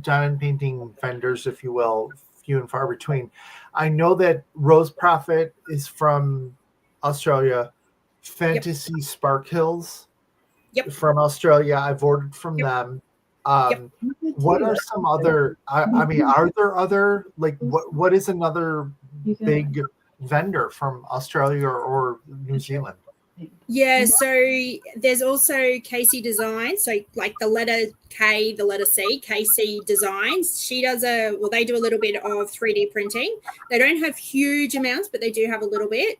diamond painting vendors, if you will, few and far between. I know that Rose Prophet is from Australia. Fantasy Spark Hills from Australia. I've ordered from them. What are some other? I mean, are there other, like, what is another big vendor from Australia or New Zealand? Yeah, so there's also KC Designs. So like the letter K, the letter C, KC Designs. She does they do a little bit of 3D printing. They don't have huge amounts, but they do have a little bit.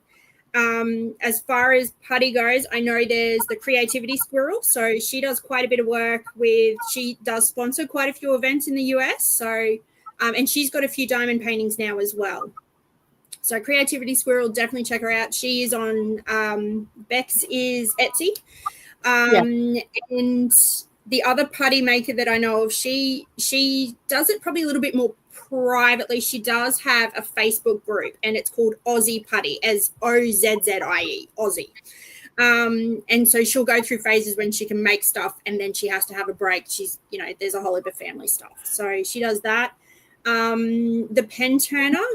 As far as putty goes, I know there's the Creativity Squirrel. So she does quite a bit of work she does sponsor quite a few events in the US. So, and she's got a few diamond paintings now as well. So Creativity Squirrel, definitely check her out. She is on, Bex is Etsy. And the other putty maker that I know of, she does it probably a little bit more privately. She does have a Facebook group, and it's called Aussie Putty, as OZZIE, Aussie. And so she'll go through phases when she can make stuff, and then she has to have a break. She's, you know, there's a whole heap of family stuff. So she does that. The pen turner,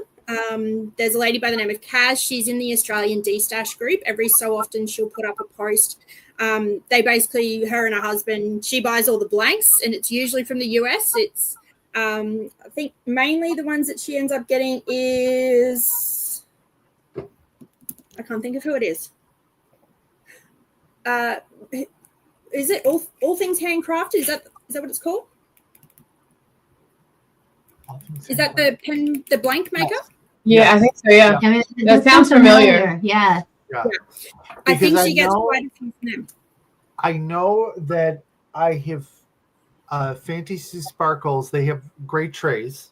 there's a lady by the name of Kaz. She's in the Australian D-Stash group. Every so often she'll put up a post. They basically, her and her husband, she buys all the blanks, and it's usually from the US. It's I think mainly the ones that she ends up getting is, I can't think of who it is. Is it all things handcrafted? Is that what it's called? Is that the blank maker? Yeah, I think so. Yeah, I mean, that sounds familiar. Yeah. I think Because she gets quite a few from them. I know that I have Fantasy Sparkles. They have great trays.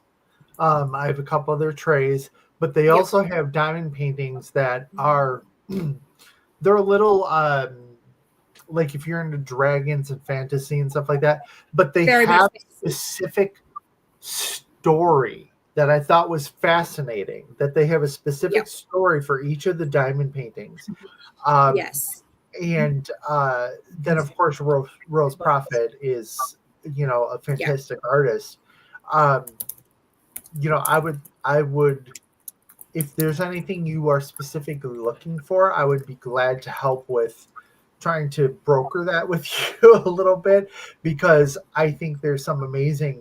I have a couple other trays, but they also have diamond paintings that are they're a little like if you're into dragons and fantasy and stuff like that, but they have a specific story that I thought was fascinating, that they have a specific story for each of the diamond paintings. Yes. And then of course Rose Prophet is, you know, a fantastic artist. You know, I would if there's anything you are specifically looking for, I would be glad to help with trying to broker that with you a little bit, because I think there's some amazing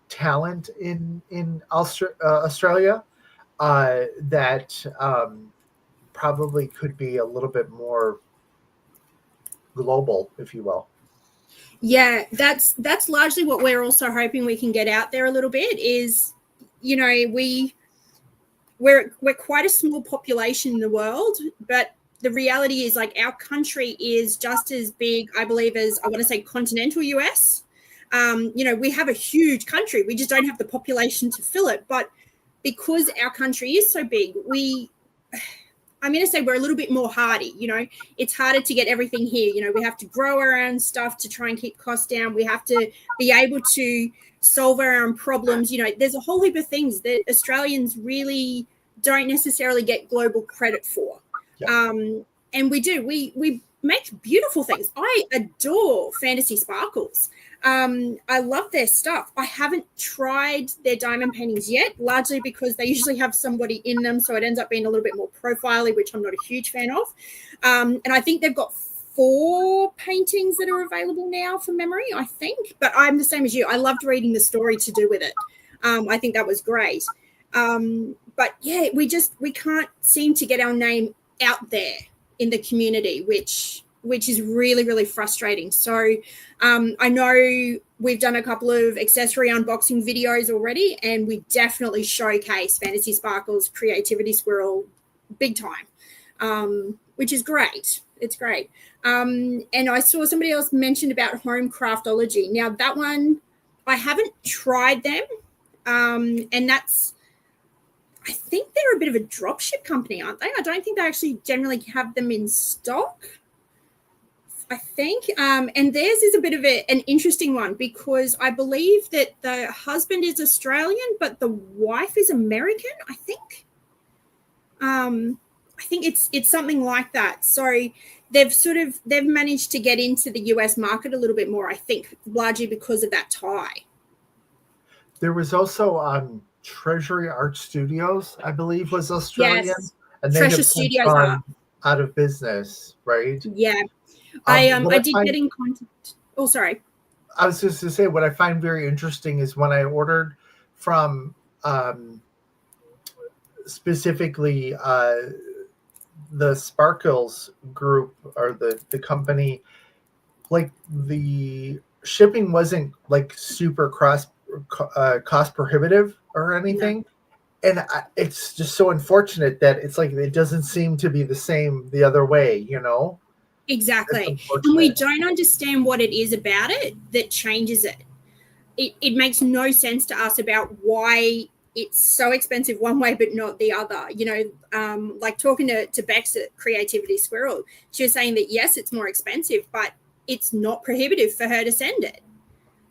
talent in Australia that probably could be a little bit more global, if you will. Yeah, that's largely what we're also hoping we can get out there a little bit is, you know, we're quite a small population in the world, but the reality is, like, our country is just as big, I believe, as, I want to say, continental US. You know, we have a huge country. We just don't have the population to fill it. But because our country is so big, I'm going to say we're a little bit more hardy. You know, it's harder to get everything here. You know, we have to grow our own stuff to try and keep costs down. We have to be able to solve our own problems. You know, there's a whole heap of things that Australians really don't necessarily get global credit for. Yeah. And we do. We make beautiful things. I adore Fantasy Sparkles. I love their stuff. I haven't tried their diamond paintings yet, largely because they usually have somebody in them, so it ends up being a little bit more profile-y, which I'm not a huge fan of. And I think they've got 4 paintings that are available now from memory, I think. But I'm the same as you. I loved reading the story to do with it. I think that was great. But yeah, we can't seem to get our name out there in the community, which is really, really frustrating. So I know we've done a couple of accessory unboxing videos already, and we definitely showcase Fantasy Sparkles, Creativity Squirrel big time, which is great. It's great. And I saw somebody else mentioned about Home Craftology. Now, that one, I haven't tried them, and that's, I think they're a bit of a dropship company, aren't they? I don't think they actually generally have them in stock, I think. And theirs is a bit of an interesting one, because I believe that the husband is Australian, but the wife is American, I think. I think it's something like that. So they've managed to get into the US market a little bit more, I think, largely because of that tie. There was also Treasury Art Studios, I believe, was Australian. Yes. And they Treasure have Studios gone out of business, right? Yeah. I did get in contact. Oh, sorry. I was just to say, what I find very interesting is when I ordered from specifically the Sparkles group, or the company, like the shipping wasn't like super cost prohibitive or anything. No. And it's just so unfortunate that it's like it doesn't seem to be the same the other way, you know? Exactly. And we don't understand what it is about it that changes it. It makes no sense to us about why it's so expensive one way but not the other. You know, like talking to Bex at Creativity Squirrel, she was saying that, yes, it's more expensive, but it's not prohibitive for her to send it.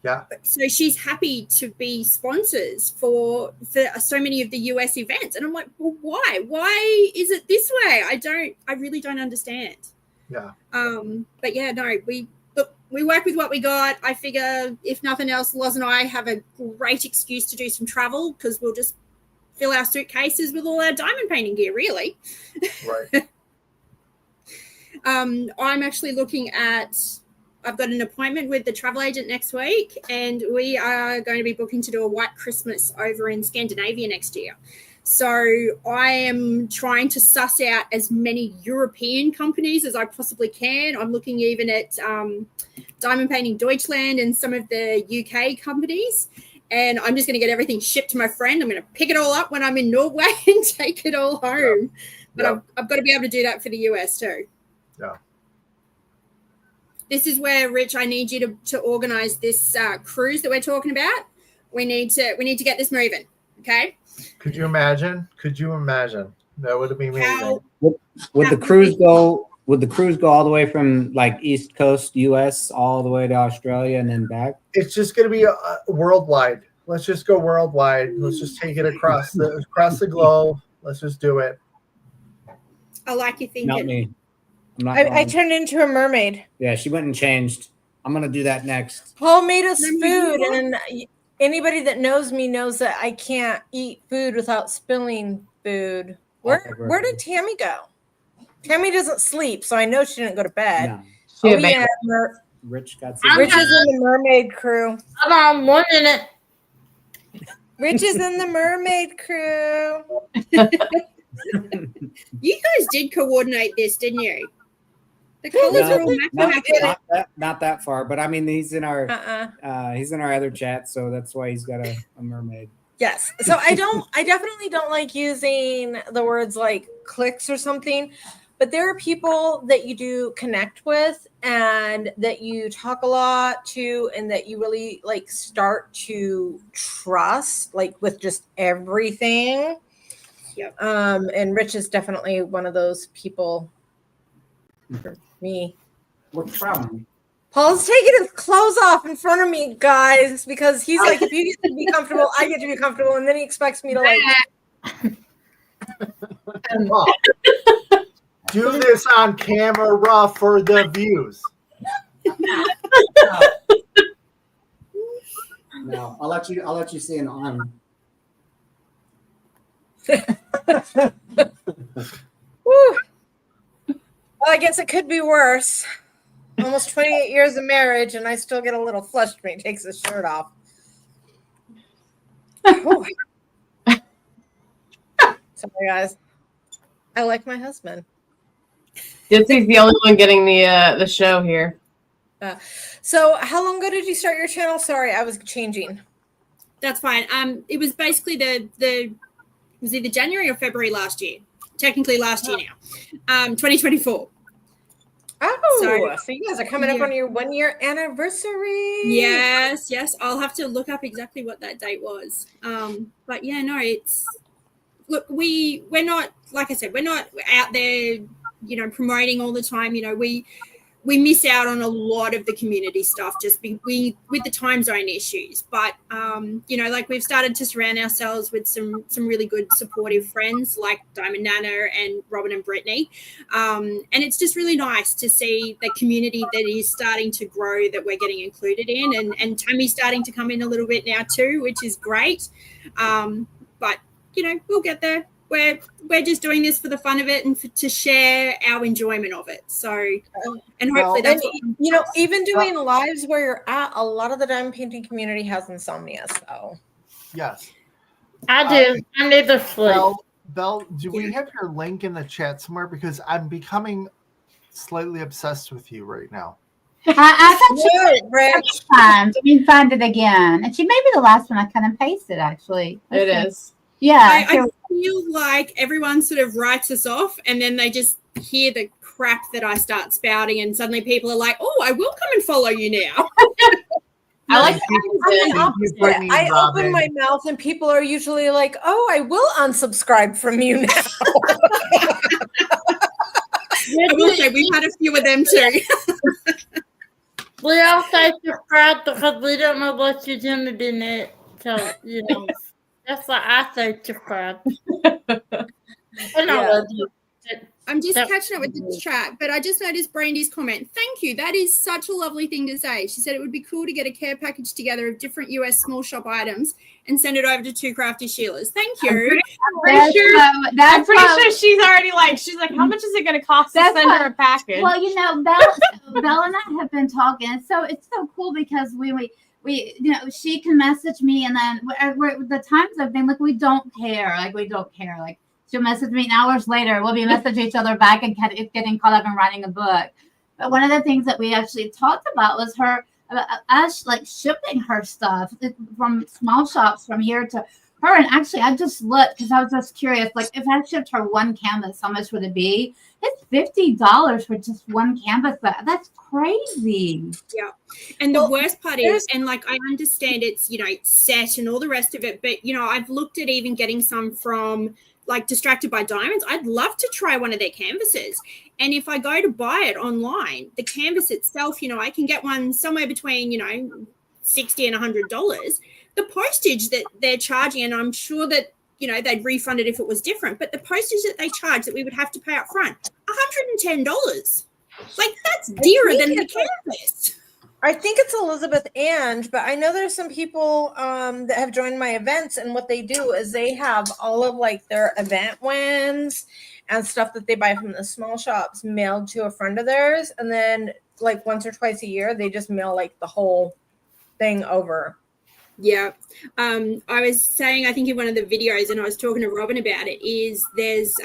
Yeah. So she's happy to be sponsors for so many of the US events. And I'm like, well, why? Why is it this way? I really don't understand. Yeah. But yeah, no, we work with what we got. I figure if nothing else, Loz and I have a great excuse to do some travel, because we'll just fill our suitcases with all our diamond painting gear, really. Right. I'm actually looking at, I've got an appointment with the travel agent next week, and we are going to be booking to do a white Christmas over in Scandinavia next year. So I am trying to suss out as many European companies as I possibly can. I'm looking even at Diamond Painting Deutschland and some of the UK companies. And I'm just going to get everything shipped to my friend. I'm going to pick it all up when I'm in Norway and take it all home. But I've got to be able to do that for the US too. Yeah. This is where, Rich, I need you to organize this cruise that we're talking about. We need to get this moving. Okay. Could you imagine? That would be amazing. Would the cruise go? Would the cruise go all the way from like East Coast US all the way to Australia and then back? It's just going to be worldwide. Let's just go worldwide. Let's just take it across the globe. Let's just do it. I like you thinking. Not me. I turned into a mermaid. Yeah, she went and changed. I'm gonna do that next. Paul made us food, and anybody that knows me knows that I can't eat food without spilling food. Where did Tammy go? Tammy doesn't sleep, so I know she didn't go to bed. No. Rich got Rich is in the mermaid crew. Hold on 1 minute. Rich is in the mermaid crew. You guys did coordinate this, didn't you? The colors are all not that far, but I mean he's in our other chat, so that's why he's got a mermaid. Yes. So I definitely don't like using the words like clicks or something, but there are people that you do connect with and that you talk a lot to and that you really like start to trust, like with just everything. Yep. And Rich is definitely one of those people for me. What's the problem? Paul's taking his clothes off in front of me, guys, because he's like, if you get to be comfortable, I get to be comfortable, and then he expects me to like. Well, do this on camera for the views. No, I'll let you see an arm. Woo. Well, I guess it could be worse. Almost 28 years of marriage, and I still get a little flushed when he takes his shirt off. Whew. Sorry, guys. I like my husband. Dipsy's the only one getting the show here. So, how long ago did you start your channel? Sorry, I was changing. That's fine. It was basically it was either January or February last year. Technically last year now. 2024. Oh, So you guys are coming up on your 1 year anniversary. Yes. I'll have to look up exactly what that date was. But yeah, no, look, we're not, like I said, we're not out there, promoting all the time. We miss out on a lot of the community stuff with the time zone issues. But like we've started to surround ourselves with some really good supportive friends like Diamond Nana and Robin and Brittany. And it's just really nice to see the community that is starting to grow, that we're getting included in, and Tammy's starting to come in a little bit now too, which is great. But we'll get there. We're just doing this for the fun of it and to share our enjoyment of it. So, and hopefully that's even doing lives where you're at, a lot of the diamond painting community has insomnia. So, yes, I do. I need to sleep. Belle, do we have your link in the chat somewhere? Because I'm becoming slightly obsessed with you right now. I thought she Good, Rich. times. Let me find it again. And she may be the last one I kind of pasted, actually. It is. Yeah. I feel like everyone sort of writes us off and then they just hear the crap that I start spouting and suddenly people are like, oh, I will come and follow you now. I like I open my mouth and people are usually like, oh, I will unsubscribe from you now. I will say we've had a few of them too. We all say subscribe because we don't know what you're going to do next. So, that's why I say subscribe. I'm just catching up with the chat, but I just noticed Brandy's comment. Thank you. That is such a lovely thing to say. She said it would be cool to get a care package together of different US small shop items and send it over to Two Crafty Sheilas. Thank you. I'm pretty sure she's already she's like, how much is it going to cost to send her a package? Well, Belle and I have been talking. So it's so cool because we she can message me and then the times I've been we don't care. She'll message me and hours later we'll be messaging each other back and getting caught up in writing a book. But one of the things that we actually talked about was us shipping her stuff from small shops from here to her. And actually I just looked because I was just curious, if I shipped her one canvas, how much would it be? It's $50 for just one canvas. That's crazy. Yeah. And the worst part is, and I understand it's, set and all the rest of it, but, I've looked at even getting some from Distracted by Diamonds. I'd love to try one of their canvases. And if I go to buy it online, the canvas itself, I can get one somewhere between, $60 and $100. The postage that they're charging, and I'm sure that, they'd refund it if it was different, but the postage that they charge that we would have to pay up front, $110. That's dearer than the canvas. I think it's Elizabeth Ange, but I know there's some people that have joined my events, and what they do is they have all of their event wins and stuff that they buy from the small shops mailed to a friend of theirs, and then once or twice a year they just mail the whole thing over. Yeah. I was saying, I think in one of the videos, and I was talking to Robin about it, is there's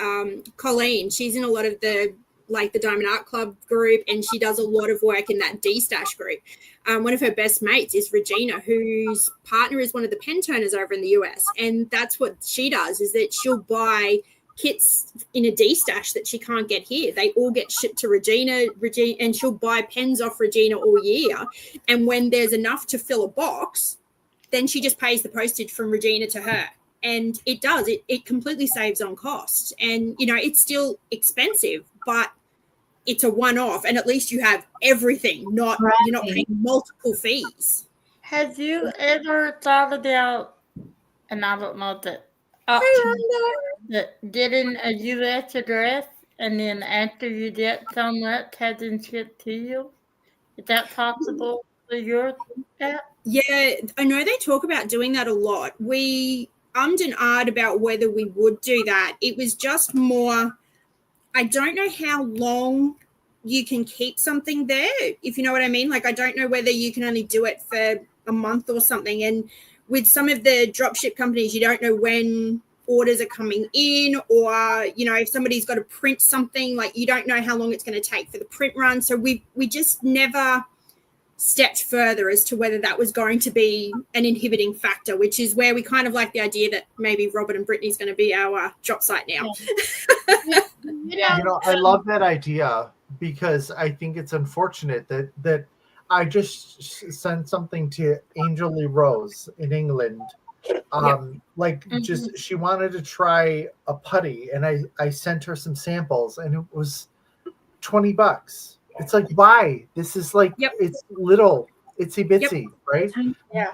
Colleen. She's in a lot of the Diamond Art Club group, and she does a lot of work in that D-Stash group. One of her best mates is Regina, whose partner is one of the pen toners over in the US. And that's what she does, is that she'll buy kits in a D-Stash that she can't get here. They all get shipped to Regina, and she'll buy pens off Regina all year. And when there's enough to fill a box, then she just pays the postage from Regina to her. And it does. It completely saves on cost. And, you know, it's still expensive, but it's a one-off. And at least you have everything, you're not paying multiple fees. Have you ever thought about, and I don't know that, getting a U.S. address and then after you get so much, having shipped to you? Is that possible for your app? Yeah, I know they talk about doing that a lot. We ummed and ahed about whether we would do that. It was just more, I don't know how long you can keep something there, if you know what I mean. Like, I don't know whether you can only do it for a month or something. And with some of the dropship companies, you don't know when orders are coming in, or, you know, if somebody's got to print something, like, you don't know how long it's going to take for the print run. So we just never stepped further as to whether that was going to be an inhibiting factor, which is where we kind of like the idea that maybe Robert and Brittany's going to be our drop site now. You know, I love that idea, because I think it's unfortunate that I just sent something to Angel Lee Rose in England. Just she wanted to try a putty, and I sent her some samples, and it was $20. It's like, why? This is like, it's little, itsy bitsy, right? Yeah.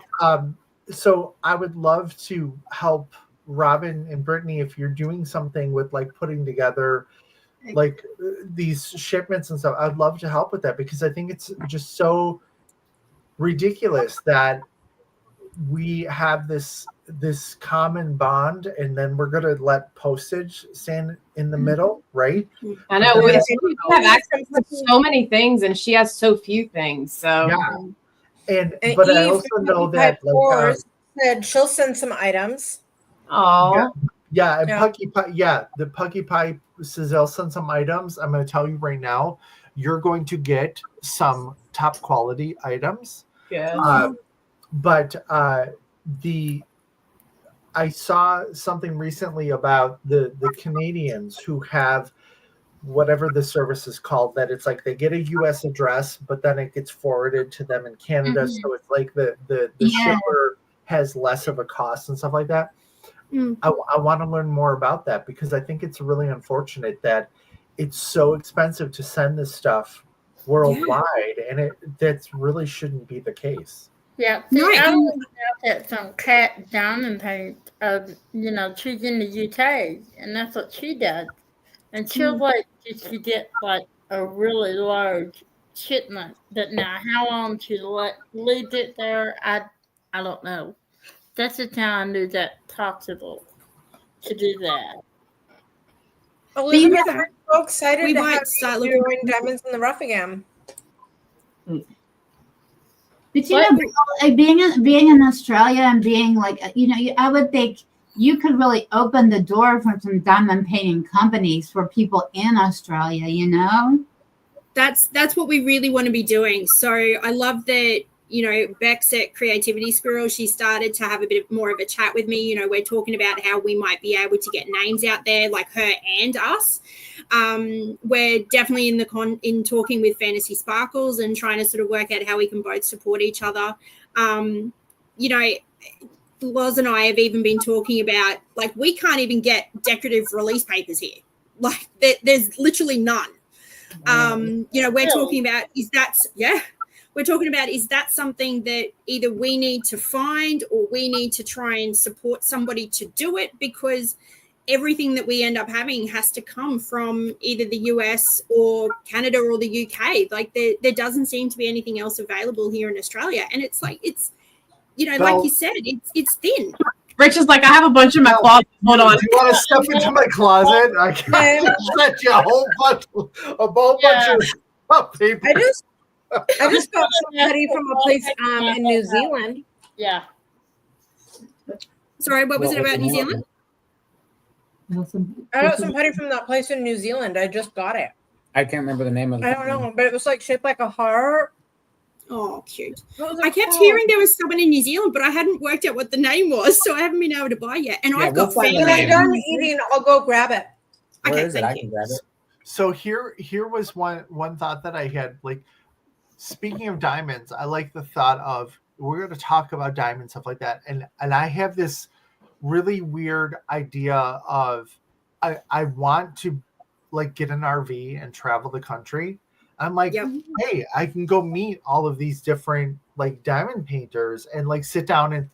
So I would love to help Robin and Brittany if you're doing something with like putting together like these shipments and stuff. I'd love to help with that, because I think it's just so ridiculous that we have this common bond, and then we're gonna let postage stand in the middle, right? I know we have access to so many things, and she has so few things. So and but I also know that said she'll send some items. Oh, yeah, and Pucky Pie, the Pucky Pie says they'll send some items. I'm going to tell you right now, you're going to get some top quality items. good. But I saw something recently about the Canadians who have whatever the service is called, that it's like they get a US address, but then it gets forwarded to them in Canada. So it's like the shipper has less of a cost and stuff like that. I want to learn more about that, because I think it's really unfortunate that it's so expensive to send this stuff worldwide, and that really shouldn't be the case. Yeah, I was at some cat diamond paint of, she's in the UK, and that's what she does. And she'll she get like a really large shipment. But now, how long she leaves it there, I don't know. That's the time I knew that possible to do that. Elizabeth, we're so excited We to might have start you looking- doing Diamonds in the Rough again. But you know, like being in Australia and being like, I would think you could really open the door for some diamond painting companies for people in Australia, That's what we really want to be doing. So I love that, Bex at Creativity Squirrel, she started to have a bit more of a chat with me. We're talking about how we might be able to get names out there, like her and us. We're definitely in talking with Fantasy Sparkles and trying to sort of work out how we can both support each other. Loz and I have even been talking about, like, we can't even get decorative release papers here. Like, there's literally none. We're talking about, is that something that either we need to find, or we need to try and support somebody to do it, because everything that we end up having has to come from either the US or Canada or the UK. Like, there doesn't seem to be anything else available here in Australia. And it's like, like you said, it's thin. Rich is like, I have a bunch in my closet. Hold on. Do you want to step into my closet? I can set you a whole bunch of paper. I just got somebody from a place in New Zealand. Yeah. Sorry, what was it about New Zealand? I got some putty from that place in New Zealand. I just got it. I can't remember the name of it. I don't know, but it was like shaped like a heart. Oh, cute. I kept hearing there was someone in New Zealand, but I hadn't worked out what the name was, so I haven't been able to buy yet. And I've got When I'm done eating, I'll go grab it. Where is it? I can grab it. So here was one thought that I had. Like, speaking of diamonds, I like the thought of, we're going to talk about diamonds, stuff like that, and I have this really weird idea of I want to like get an RV and travel the country. I'm like, hey, I can go meet all of these different like diamond painters and like sit down and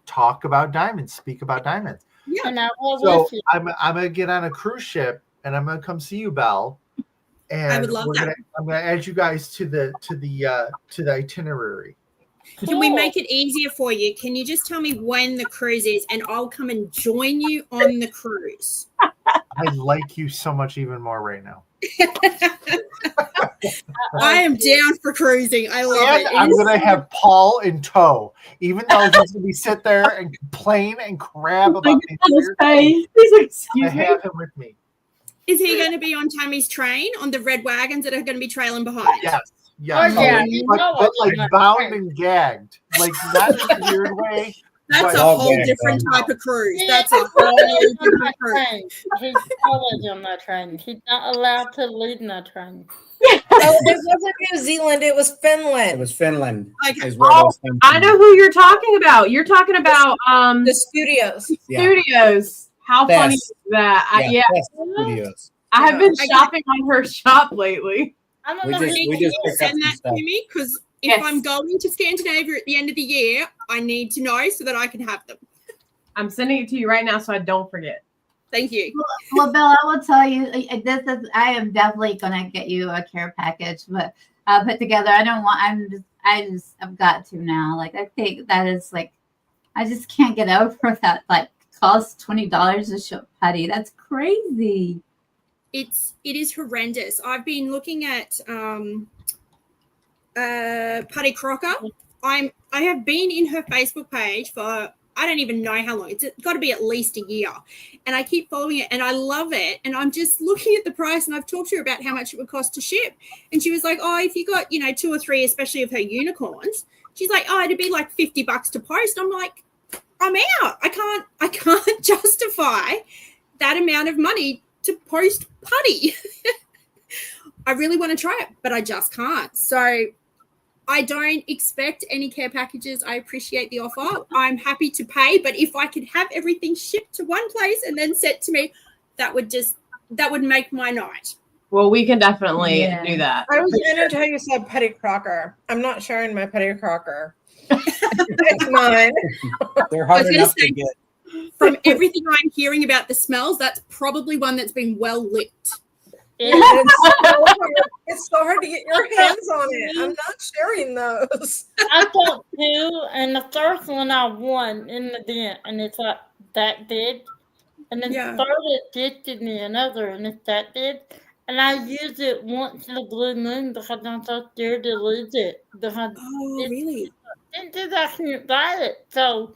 talk about diamonds, speak about diamonds. Yeah. And I will So with you. I'm gonna get on a cruise ship and I'm gonna come see you, Belle. And I would love that. I'm gonna add you guys to the itinerary. Can we make it easier for you? Can you just tell me when the cruise is and I'll come and join you on the cruise? I like you so much even more right now. I am down for cruising. I love And it. I'm gonna have Paul in tow, even though he's gonna be sit there and complain and crab about these weird things. I Excuse me. have him with me. Is he going to be on Tammy's train on the red wagons that are going to be trailing behind? Yes. Yes. Oh, yeah, you know but what? like bound and gagged. Like not in a weird way. That's but- a All whole gagged different on. type of cruise. He That's is a whole always on different that cruise. train. He's always on that train. He's not allowed to lead in that train. Oh, it wasn't New Zealand. It was Finland. It was Finland. Okay. Is where Oh, those came I from. know who you're talking about. You're talking about the studios. Yeah. Studios. How Best. funny is that? Yeah, Yeah, Best Studios. I have been I- shopping on her shop lately. I don't We know just- who we he just is. picked up Send some that stuff. to me because if Yes. I'm going to Scandinavia at the end of the year, I need to know so that I can have them. I'm sending it to you right now so I don't forget. Thank you. Well, Bill, I will tell you, this is. I am definitely gonna get you a care package, but put together. I don't want. I've got to now. Like I think that is like, I just can't get over that. Like costs $20 a ship putty. That's crazy. It is horrendous. I've been looking at Putty Crocker. I have been in her Facebook page for I don't even know how long. It's got to be at least a year. And I keep following it and I love it. And I'm just looking at the price and I've talked to her about how much it would cost to ship. And she was like, oh, if you got, 2 or 3, especially of her unicorns, she's like, oh, it'd be like $50 to post. I'm like, I'm out. I can't justify that amount of money to post putty. I really want to try it, but I just can't. So I don't expect any care packages. I appreciate the offer. I'm happy to pay, but if I could have everything shipped to one place and then sent to me, that would make my night. Well, we can definitely Yeah. do that. I was in until you said Petty Crocker. I'm not sharing my Petty Crocker. It's mine. They're I was hard gonna enough say- to get. From everything I'm hearing about the smells, that's probably one that's been well lit. It's so hard to get your hands on it. I'm not sharing those. I thought 2, and the first one I won in the event, and it's like that big. And then Yeah. the third it gifted me another, and it's that big. And I used it once in the blue moon because I'm so scared to lose it. Because Oh, really? it did I can't buy it. So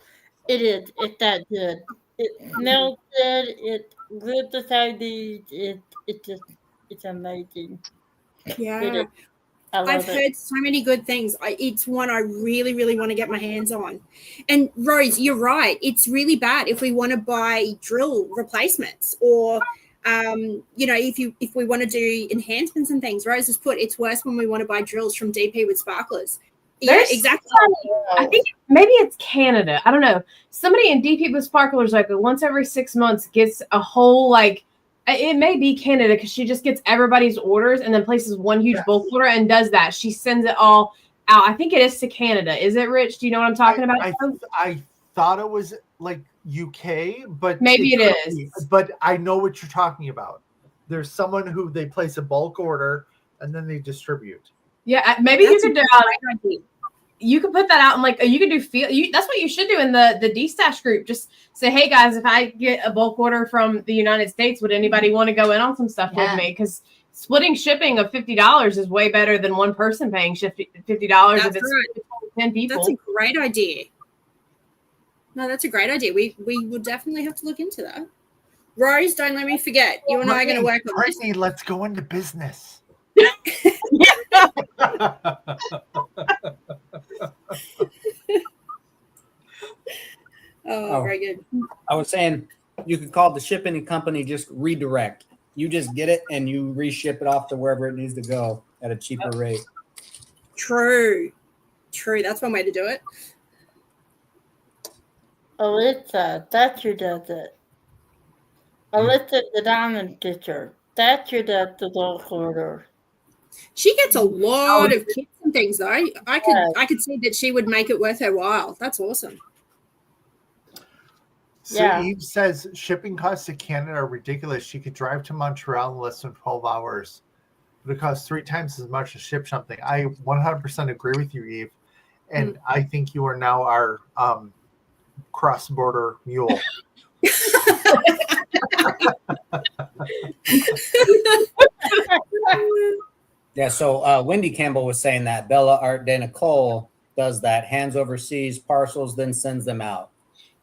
it's that good. It smells good. It's good to say these. It's amazing. It Yeah. is. I love I've it. heard so many good things. It's one I really, really want to get my hands on. And Rose, you're right. It's really bad if we want to buy drill replacements or, if we want to do enhancements and things. Rose has put it's worse when we want to buy drills from DP with sparklers. There's Yeah, exactly. I think maybe it's Canada. I don't know. Somebody in DP with Sparklers like once every 6 months gets a whole it may be Canada because she just gets everybody's orders and then places one huge bulk order and does that. She sends it all out. I think it is to Canada. Is it, Rich? Do you know what I'm talking about? I thought it was like UK, but Maybe it could is. be. But I know what you're talking about. There's someone who they place a bulk order and then they distribute. Yeah, maybe That's you could a do great idea. you could put that out and you could do that's what you should do in the D-Stash group. Just say, hey guys, if I get a bulk order from the United States, would anybody want to go in on some stuff with Yeah. me? Because splitting shipping of $50 is way better than one person paying $50 if That's it's right. 10 people. That's a great idea. No, that's a great idea. We would definitely have to look into that. Rose, don't let me forget. You and I are going to work on this. Brittany, let's go into business. Oh, very good. I was saying you could call the shipping company just redirect. You just get it and you reship it off to wherever it needs to go at a cheaper rate. True. That's one way to do it. Alyssa, that's who does it. Alyssa, the diamond stitcher. That's who does the bulk order. She gets a lot of kits and things though. I could see that she would make it worth her while. That's awesome. So Yeah. Eve says shipping costs to Canada are ridiculous. She could drive to Montreal in less than 12 hours. But it costs 3 times as much to ship something. I 100% agree with you, Eve. And I think you are now our cross-border mule. Yeah, so Wendy Campbell was saying that Bella Art de Nicole does that, hands overseas parcels, then sends them out.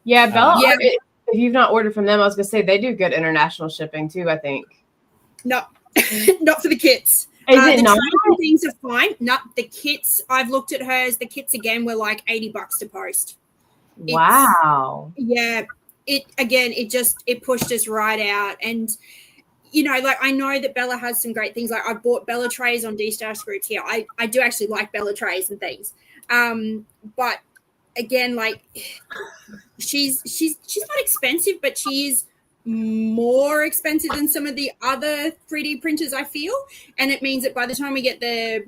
Yeah, Bella. Yeah. If you've not ordered from them, I was gonna say they do good international shipping too. I think. No, not for the kits. Is it the not? trays and things are fine. Not the kits. I've looked at hers. The kits again were like $80 to post. Wow. Yeah. It pushed us right out. And you know, like I know that Bella has some great things. Like I bought Bella trays on D-Star Scroots here. I do actually like Bella trays and things. But again, like she's not expensive, but she is more expensive than some of the other 3D printers, I feel. And it means that by the time we get it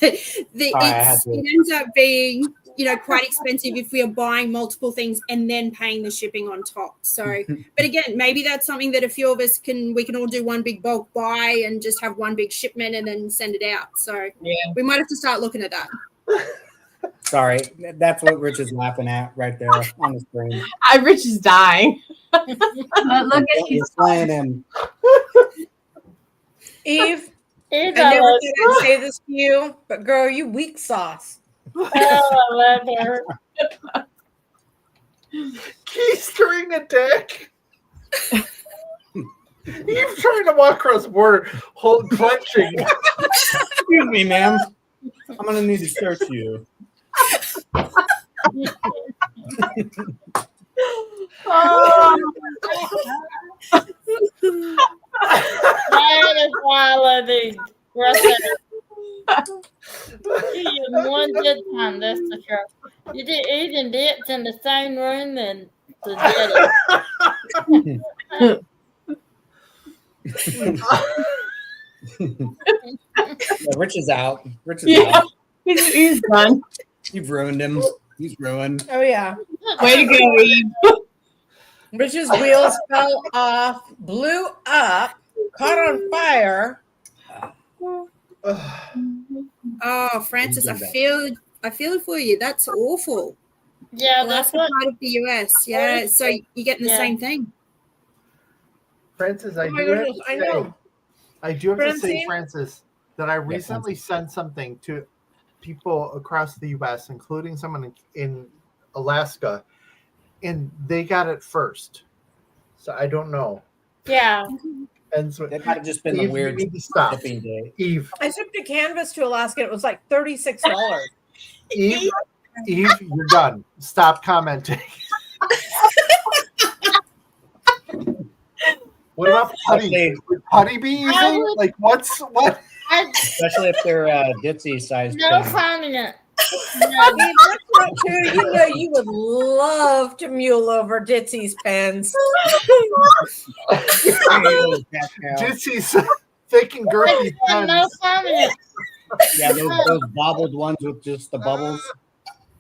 ends up being, you know, quite expensive if we are buying multiple things and then paying the shipping on top. So, but again, maybe that's something that a few of us we can all do one big bulk buy and just have one big shipment and then send it out. So we might have to start looking at that. Sorry, that's what Rich is laughing at right there on the screen. Rich is dying. But look at you. He's playing him. Eve, Eve, I never thought I'd say this to you, but girl, you weak sauce. Oh, I love her. Keystering a dick. Eve trying to walk across the border, clenching. Excuse me, ma'am. I'm gonna need to search you. That is why I love these. You one good time, that's for sure. You did eating dips in the same room and the Rich is out. Rich is out. He's done. You've ruined him. He's ruined. Oh yeah. Way to go, Eve. Rich's wheels fell off, blew up, caught on fire. Oh, Francis, I feel it for you. That's awful. Yeah, That's that's what. part of the US. Yeah, so you're getting the Yeah. same thing. Francis, Oh my goodness, I know. I do have to say, Francine? Francis, that I recently sent something to people across the U.S., including someone in Alaska, and they got it first. So I don't know. Yeah. And so It might have just been Eve, the you weird need to stop. shipping day. Eve, I shipped a canvas to Alaska. It was like $36. Eve, you're done. Stop commenting. What about putty? Okay. Would putty be easy? I would- Like what? Especially if they're Ditsy sized. No comment. I mean, that's not true. You know, you would love to mule over Ditsy's pens. Ditsy's thick and girthy No pens. comment. Yeah, those bobbled ones with just the bubbles.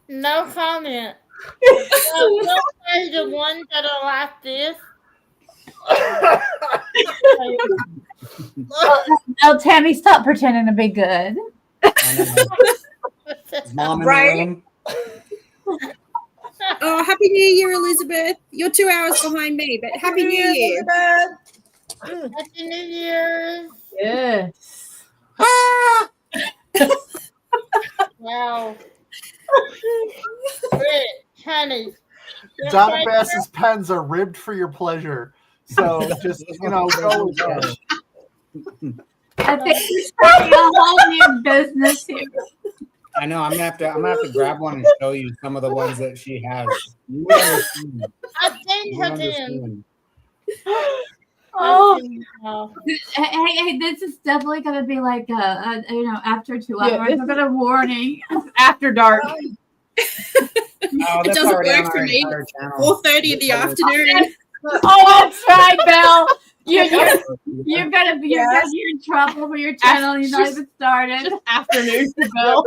No comment. Don't say the ones that are like this. Oh, Tammy, stop pretending to be good. I know. Mom in Right? the room. Oh, Happy New Year, Elizabeth. You're 2 hours behind me, but Happy New Year. Happy New Year. Yes. Wow. Rich, honey. Donna Bass's pens are ribbed for your pleasure. So just go with it. I think you're starting a whole new business here. I know. I'm gonna have to grab one and show you some of the ones that she has. You wouldn't understand. I think You her wouldn't then. understand. Oh. Hey, this is definitely going to be like after 2 hours. Yeah, I've got a warning. After dark. Oh, It that's doesn't already on work for our me. entire channel. 4:30 in the afternoon. Oh, that's right, Belle. You're gonna be you're in trouble for your channel. You're not even started. Just afternoon for Yeah, Belle.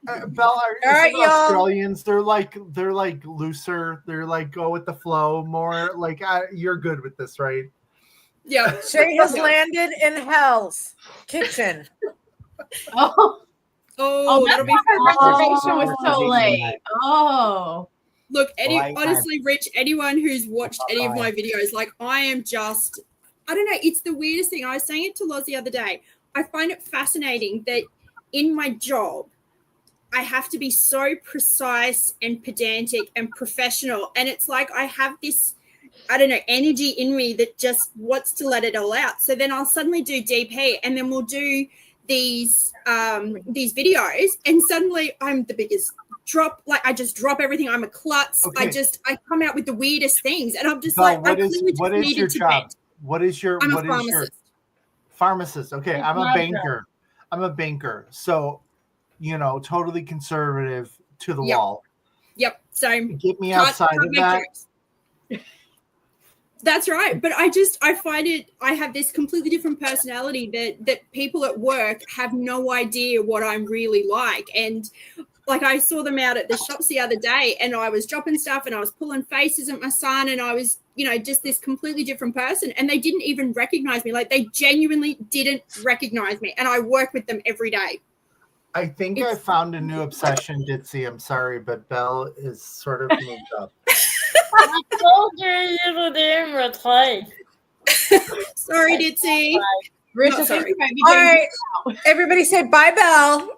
but, Belle, All right, y'all. Australians, they're like looser. They're like go with the flow more. Like you're good with this, right? Yeah. Shay has landed in Hell's Kitchen. Oh, Oh, that's that'll be why her fun. reservation was so late. Oh. Look, Like, honestly, Rich, anyone who's watched any of my videos, like I am just, I don't know, it's the weirdest thing. I was saying it to Loz the other day. I find it fascinating that in my job, I have to be so precise and pedantic and professional. And it's like I have this, I don't know, energy in me that just wants to let it all out. So then I'll suddenly do DP and then we'll do these videos and suddenly I'm the biggest drop, like I just drop everything. I'm a klutz. Okay. I come out with the weirdest things and I'm just Belle, like, what is your job? vent. What is your I'm a what is your pharmacist. pharmacist? Okay, It's I'm a my banker. I'm a banker. So, totally conservative to the Yep. wall. Yep. So Get me can't- outside can't of make that. jokes. That's right. But I find it, I have this completely different personality that people at work have no idea what I'm really like. And like I saw them out at the shops the other day and I was dropping stuff and I was pulling faces at my son and I was, just this completely different person. And they didn't even recognize me. Like they genuinely didn't recognize me. And I work with them every day. I think I found a new obsession, Ditzy. I'm sorry, but Belle is sort of moved up. I told you you were in replace. Sorry, Ditzy. Rich, No, I think sorry. you might be All getting right, everybody say bye, Belle.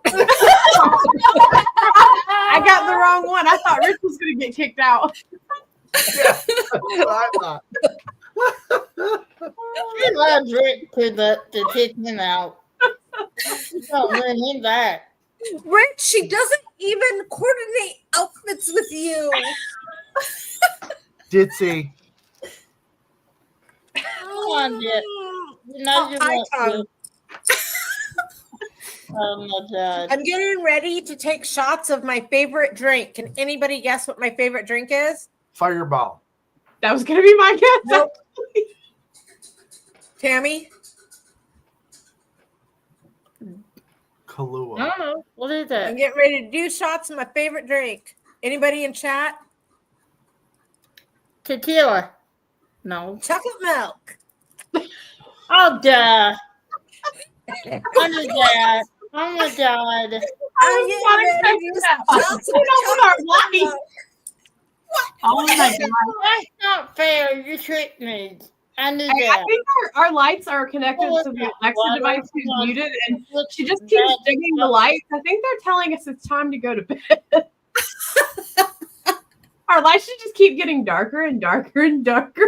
I got the wrong one. I thought Rich was going to get kicked out. Yeah, that's what I thought. He loves Rick to kick him out. Don't let him back. Rich, she doesn't even coordinate outfits with you. Ditzy. Come on, Dick. You know you Hi, want Tom. to. Oh my God. I'm getting ready to take shots of my favorite drink. Can anybody guess what my favorite drink is? Fireball. That was going to be my guess. Nope. Tammy? Kahlua. I don't know. What is I'm that? getting ready to do shots of my favorite drink. Anybody in chat? Tequila. No. Chocolate milk. Oh, duh. Oh my God. Oh my God. I'm getting not ready to expecting do that. shots of We don't put our chocolate lights. milk. Oh my God. That's not fair. You tricked me. I knew I that. think our lights are connected Oh, to the it's Alexa water. device who's Come on. muted, and Look, she just keeps that- dimming the lights. I think they're telling us it's time to go to bed. Our lights should just keep getting darker and darker and darker.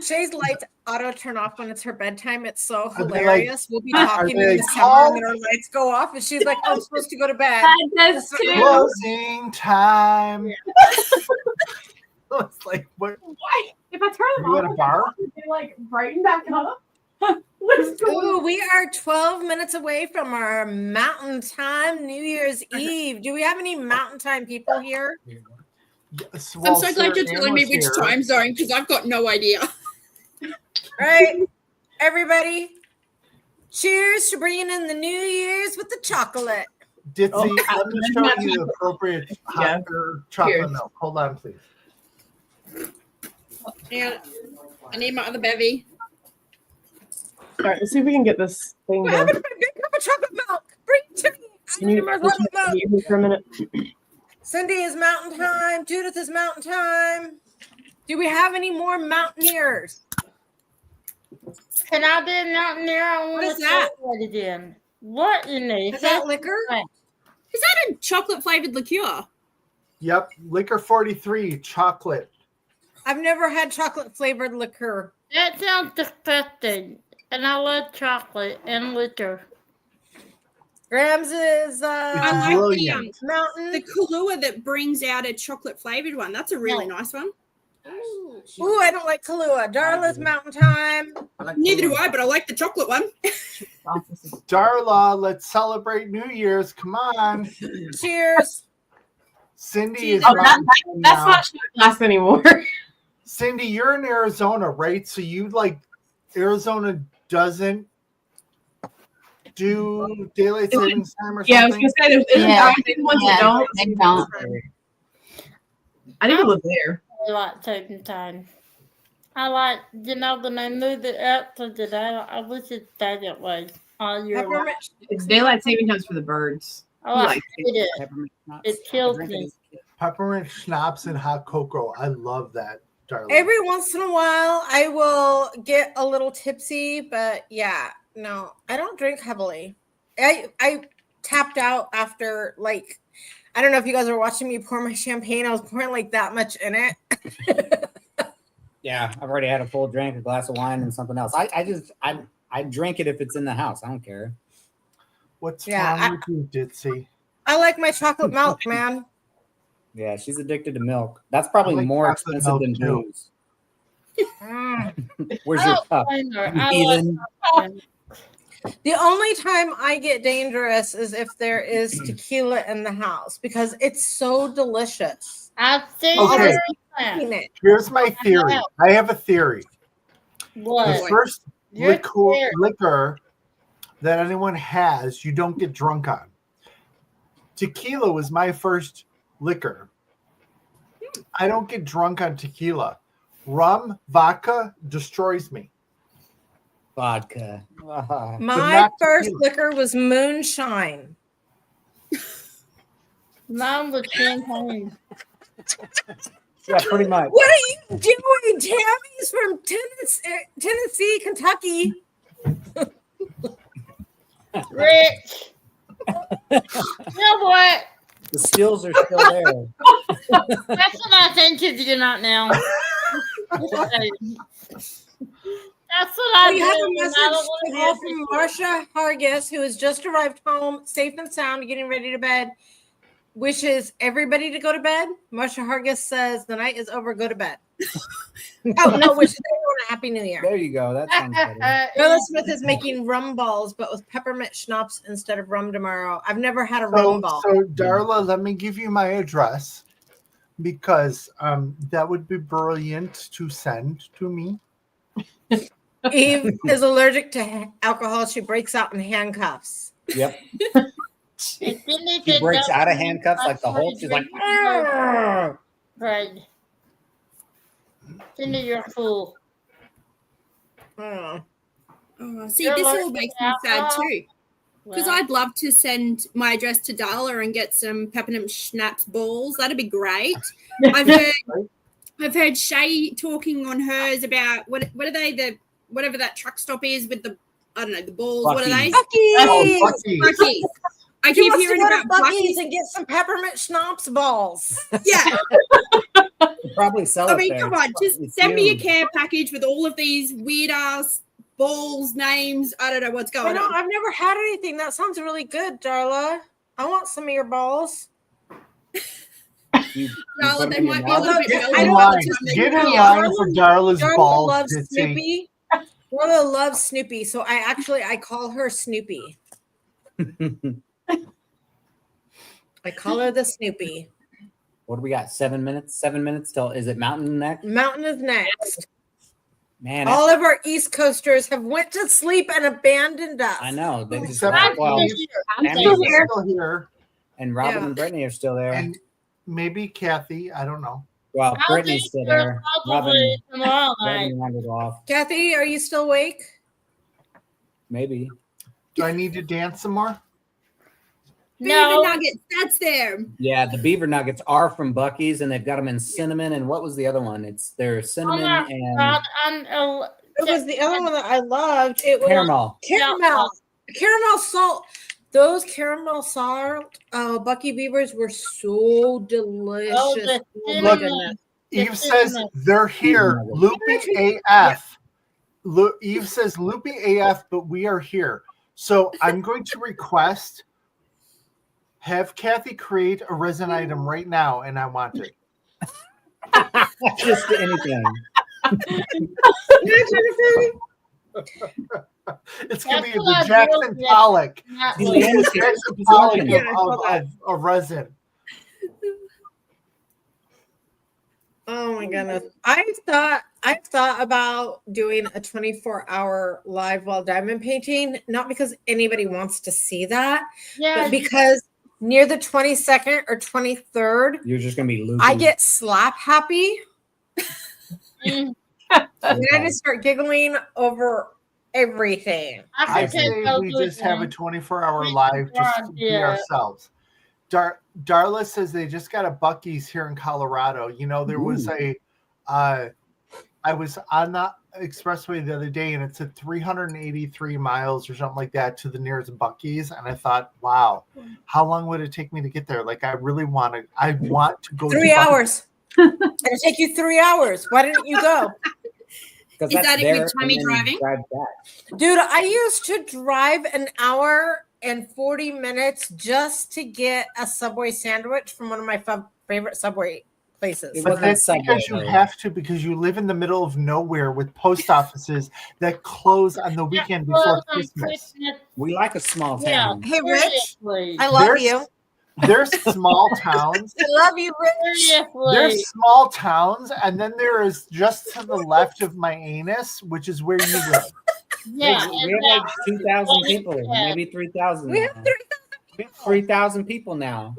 Shay's lights auto turn off when it's her bedtime. It's so Are they like- hilarious. We'll be talking they in like, the summer and then our lights go off, and she's like, "I'm supposed to go to bed." That does too. Closing time. It's like, what? Why? If I turn them Are you at a off, bar? they like brighten back up. What is going Ooh, on? we are 12 minutes away from our Mountain Time New Year's Eve. Do we have any Mountain Time people here? Yes, I'm well, so glad Sarah you're telling me Ann which was here. time zone because I've got no idea. All right, everybody. Cheers to bringing in the New Year's with the chocolate. Ditzy, Oh, let me show you the appropriate hot or chocolate Cheers. milk. Hold on, please. And I need my other bevy. All right, let's see if we can get this thing What going. happened to my big cup of chocolate milk? Bring it to me. I Can need you more just chocolate milk. mute me for a minute? Cindy is Mountain Time. Judith is Mountain Time. Do we have any more Mountaineers? Can I be a mountaineer? I want is to that? say it again. What in the Is that liquor? Is that a chocolate flavored liqueur? Yep, Liquor 43, chocolate. I've never had chocolate flavored liquor. That sounds disgusting. And I love chocolate and liquor. Grams is I like brilliant. Mountain. the Kahlua that brings out a chocolate flavored one. That's a really nice one. Ooh, I don't like Kahlua. Darla's Mountain Time. Neither do I, but I like the chocolate one. Darla, let's celebrate New Year's. Come on. Cheers. Cindy is Oh, not that's not shot glass anymore. Cindy, you're in Arizona, right? So you like Arizona doesn't do daylight savings time or something? Yeah, I was gonna say isn't Yeah. there ones that don't? They don't. I didn't live there. I like taking time. I like, when they moved it up to today, I wish it stayed that way all year long. Peppermint. It's daylight saving times for the birds. I like Like it. Peppermint schnapps. It I kills drink it me. as a kid. Peppermint schnapps and hot cocoa. I love that, darling. Every once in a while, I will get a little tipsy, but yeah, no, I don't drink heavily. I tapped out after like, I don't know if you guys are watching me pour my champagne. I was pouring like that much in it. Yeah, I've already had a full drink, a glass of wine, and something else. I drink it if it's in the house. I don't care. What's Yeah, wrong with you, Ditzy? I like my chocolate milk, man. Yeah, she's addicted to milk. That's probably I like more chocolate expensive than milk, too. booze. Mm. Where's I your don't cup? blame her. You I heathen? like The only time I get dangerous is if there is tequila in the house because it's so delicious. I've seen Okay. her Eating it. Here's my theory. I have a theory. The What? first You're scared. liquor that anyone has, you don't get drunk on. Tequila was my first liquor. I don't get drunk on tequila. Rum, vodka destroys me. Vodka. Ah. My not first tequila. liquor was moonshine. Mom was champagne. Yeah, pretty much. What are you doing? Tammy's from Tennessee, Kentucky. Rich. You know what? The stills are still there. That's what I think of you not now. That's what I We do. have a when I message don't wanna to be all a from picture. Marsha Hargis, who has just arrived home, safe and sound, getting ready to bed. Wishes everybody to go to bed. Marsha Hargis says the night is over. Go to bed. Oh no! Wishes everyone a happy New Year. There you go. That sounds better. Darla Smith is making rum balls, but with peppermint schnapps instead of rum tomorrow. I've never had a So, rum ball. so Darla, let me give you my address because that would be brilliant to send to me. Eve is allergic to alcohol. She breaks out in handcuffs. Yep. And Cindy She said breaks don't out of drink handcuffs like the before Hulk. you She's like, drink before- "Arr!" Right. Cindy, you're a fool. Oh. Oh, see, You're this all allergic makes to me sad alcohol? too. Because Well, I'd love to send my address to Darla and get some peppermint schnapps balls. That'd be great. I've heard Shay talking on hers about what are they, whatever that truck stop is with the, I don't know, the balls. What are they? Buc-ee's. Oh, Bucky. Buc-ee's. I She keep wants to hearing go to about Buc-ee's Buc-ee's. and get some peppermint schnapps balls. Yeah, They probably sell I it mean, there. come on, just It's send me a huge. care package with all of these weird ass balls, names. I don't know what's I going know, on. I've never had anything. That sounds really good, Darla. I want some of your balls. You Darla, put they them in your might be a little mouth. bit Get melted in don't- by line. the time they Get get in here. line for Darla's Darla balls, loves Ditzy. Snoopy. Darla loves Snoopy, so I call her Snoopy. I call her the Snoopy. What do we got? 7 minutes? 7 minutes till is it Mountain next? Mountain is next. Man, All of our East Coasters have went to sleep and abandoned us. I know. They just Except I'm well, still here. I'm Tammy's still Tammy's here. still here. and Robin Yeah. and Brittany are still there. And maybe Kathy. I don't know. Well, I'll Brittany's be still here there. probably tomorrow night. Robin wandered off. Kathy, are you still awake? Maybe. Do I need to dance some more? Beaver No, nuggets, that's there. Yeah, the beaver nuggets are from Buc-ee's, and they've got them in cinnamon. And what was the other one? It's their cinnamon I'm and not It was the other one that I loved. It was caramel. caramel. Caramel salt. Those caramel salt Bucky Beavers were so delicious. Oh, the Oh my Look, goodness. Eve says they're here. Loopy AF. Eve says Loopy AF, but we are here. So I'm going to request have Kathy create a resin item right now, and I want it. Just anything. It's going to be That's what I the Jackson do, yeah. Pollock. not He's really. working. Jackson He's Pollock working. of resin. my goodness. I've thought about doing a 24-hour live while diamond painting, not because anybody wants to see that, Yeah. but because near the 22nd or 23rd, You're just gonna be loopy. I get slap happy. Mm, And I just start giggling over everything. I could say take those we with just have a me. 24-hour We live just can, to be yeah. ourselves. Darla says they just got a Buc-ee's here in Colorado. You know, there was I was on the expressway the other day, and it said 383 miles or something like that to the nearest Buc-ee's, and I thought, wow, how long would it take me to get there? Like, I want to go. 3 to hours. It'll take you 3 hours. Why didn't you go? Because Is that it with there Tommy and then driving? drive back. Dude, I used to drive an hour and 40 minutes just to get a Subway sandwich from one of my favorite Subway places. It But wasn't that's Subway, because you though. have to, because you live in the middle of nowhere with post offices that close on the weekend before Close on Christmas. We like a small Yeah. town. Hey, Rich, Seriously. I love There's- you. There's small towns. I love you, Rich. Seriously. There's small towns, and then there is just to the left of my anus, which is where you live. Yeah. we have like 2,000 people, Yeah. maybe 3,000. We have 3,000 We have 3,000 people now.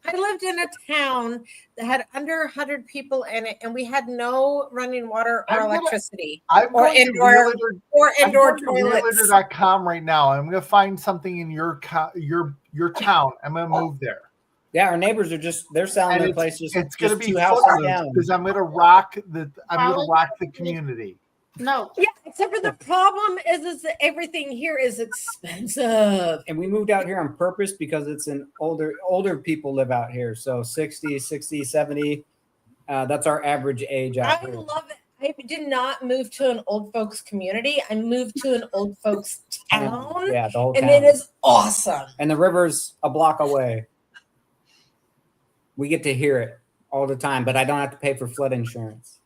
I lived in a town that had under 100 people in it, and we had no running water or I'm gonna- electricity I'm Or going indoor- to realtor, or I'm indoor going to toilets. realtor.com right now. I'm going to find something in your town. I'm going to move there. Yeah, our neighbors are they're selling And their it's- place just, It's going to just be 2 houses down. because I'm going to rock the community. No. Yeah, except for the problem is that everything here is expensive. And we moved out here on purpose because it's an older people live out here. So 60, 70. That's our average age out I here. love it. I did not move to an old folks community. I moved to an old folks town, Yeah, the whole and town. it is awesome. And the river's a block away. We get to hear it all the time, but I don't have to pay for flood insurance.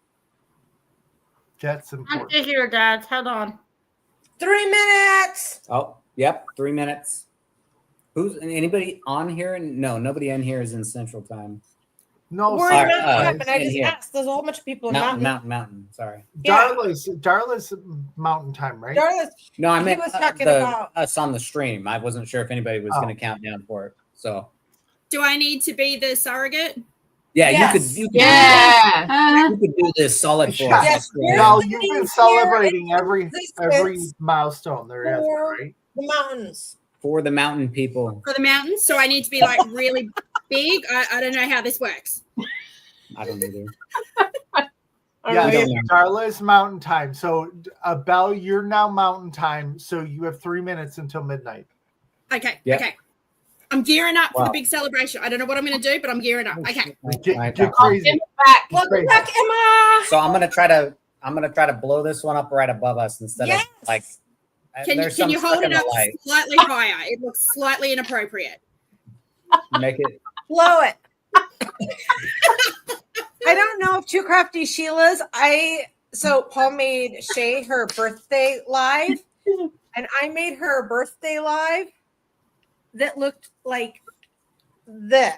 That's I'm important. still here, Dad. Hold on. 3 minutes. Oh, yep, 3 minutes. Who's anybody on here? No, nobody in here is in Central Time. No, We're sorry, in Mountain Time, and I in just here. asked. There's a whole bunch of people in Mountain. Sorry. Yeah. Darla's Mountain Time, right? Darla's, No, I He meant was talking about- us on the stream. I wasn't sure if anybody was Oh. going to count down for it. So Do I need to be the surrogate? yeah, Yes. you could Yeah. you could do this solid for Yes. us. Yes. No, you've been celebrating every Existence milestone there has been, for- right? the mountains. For the mountain people. For the mountains, so I need to be like really big. I don't know how this works. I don't either. Yeah, I don't know. Darla is Mountain Time. So, Belle, you're now Mountain Time. So you have 3 minutes until midnight. Okay, Yeah. okay. I'm gearing up for Wow. the big celebration. I don't know what I'm going to do, but I'm gearing up. Okay. Right. Get crazy. Back. Welcome Crazy. back, Emma. So I'm gonna try to blow this one up right above us instead Yes. of like. Can there's you some hold stuck in it the up light. slightly higher? It looks slightly inappropriate. Make it. Blow it. I don't know if Too Crafty Sheila's. So Paul made Shay her birthday live, and I made her a birthday live that looked like this.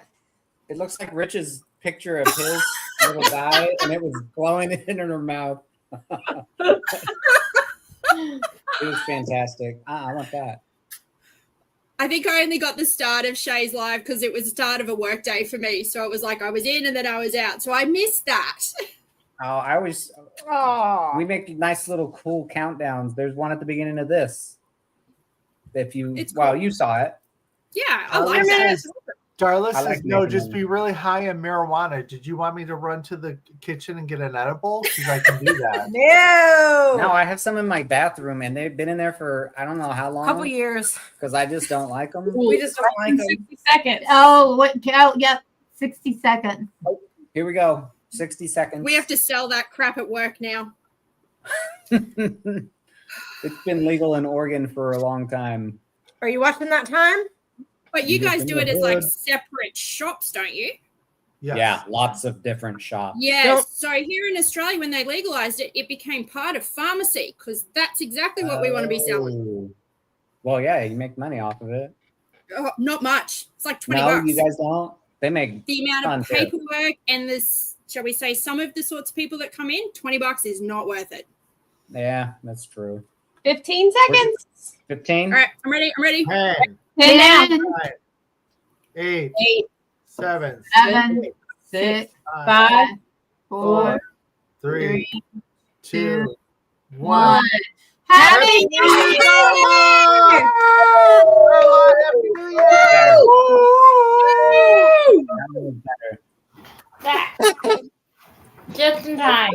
It looks like Rich's picture of his little guy, and it was glowing in her mouth. It was fantastic. I want that. I think I only got the start of Shay's live because it was the start of a work day for me. So it was like I was in and then I was out. So I missed that. Oh, I always Oh, we make nice little cool countdowns. There's one at the beginning of this. If you It's well, cool. you saw it. Yeah, I Darla like that. says, Darla I says, like no, making just them. be really high on marijuana. Did you want me to run to the kitchen and get an edible? Because I can do that. no. No, I have some in my bathroom, and they've been in there for I don't know how long. couple years. Because I just don't like them. We just don't like them. 60 seconds. Oh, what? Oh, yep. 60 seconds. Here we go. 60 seconds. We have to sell that crap at work now. It's been legal in Oregon for a long time. Are you watching that time? But you Just guys in do the it as like hood. separate shops, don't you? Yes. Yeah, lots of different shops. Yeah. Don't- So here in Australia, when they legalized it, it became part of pharmacy because that's exactly what we want to be selling. Oh. Well, yeah, you make money off of it. Oh, not much. It's like 20 No, bucks. you guys don't. They make The amount Fun of too. paperwork and this shall we say, some of the sorts of people that come in, $20 is not worth it. Yeah, that's true. 15 seconds. 15. All right, I'm ready. 10, 10 now. 10, 8, 8, 7, 7, 6, 5, 5, 4, 3, 2, 1. 1. Happy New Year! Happy New Year! That was better. Just in time.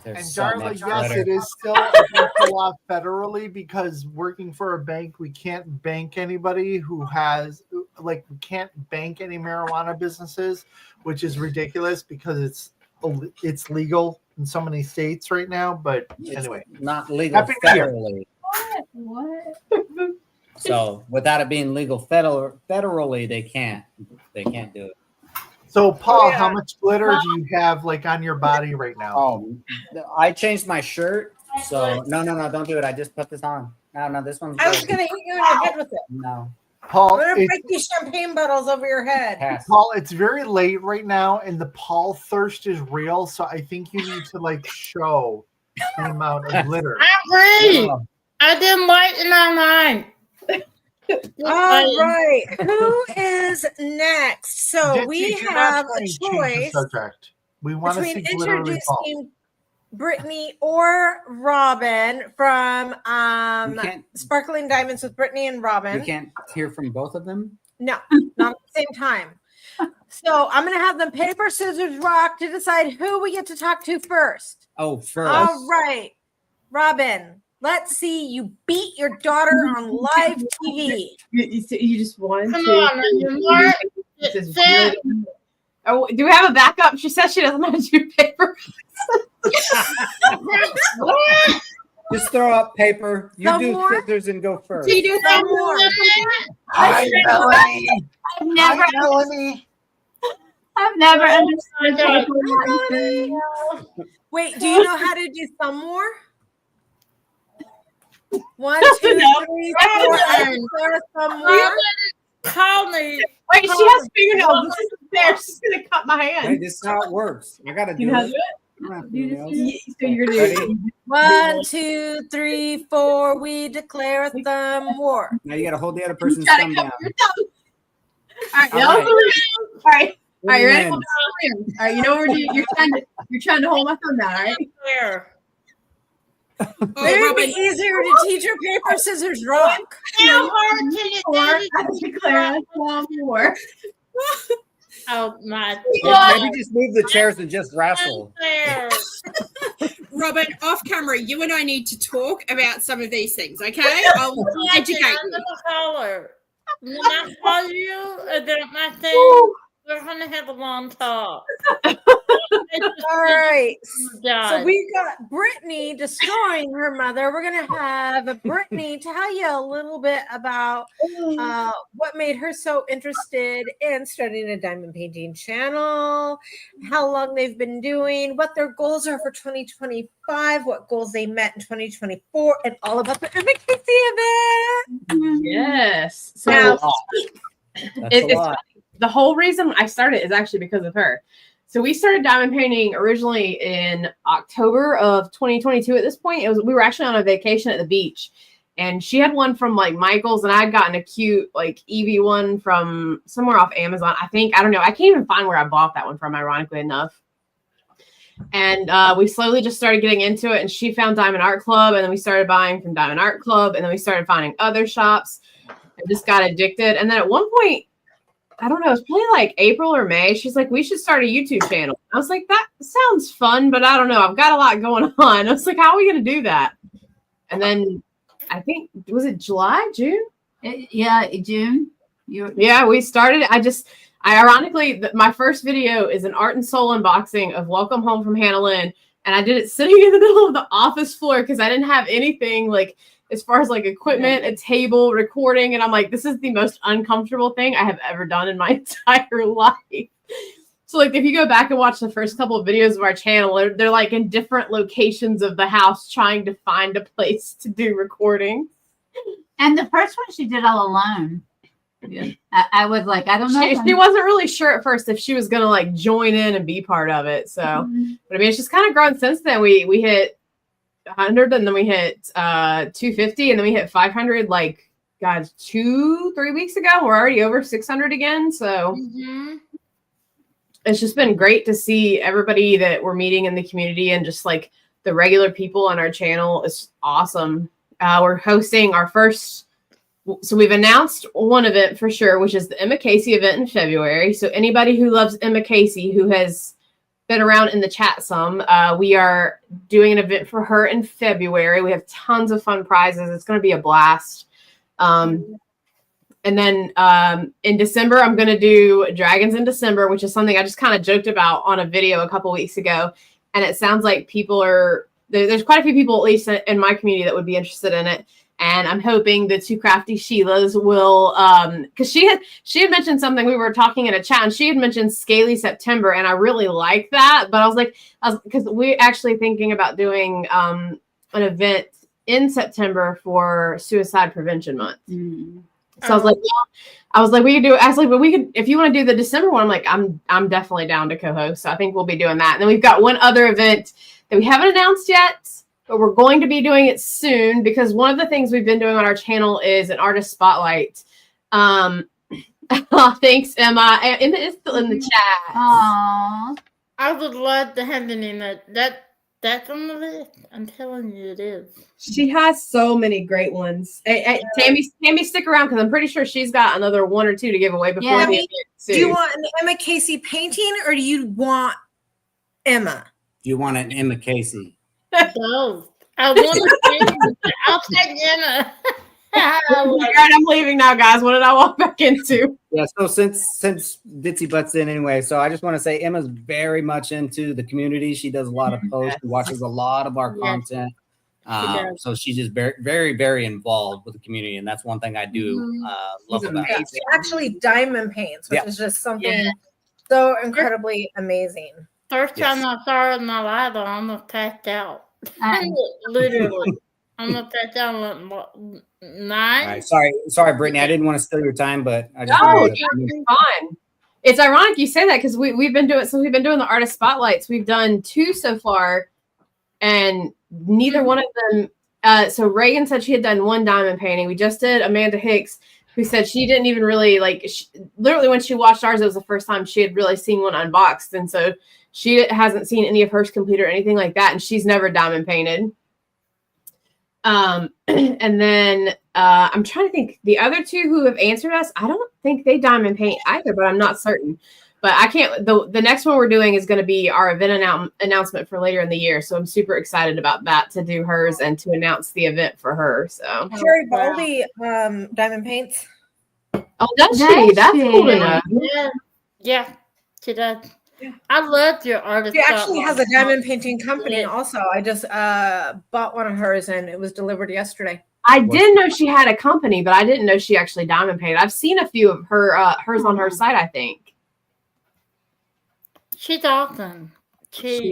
There's And so Darla, much yes, better. it is still against the law federally because working for a bank, we can't bank anybody who has, like, we can't bank any marijuana businesses, which is ridiculous because it's legal in so many states right now. But It's anyway, not legal Happy New Year. federally. What? So without it being legal federally, they can't do it. so Paul, yeah. how much glitter do you have like on your body right now? Oh, I changed my shirt. So no, don't do it. I just put this on. No, this one's I was good. gonna hit you in the head with it. No. I'm Paul, gonna it's, break these champagne bottles over your head. Pass. Paul, it's very late right now, and the Paul thirst is real. So I think you need to like show the amount of glitter. I'm free. Oh, I didn't light in my mind. All right, who is next? So Did we you have not a change the choice subject? We want to see between glittery Paul. introducing Brittany or Robin from you can't. Sparkling Diamonds with Brittany and Robin. You can't hear from both of them. No, not at the same time. So I'm going to have them paper, scissors, rock to decide who we get to talk to first. Oh, first. All right, Robin. Let's see you beat your daughter on live TV. You just won. Come on, you Mark. Sit. Oh, do we have a backup? She says she doesn't know how to do paper. Just throw up paper. You Some do more? scissors and go first. So you do Some more. Hi, Melanie. I've never, Hi, Melanie. I've never understood Okay. that. Wait, do you know how to do some more? 1, 2, 3, 4, and Sarah, some more. Call me. Wait, she has fingernails. This isn't fair. She's gonna cut my Hey, hand. this is how it works. I gotta do You know how to it. do I don't have fingernails. it? So you're gonna do Ready? 1, 2, 3, 4. We declare thumb war. Now you gotta hold the other person's Try to thumb cover down. your thumb. All right, All now right. all right. All right, you ready? Wins. All right, you know what we're doing. You're trying to hold my thumb down. All right. There. Oh, Maybe it'd Robin, be easier to teach her paper, scissors, rock. How hard can it Or be? I declare one more. Oh my Maybe just move the chairs and just wrestle. There. Robin, off camera, you and I need to talk about some of these things, okay? I'll educate I'm you. gonna call her. When I call you about my thing, we're gonna have a long talk. All right. So God. we got Brittany destroying her mother. We're gonna have Brittany tell you a little bit about what made her so interested in starting a diamond painting channel, how long they've been doing, what their goals are for 2025, what goals they met in 2024, and all about the Urban Casey event. Yes. So Now, That's It's a lot. the whole reason I started is actually because of her. So we started diamond painting originally in October of 2022. At this point, we were actually on a vacation at the beach, and she had one from like Michael's, and I had gotten a cute like Eevee one from somewhere off Amazon. I don't know. I can't even find where I bought that one from, ironically enough. And we slowly just started getting into it, and she found Diamond Art Club, and then we started buying from Diamond Art Club, and then we started finding other shops. I just got addicted, and then at one point, I don't know, it's probably like April or May. She's like, we should start a YouTube channel. I was like, that sounds fun, but I don't know. I've got a lot going on. I was like, how are we going to do that? And then I think, was it July, June? Yeah, June. Yeah, we started. I ironically, my first video is an Art and Soul unboxing of Welcome Home from Hannah Lynn. And I did it sitting in the middle of the office floor because I didn't have anything like as far as like equipment, a table, recording. And I'm like, this is the most uncomfortable thing I have ever done in my entire life. So like, if you go back and watch the first couple of videos of our channel, they're like in different locations of the house trying to find a place to do recording. And the first one she did all alone. Yeah. I was like, I don't know. She wasn't really sure at first if she was gonna like join in and be part of it. So, but I mean, it's just kind of grown since then. We hit 100, and then we hit 250, and then we hit 500. Like, God, 2-3 weeks ago, we're already over 600 again. So. It's just been great to see everybody that we're meeting in the community and just like the regular people on our channel. It's awesome. We're hosting our first, so we've announced one event for sure, which is the Emma Casey event in February. So anybody who loves Emma Casey, who has been around in the chat some, we are doing an event for her in February. We have tons of fun prizes. It's going to be a blast. And then in December, I'm going to do Dragons in December, which is something I just kind of joked about on a video a couple weeks ago. And it sounds like people are, there's quite a few people, at least in my community, that would be interested in it. And I'm hoping the two crafty Sheilas will, because she had mentioned something, we were talking in a chat, and she had mentioned Scaly September, and I really like that. But I was like, because we're actually thinking about doing an event in September for Suicide Prevention Month. So I was like, we could do it. I was like, but we could, if you want to do the December one, I'm like, I'm definitely down to co-host. So I think we'll be doing that. And then we've got one other event that we haven't announced yet, but we're going to be doing it soon, because one of the things we've been doing on our channel is an artist spotlight. Thanks, Emma. It's still in the chat. Aww. I would love to have any of that's on the list. I'm telling you, it is. She has so many great ones. Hey, Tammy, stick around, because I'm pretty sure she's got another one or two to give away before the event. Do you want an Emma Casey painting, or do you want Emma? Do you want an Emma Casey? Both. I want to. I'll take Emma. All right, I'm leaving now, guys. What did I walk back into? Yeah, so since Ditsy butts in anyway, so I just want to say Emma's very much into the community. She does a lot of posts, watches a lot of our content. So she's just very, very, very involved with the community, and that's one thing I do love about her. She actually diamond paints, which is just something so incredibly amazing. First time I saw her in my life, I almost passed out. Literally. I'm gonna pat down like 9. All right, sorry, Brittany. I didn't want to steal your time, but I just it's fine. It's ironic you say that, because we've been doing the artist spotlights. We've done 2 so far, and neither one of them. So Reagan said she had done 1 diamond painting. We just did Amanda Hicks, who said she didn't even really like. Literally, when she watched ours, it was the first time she had really seen one unboxed, and so she hasn't seen any of hers complete or anything like that, and she's never diamond painted. And then I'm trying to think, the other 2 who have answered us, I don't think they diamond paint either, but I'm not certain. But I can't, the next one we're doing is going to be our event announcement for later in the year. So I'm super excited about that, to do hers and to announce the event for her. So Sherry Baldy diamond paints. Oh, does she? That's cool enough. Yeah, she does. I love your artist. She actually has a diamond painting company also. I just bought one of hers, and it was delivered yesterday. I did know she had a company, but I didn't know she actually diamond painted. I've seen a few of her hers on her site, I think. She's awesome. I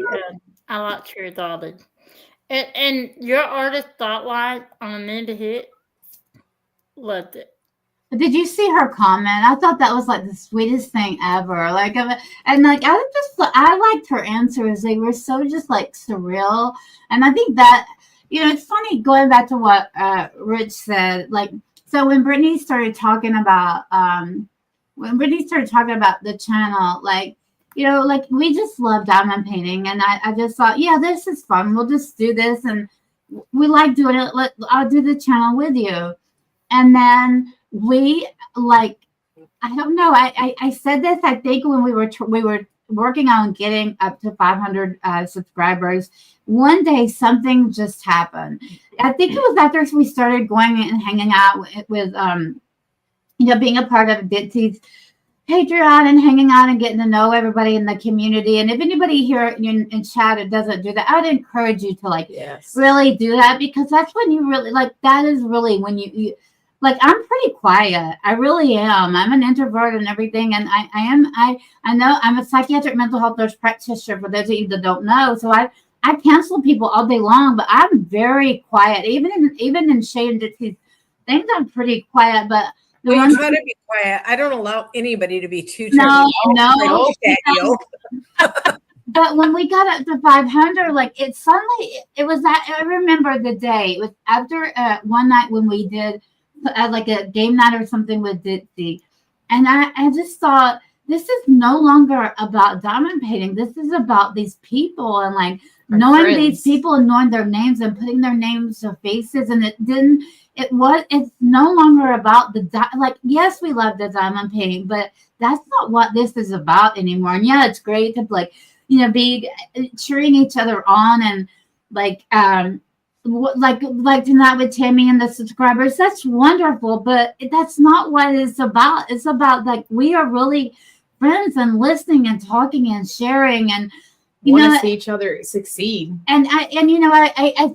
like Cherry Dotted. And your artist spotlight on Amanda Hicks, loved it. Did you see her comment? I thought that was like the sweetest thing ever. Like, and like I liked her answers. They were so just like surreal. And I think that, you know, it's funny going back to what Rich said. Like, so when Brittany started talking about the channel, like, you know, like we just love diamond painting, and I just thought, yeah, this is fun. We'll just do this, and we like doing it. I'll do the channel with you, and then. We like, I don't know. I said this, I think, when we were working on getting up to 500 subscribers. One day something just happened. I think it was after we started going and hanging out with you know, being a part of Ditsy's Patreon and hanging out and getting to know everybody in the community. And if anybody here in chat doesn't do that, I would encourage you to like really do that, because that's when you really like, that is really when you like, I'm pretty quiet. I really am. I'm an introvert and everything. And I know I'm a psychiatric mental health nurse practitioner, for those of you that don't know. So I counsel people all day long, but I'm very quiet. Even in Shay and Ditsy's things, I'm pretty quiet. But Well, ones you try to be quiet. I don't allow anybody to be too No, trippy. no, I look at you. But when we got up to 500, like it suddenly, it was that, I remember the day. It was after one night when we did like a game night or something with Ditsy. And I just thought, this is no longer about diamond painting. This is about these people and like knowing these people and knowing their names and putting their names to faces. And it's no longer about like, yes, we love the diamond painting, but that's not what this is about anymore. And yeah, it's great to like, be cheering each other on and like tonight with Tammy and the subscribers. That's wonderful, but that's not what it's about. It's about like we are really friends and listening and talking and sharing and want to see each other succeed. And I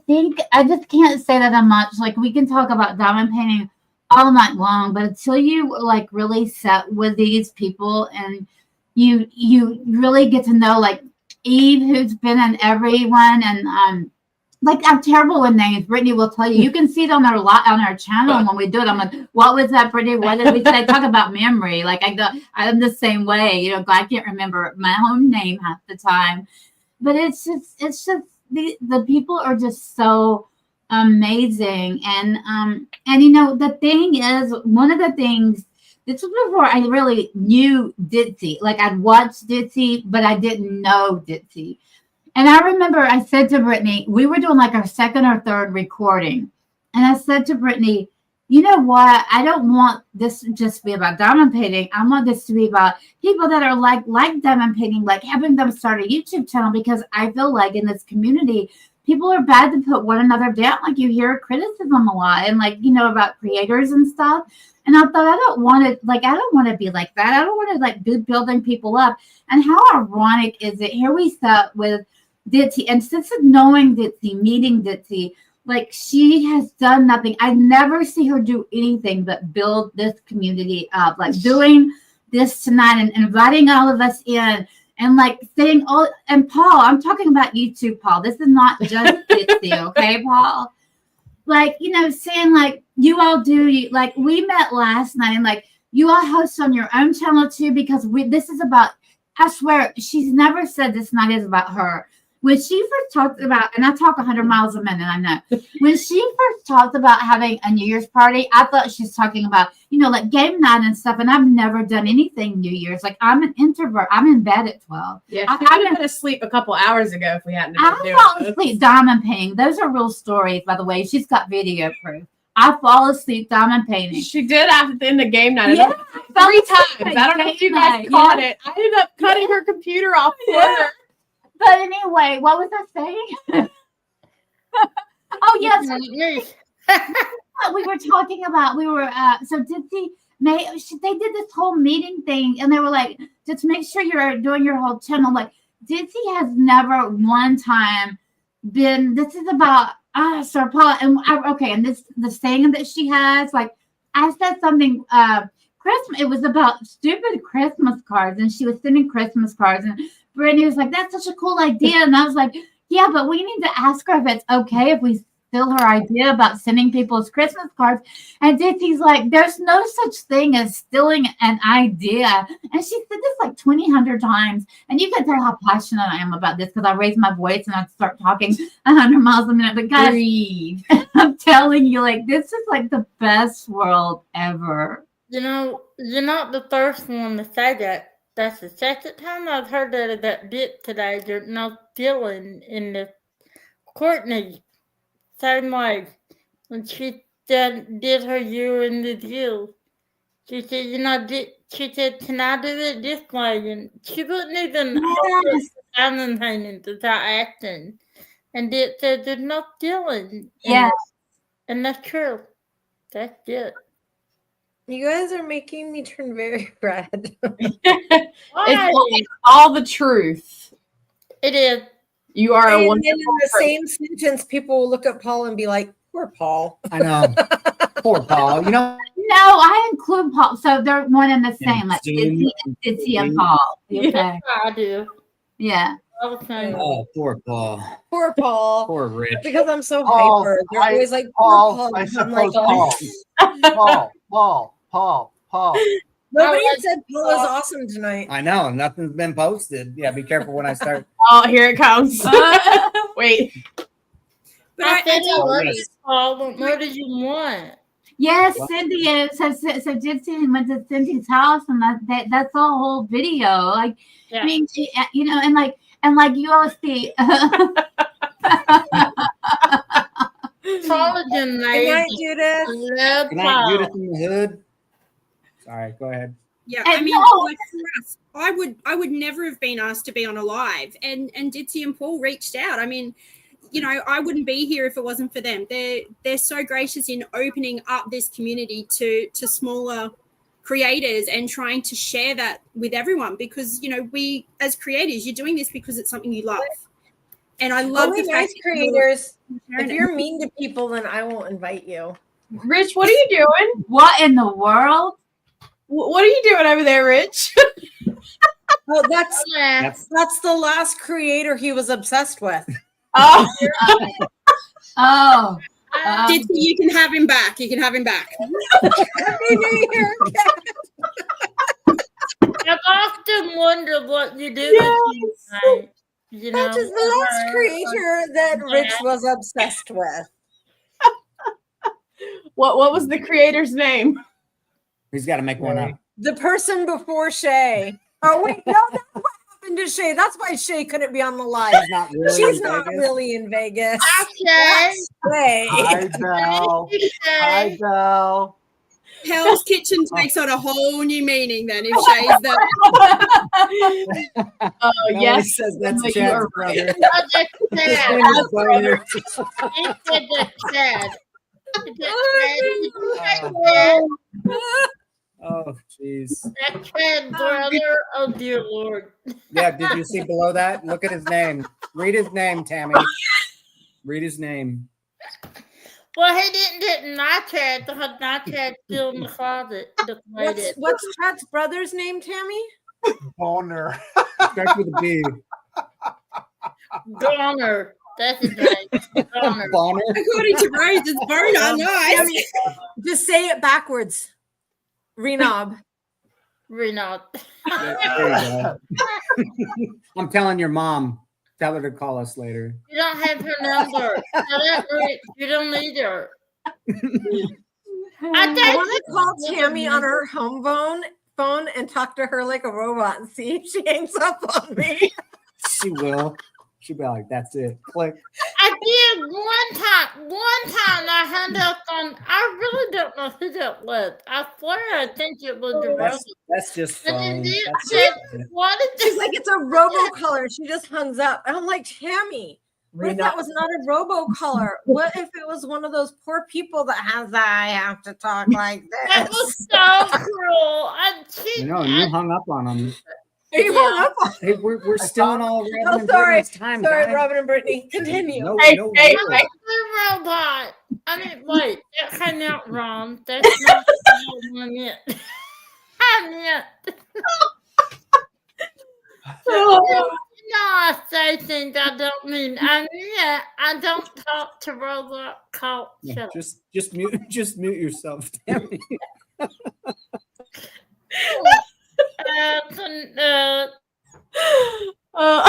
think I just can't say that much. Like we can talk about diamond painting all night long, but until you like really sit with these people and you really get to know like Eve, who's been in everyone, and like I'm terrible with names. Brittany will tell you. You can see it on our channel when we do it. I'm like, what was that, Brittany? What did we say? Talk about memory. Like I'm the same way. I can't remember my own name half the time. But it's just the people are just so amazing. And the thing is, one of the things. This was before I really knew Ditsy. Like I'd watched Ditsy, but I didn't know Ditsy. And I remember I said to Brittany, we were doing like our second or third recording. And I said to Brittany, you know what? I don't want this to just be about diamond painting. I want this to be about people that are like diamond painting, like having them start a YouTube channel, because I feel like in this community, people are bad to put one another down. Like you hear criticism a lot and like, about creators and stuff. And I thought, I don't want to be like that. I don't want to like be building people up. And how ironic is it? Here we sat with Ditsy, and since knowing Ditsy, meeting Ditsy, like she has done nothing. I never see her do anything but build this community up, like doing this tonight and inviting all of us in and like saying, and Paul, I'm talking about you too, Paul. This is not just Ditsy, okay, Paul? Like, saying like you all do, like we met last night and like you all host on your own channel too, because this is about, I swear, she's never said this night is about her. When she first talked about, and I talk 100 miles a minute, I know. When she first talked about having a New Year's party, I thought she was talking about, like game night and stuff. And I've never done anything New Year's. Like I'm an introvert. I'm in bed at 12. Yeah, I've been asleep a couple hours ago if we hadn't been doing I fall asleep diamond painting. Those are real stories, by the way. She's got video proof. I fall asleep diamond painting. She did after the end of game night. Yeah, 3 times. I don't know if you guys caught it. I ended up cutting her computer off for her. But anyway, what was I saying? Oh, yes. We were talking about, so Ditsy, they did this whole meeting thing, and they were like, just make sure you're doing your whole channel. Like, Ditsy has never one time been, this is about Sir Paul, and the saying that she has, like, I said something, Christmas, it was about stupid Christmas cards, and she was sending Christmas cards, and Brittany was like, that's such a cool idea. And I was like, yeah, but we need to ask her if it's okay if we steal her idea about sending people's Christmas cards. And Ditsy's like, there's no such thing as stealing an idea. And she said this like 100 times. And you can tell how passionate I am about this because I raise my voice and I start talking 100 miles a minute. But guys, I'm telling you, like, this is like the best world ever. You're not the first one to say that. That's the second time I've heard that bit today. There's no stealing in the Courtney. Same way. When she did her year in the deal, she said, she said, can I do it this way? And she wouldn't even diamond painting to start acting. And it said, there's no stealing. Yes. And that's true. That's it. You guys are making me turn very red. It's all the truth. It is. You are a wonderful. In the same sentence, people will look at Paul and be like, "Poor Paul." I know. Poor Paul. No, I include Paul, so they're one and the same. Like Ditsy and Paul. Okay. Yeah, I do. Yeah. Oh, poor Paul. Poor Paul. Poor Rich. Because I'm so hyper. They're always like, "Poor Paul." I suppose Paul. Paul. Nobody I like said Paul was awesome tonight. I know nothing's been posted. Yeah, be careful when I start. Oh, here it comes. Wait. But I said I Oh, love yes. you, Paul. But what did you want? Yes, What? Cindy. So Ditzy went to Cindy's house, and that's the whole video. Like, Yeah. I mean, you know, and like you always see. Paul is Good amazing. night, Judith. I love Good night, Paul. Judith in the hood. Sorry, go ahead. yeah, And I mean, no. like for us, I would never have been asked to be on a live, and Ditzy and Paul reached out. I mean, you know, I wouldn't be here if it wasn't for them. They're so gracious in opening up this community to smaller creators and trying to share that with everyone, because you know, we as creators, you're doing this because it's something you love. And I love Only the nice fact that creators. you're If you're mean to people, then I won't invite you. Rich, what are you doing? What in the world? What are you doing over there, Rich? Oh, that's Yeah. that's the last creator he was obsessed with. Oh, Oh, Ditzy, you can have him back. You can have him back. Happy New Year. I've often wondered what you do with you tonight. You know, That is the last creator that Rich was obsessed with. what was the creator's name? He's got to make one up. The person before Shay. Oh wait, no, that's what happened to Shay. That's why Shay couldn't be on the live. He's not really. She's in not Vegas. really in Vegas. Okay. Shay. Hi, Belle. Hi, Belle. Hell's Kitchen takes on a whole new meaning then if Shay's there. Oh, No, yes. he says that's You Chad's are brother. No, that's His sad. name is Boner. He said that's sad. Oh, jeez. That's sad, brother. Oh, dear Lord. Yeah, did you see below that? Look at his name. Read his name, Tammy. Read his name. Well, he didn't get Nightshade because Nightshade's still in the closet. What's Chad's brother's name, Tammy? Boner. Starts with a B. Donner. That's his name. Donner. Bonner. According to Rose, it's Boner. Nice. Tammy, just say it backwards. Renob. Renault. There you go. I'm telling your mom. Tell her to call us later. You don't have her number. Tell that Rick. You don't need her. I want to call Tammy on her home phone and talk to her like a robot and see if she hangs up on me. She will. She'll be like, that's it. Click. I did one time. One time I hung up on. I really don't know who that was. I swear I think it was the That's just And phone. then you That's said, just- what is She's this? like, it's a robocolor. She just hangs up. And I'm like, Tammy, what if that was not a robocolor? What if it was one of those poor people that has that I have to talk like That this? was so cruel. You know, you hung up on them. You hung up on- Hey, we're still in all Robin Oh, and sorry. Brittany's time. Sorry, guys. Robin and Brittany. Continue. No, Hey, no hey, rule. hey. The robot. I mean, wait, that came out wrong. That's not what I meant. I meant. No, I say things I don't mean. I mean, I don't talk to robot culture. Yeah, just mute yourself, Tammy.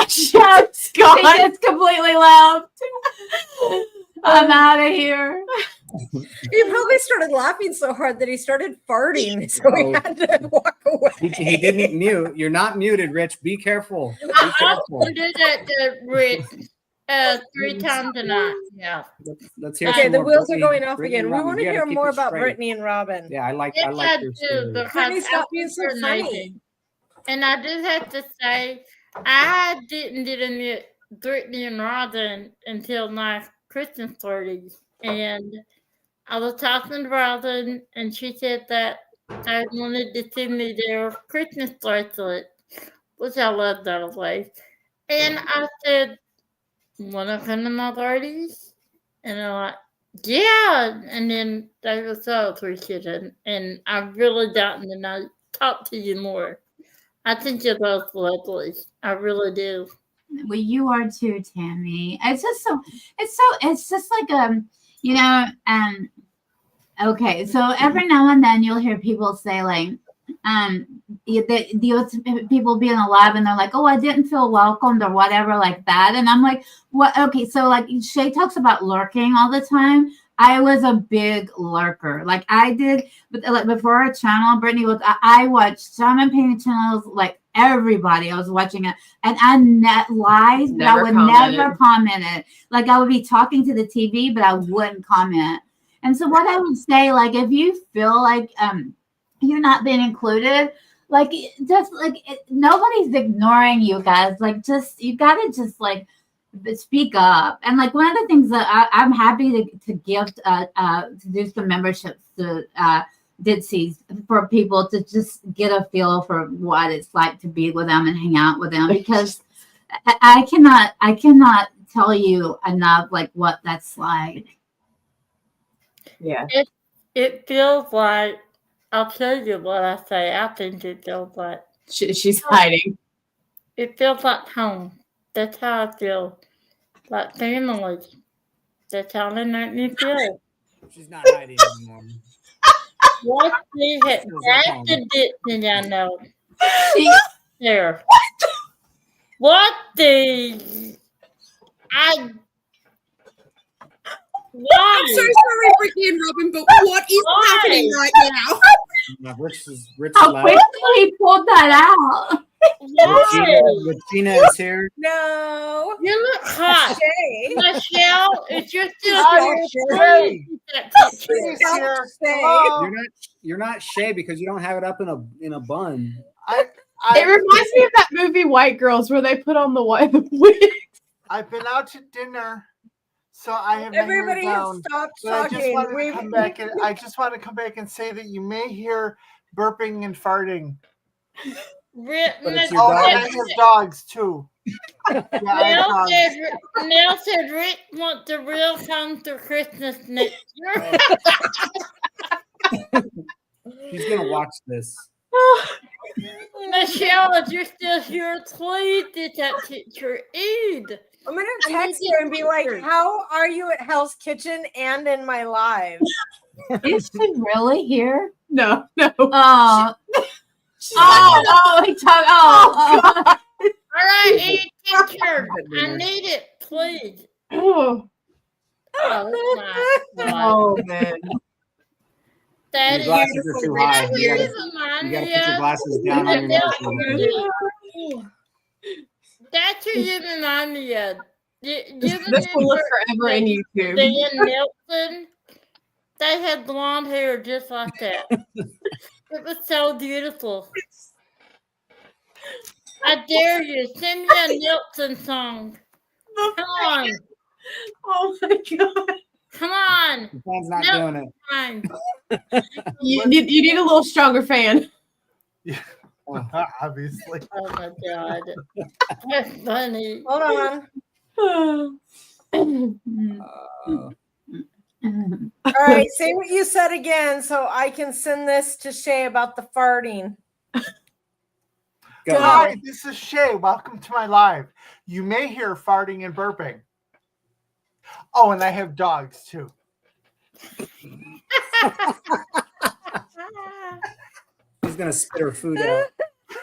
Chad's he gone. just completely left. I'm out of here. He probably started laughing so hard that he started farting. So he Oh. had to walk away. He didn't mute. You're not muted, Rich. Be careful. Be I careful. often do that to Rick 3 times a night. Yeah. Let's hear Okay, some the more wheels Brittany- are going off Brittany again. and We Robin. want You to gotta hear keep more it about straight. Brittany and Robin. Yeah, I like Yes, I your do. story. Because Brittany, stop I being so think they're funny. amazing. And I just have to say, I didn't get to meet Brittany and Robin until my Christmas party. And I was talking to Robin, and she said that I wanted to send me their Christmas bracelet, which I love, by the way. And I said, want to come to my parties? And they're like, yeah. And then they were so appreciative. And I've really gotten to know, talk to you more. I think you're both lovely. I really do. Well, you are too, Tammy. It's just like you know, Okay, so every now and then you'll hear people say like, the people being alive and they're like, oh, I didn't feel welcomed or whatever like that. And I'm like, what? Okay, so like Shay talks about lurking all the time. I was a big lurker. Like I did, but like before our channel, Brittany was, I watched shaman painting channels, like everybody. I was watching it, and I lies, but I would never comment it. Like I would be talking to the TV, but I wouldn't comment. And so what I would say, like if you feel like you're not being included, like just like nobody's ignoring you guys. Like just you gotta just like speak up. And like one of the things that I'm happy to gift to do some memberships to Ditsy's for people to just get a feel for what it's like to be with them and hang out with them, because I cannot tell you enough like what that's like. Yeah. It feels like, I'll tell you what I say. I think it feels like. She's hiding. It feels like home. That's how I feel. Like family. That's how they make me feel. She's not hiding anymore. What the heck? That's the Ditsy I know. There. What the? Why? I'm so sorry, Ricky and Robin, but what is happening right now? Rich How quickly he pulled that out. Regina is here. No. You look hot. Shay. Michelle, it's just Shay. You're not Shay because you don't have it up in a bun. It reminds me of that movie White Girls where they put on the white wigs. I've been out to dinner, so I have Everybody my hair has down. stopped But I just talking. wanted to come back and I just want to come back and say that you may hear burping and farting. But it's Oh, your and I dog. have dogs too. Yeah, I have dogs. Nell said Rick wants the real come to Christmas next year. She's gonna watch this. Michelle, if you're still here, please get that picture. Eid. I'm gonna text her and be like, "How are you at Hell's Kitchen and in my live?" Is she really here? No. Oh. He talked. All right, Eid, picture. I need it, please. Oh, Man. Your glasses are too high. You gotta put your glasses down on your nose. That's who you remind me of. this will live forever in YouTube. Dan Nelson, they had blonde hair just like that. It was so beautiful. I dare you, sing me a Nelson song. Come on. Oh my god. Come on. The fan's not doing it. Fine. You need a little stronger fan. Obviously. Oh my god. That's funny. Hold on. All right, say what you said again so I can send this to Shay about the farting. Go. Hi, this is Shay. Welcome to my live. You may hear farting and burping. Oh, and I have dogs too. She's gonna spit her food out.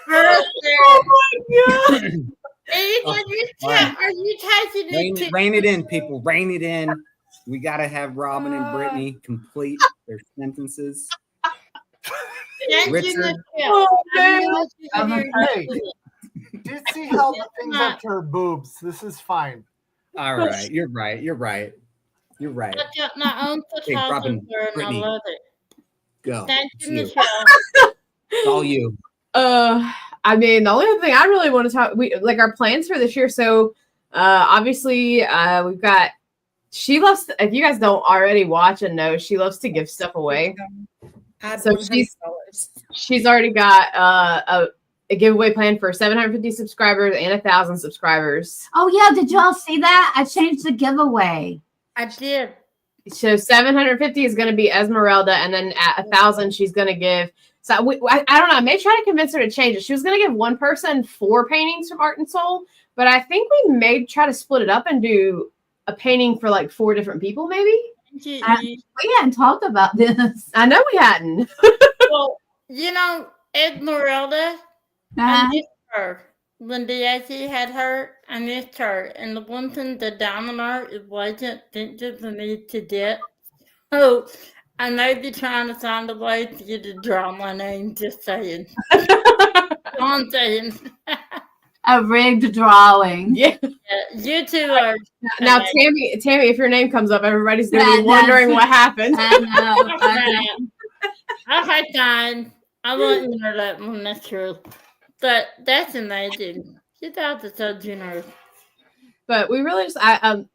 Oh my god. Are you typing it? Rein it in, people. Rein it in. We gotta have Robin and Brittany complete their sentences. Richard. Oh, man. Hey, Ditsy held the things up to her boobs. This is fine. All right, you're right. You're right. You're right. I got my own Hey, Robin, photographer and I Brittany. love it. Go. Thank It's you, you. Michelle. It's all you. I mean, the only other thing I really want to talk, like our plans for this year. So, obviously, we've got. She loves. If you guys don't already watch and know, she loves to give stuff away. So she's already got a giveaway plan for 750 subscribers and 1,000 subscribers. Oh yeah, did y'all see that? I changed the giveaway. I did. So 750 is going to be Esmeralda, and then at 1,000 she's going to give. So I don't know. I may try to convince her to change it. She was going to give one person 4 paintings from Art and Soul, but I think we may try to split it up and do a painting for like 4 different people, maybe. We We hadn't talked about this. I know we hadn't. Well, Esmeralda, I missed her. When DIC had her, I missed her. And the one thing, the diamond art, it wasn't vintage for me to get. So I may be trying to find a way for you to draw my name, just saying. I'm saying. A rigged drawing. Yeah. You two are. Now, Tammy, if your name comes up, everybody's going to be wondering what happened. I know. Okay, fine. I won't know that one, that's true. But that's amazing. You thought it's so generous. But we really just,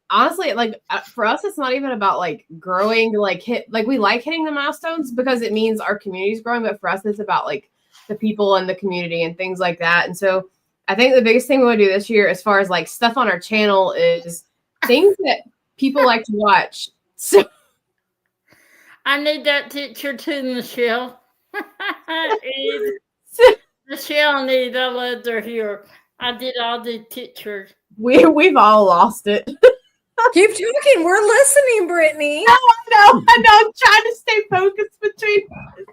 honestly, like for us, it's not even about like growing, like we like hitting the milestones because it means our community is growing. But for us, it's about like the people in the community and things like that. And so I think the biggest thing we want to do this year, as far as like stuff on our channel, is things that people like to watch. So I need that picture too, Michelle. Michelle needs a letter here. I did all the pictures. We've all lost it. Keep talking. We're listening, Brittany. I know. I'm trying to stay focused between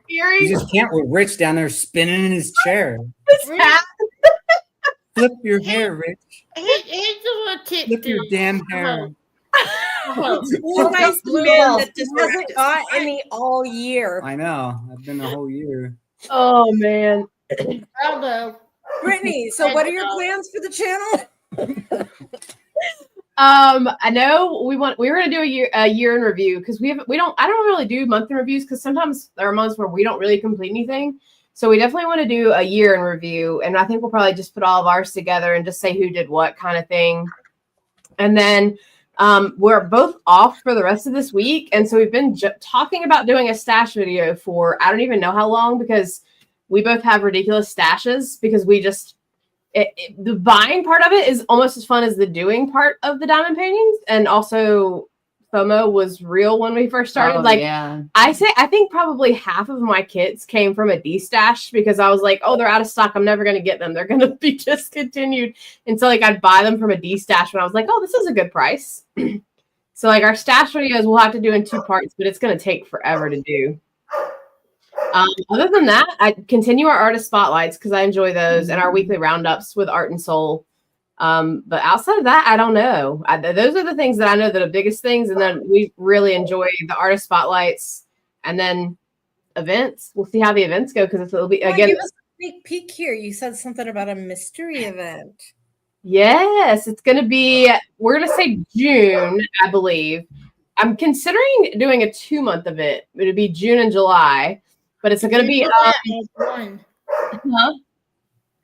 hearing. You just can't with Rich down there spinning in his chair. This hat. Flip your hair, Rich. Here's a little tip. Flip your damn hair. Well, Nice Blue man Balls that just hasn't practiced. got any all year. I know. I've been the whole year. Oh man. Although, Brittany, so what are your plans for the channel? I know we were gonna do a year in review because I don't really do month in reviews because sometimes there are months where we don't really complete anything. So we definitely want to do a year in review, and I think we'll probably just put all of ours together and just say who did what kind of thing. And then we're both off for the rest of this week, and so we've been talking about doing a stash video for I don't even know how long because we both have ridiculous stashes because we just the buying part of it is almost as fun as the doing part of the diamond paintings, and also FOMO was real when we first started. Yeah. I think probably half of my kits came from a D-stash because I was like, oh, they're out of stock. I'm never going to get them. They're going to be discontinued. And so like I'd buy them from a D-stash when I was like, oh, this is a good price. So like our stash videos we'll have to do in 2 parts, but it's going to take forever to do. Other than that, I continue our artist spotlights because I enjoy those and our weekly roundups with Art and Soul. But outside of that, I don't know. Those are the things that I know that are the biggest things. And then we really enjoy the artist spotlights and then events. We'll see how the events go because it'll be again. Give us a sneak peek here. You said something about a mystery event. Yes, it's going to be. We're going to say June, I believe. I'm considering doing a 2-month event. It'll be June and July, but it's going to be.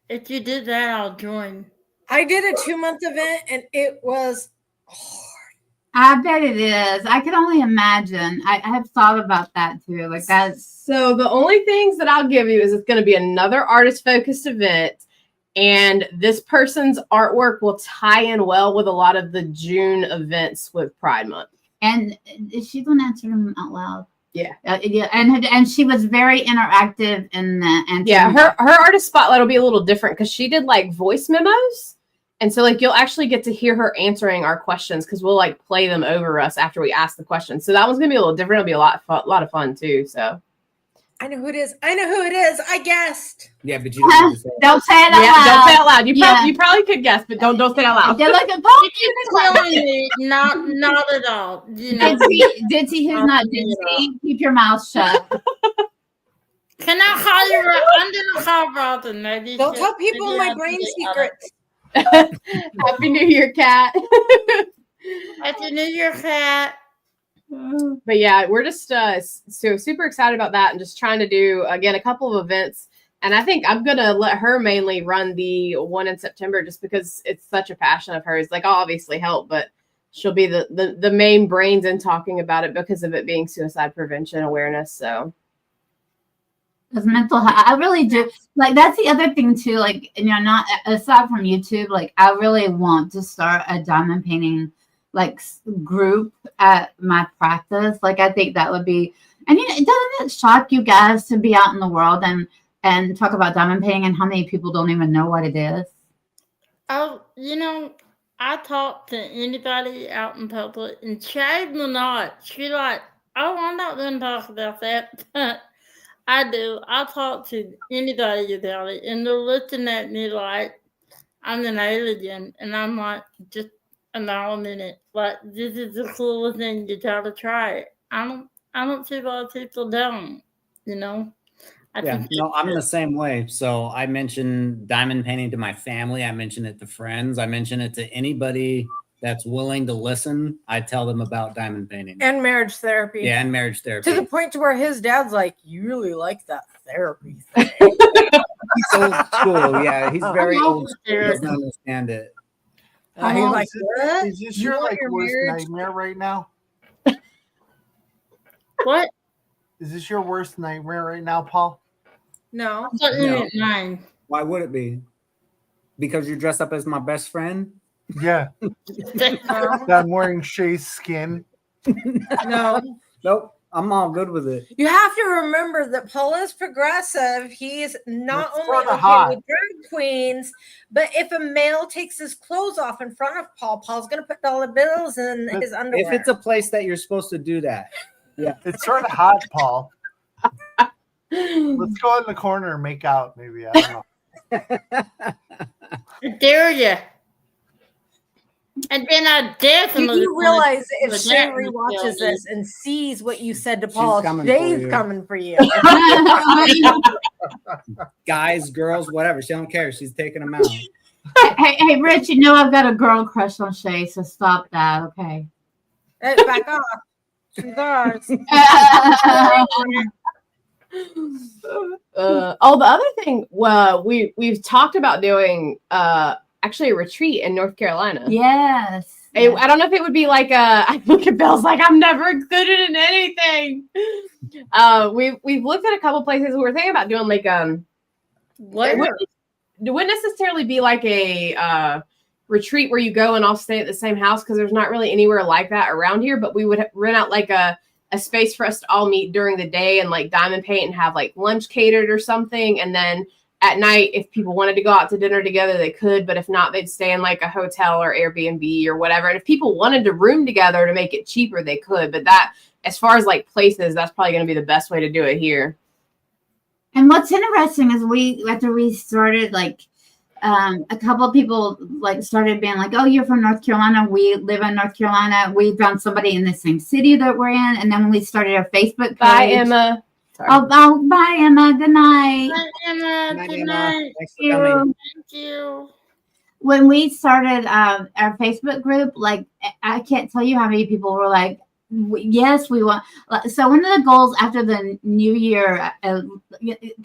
If you did that, I'll join. I did a 2-month event and it was hard. I bet it is. I can only imagine. I have thought about that too. Like that's so the only things that I'll give you is it's going to be another artist focused event. And this person's artwork will tie in well with a lot of the June events with Pride Month. And she don't answer them out loud. Yeah. Yeah. And she was very interactive in the answer. Yeah, her artist spotlight will be a little different because she did like voice memos. And so like you'll actually get to hear her answering our questions because we'll like play them over us after we ask the questions. So that one's gonna be a little different. It'll be a lot of fun too. So I know who it is. I guessed. Yeah, but you don't have to say it. Don't say it out loud. Don't say it out loud. You probably could guess, but don't say it out loud. They're like a Not at all. You know. Ditzy, who's not Ditzy, keep your mouth shut. Can I call you? I'm gonna call Robin. Maybe don't tell people my brain secrets. Happy New Year, Kat. Happy New Year, Kat. But yeah, we're just so super excited about that and just trying to do again a couple of events. And I think I'm gonna let her mainly run the one in September just because it's such a passion of hers. Like I'll obviously help, but she'll be the main brains in talking about it because of it being suicide prevention awareness. So because mental health, I really do. Like that's the other thing too. Like not aside from YouTube, like I really want to start a diamond painting like group at my practice. Like I think that would be, and doesn't it shock you guys to be out in the world and talk about diamond painting and how many people don't even know what it is? Oh, I talk to anybody out in public, and Shay will not. She like, oh, I'm not going to talk about that. But I do. I talk to anybody about it, and they're looking at me like I'm an alien, and I'm like, just allow a minute. Like, this is the coolest thing. You gotta try it. I don't see a lot of people don't. You know. Yeah, no, I'm the same way. So I mention diamond painting to my family. I mention it to friends. I mention it to anybody that's willing to listen. I tell them about diamond painting And marriage therapy. Yeah, and marriage therapy. To the point to where his dad's like, you really like that therapy thing. He's old school. Yeah, he's very old school. He doesn't understand it. He's like, what? Is this You your want like your worst marriage- nightmare right now? What? Is this your worst nightmare right now, Paul? No. I thought you No. meant mine. Why would it be? Because you're dressed up as my best friend? Yeah. No. I'm wearing Shay's skin. No. Nope. I'm all good with it. You have to remember that Paul is progressive. He's not It's only sorta okay hot. with drag queens, but if a male takes his clothes off in front of Paul, Paul's going to put dollar bills in But his underwear. If it's a place that you're supposed to do that. Yeah. It's sort of hot, Paul. Let's go in the corner and make out, maybe. I don't know. Dare you? And then I Do definitely you realize if with Shay that rewatches detail. this and sees what you said to Paul, coming for Shay's you. coming for you. Guys, girls, whatever. She don't care. She's taking them out. Hey, Rich, you know I've got a girl crush on Shay, so stop that, okay? Hey, back off. She's ours. The other thing, well, we've talked about doing actually a retreat in North Carolina. Yes. I don't know if it would be like I look at Bill's like I'm never included in anything. We've looked at a couple places. We're thinking about doing like it wouldn't necessarily be like a retreat where you go and all stay at the same house because there's not really anywhere like that around here. But we would rent out like a space for us to all meet during the day and like diamond paint and have like lunch catered or something, and then at night, if people wanted to go out to dinner together, they could. But if not, they'd stay in like a hotel or Airbnb or whatever. And if people wanted to room together to make it cheaper, they could. But that, as far as like places, that's probably going to be the best way to do it here. And what's interesting is after we started, like, a couple of people like started being like, "Oh, you're from North Carolina. We live in North Carolina. We found somebody in the same city that we're in." And then when we started our Facebook page, Bye, Emma. Sorry. Oh, bye, Emma. Good night. Bye, Emma. Good Emma. night. Thanks for coming. Thank you. When we started our Facebook group, like I can't tell you how many people were like, "Yes, we want." So one of the goals after the new year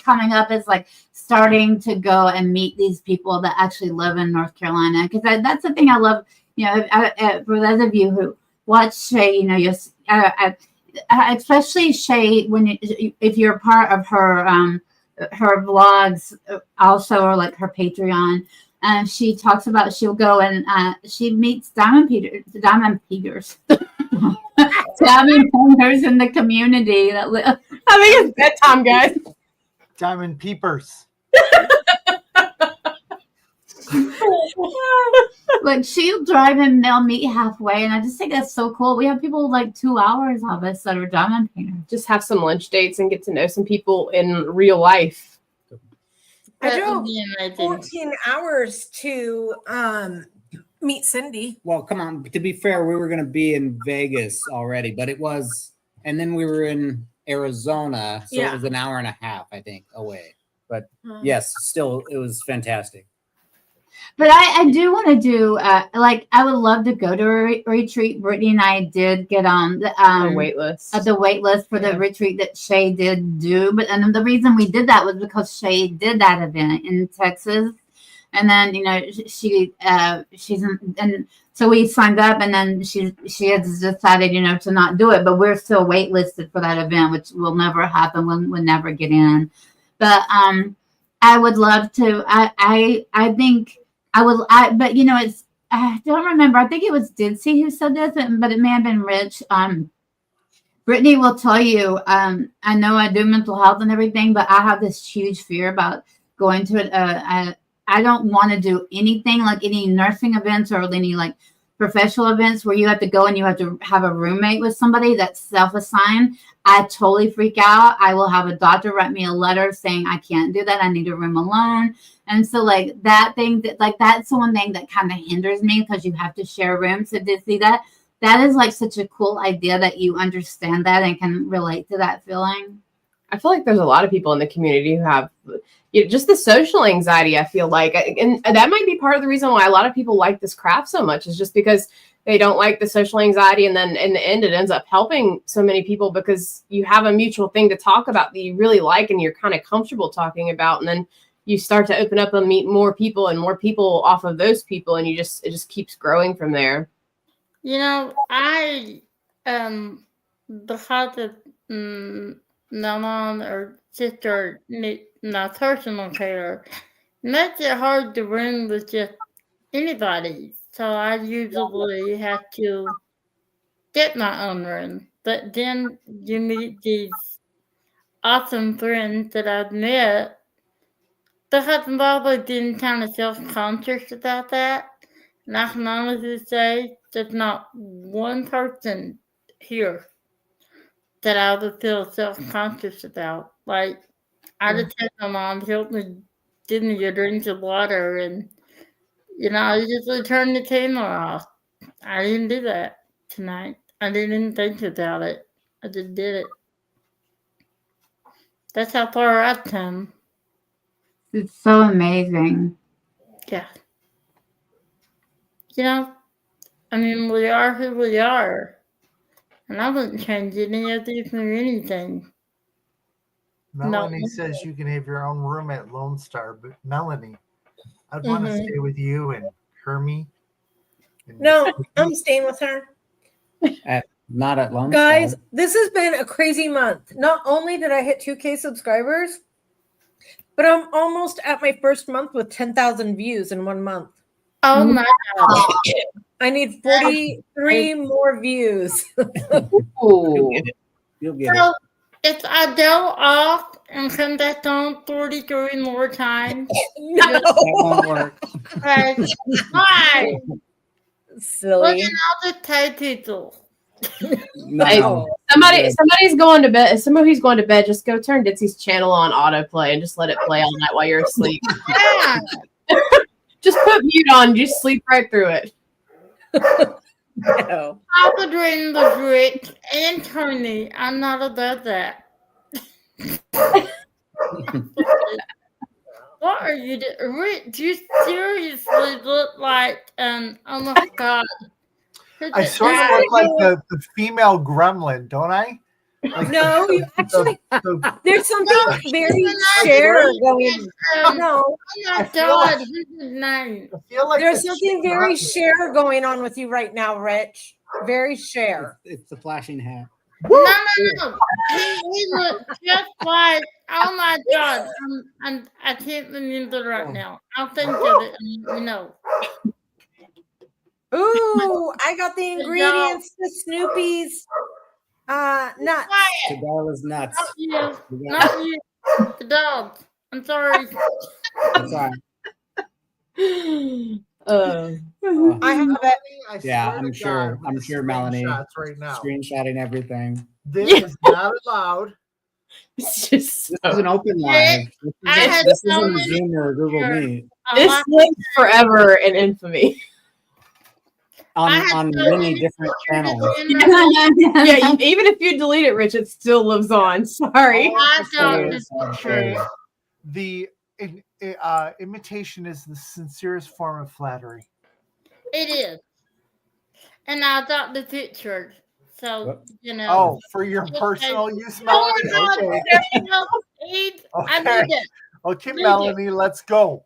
coming up is like starting to go and meet these people that actually live in North Carolina, because that's the thing I love. You know, for those of you who watch Shay, you know, especially Shay, if you're part of her vlogs also, or like her Patreon, she talks about she'll go and she meets diamond painters diamond painters in the community that live. I think it's bedtime, guys. Diamond peepers. Like she'll drive and they'll meet halfway, and I just think that's so cool. We have people like 2 hours of us that are diamond painters. Just have some lunch dates and get to know some people in real life. I That would drove be amazing. 14 hours to meet Cindy. Well, come on. To be fair, we were going to be in Vegas already, but it was, and then we were in Arizona, so Yeah. it was an hour and a half, I think, away. But Hmm. yes, still, it was fantastic. But I do want to do like I would love to go to a retreat. Brittany and I did get on the Wait list. the wait list for the retreat that Shay did do. But and the reason we did that was because Shay did that event in Texas, and then you know she's and so we signed up, and then she has decided you know to not do it. But we're still waitlisted for that event, which will never happen. We'll never get in. But I would love to. I think. But you know, it's, I don't remember. I think it was Ditsy who said this, but it may have been Rich. Brittany will tell you, I know I do mental health and everything, but I have this huge fear about going to I don't want to do anything like any nursing events or any like professional events where you have to go and you have to have a roommate with somebody that's self-assigned. I totally freak out. I will have a doctor write me a letter saying I can't do that. I need a room alone. And so like that thing that like that's the one thing that kind of hinders me because you have to share rooms. So to see that, that is like such a cool idea that you understand that and can relate to that feeling. I feel like there's a lot of people in the community who have just the social anxiety, I feel like. And that might be part of the reason why a lot of people like this craft so much is just because they don't like the social anxiety. And then in the end, it ends up helping so many people because you have a mutual thing to talk about that you really like and you're kind of comfortable talking about. And then you start to open up and meet more people off of those people. And it just keeps growing from there. I because of mom or sister not personal care makes it hard to room with just anybody. So I usually have to get my own room. But then you meet these awesome friends that I've met because I've always been kind of self-conscious about that. And I can honestly say there's not one person here that I would feel self-conscious about. Like, I just had my mom help me, give me a drink of water, and, I usually turn the camera off. I didn't do that tonight. I didn't think about it. I just did it. That's how far I've come. It's so amazing. Yeah. We are who we are. And I wouldn't change any of this for anything. Melanie says you can have your own room at Lone Star, but Melanie, I'd want to stay with you and Hermie. No, I'm staying with her. Not at Lone Guys, Star. this has been a crazy month. Not only did I hit 2K subscribers, but I'm almost at my first month with 10,000 views in 1 month. Oh my God. I need 43 more views. You'll get So if I go off and come back on 43 more times, No. That won't work. like, why? Silly. Well, then I'll just pay people. No. Somebody's going to bed. If somebody's going to bed, just go turn Ditsy's channel on autoplay and just let it play all night while you're asleep. Yeah. Just put mute on. Just sleep right through it. No. I would ring the Rick and Tony. I'm not about that. What are you doing? Rick, do you seriously look like, oh my God. I sort of look like the female gremlin, don't I? Like No, you actually, the- there's something very Cher going. No, Oh my God, who's his name? I feel like there's the something chick- very Cher going on with you right now, Rich. Very Cher. It's the flashing hat. No. He looks just like, oh my God. I can't remember right now. I'll think of it and know. Ooh, I got the ingredients to Snoopy's nuts. To Darla's nuts. Not you. We got- Not you. The dog. I'm sorry. That's all right. I have it. I Yeah, swear I'm to sure- God, I'm with sure the Melanie- screenshots right now. Screenshotting everything. This Yeah. is not allowed. It's just This is an open live. This I had this so isn't a many Zoom or a Google pictures. Meet. this lives forever in infamy. On I had on so many many different pictures channels. in my- Yeah, even if you delete it, Rich, it still lives on. Sorry. I got Yes, this I'm picture. sure. The imitation is the sincerest form of flattery. It is. And I got the picture. So, What? Oh, for your personal use, Melanie? Oh my God. Okay. there you go. Eve, I Okay. need it. Okay, Leave it. Melanie, let's go.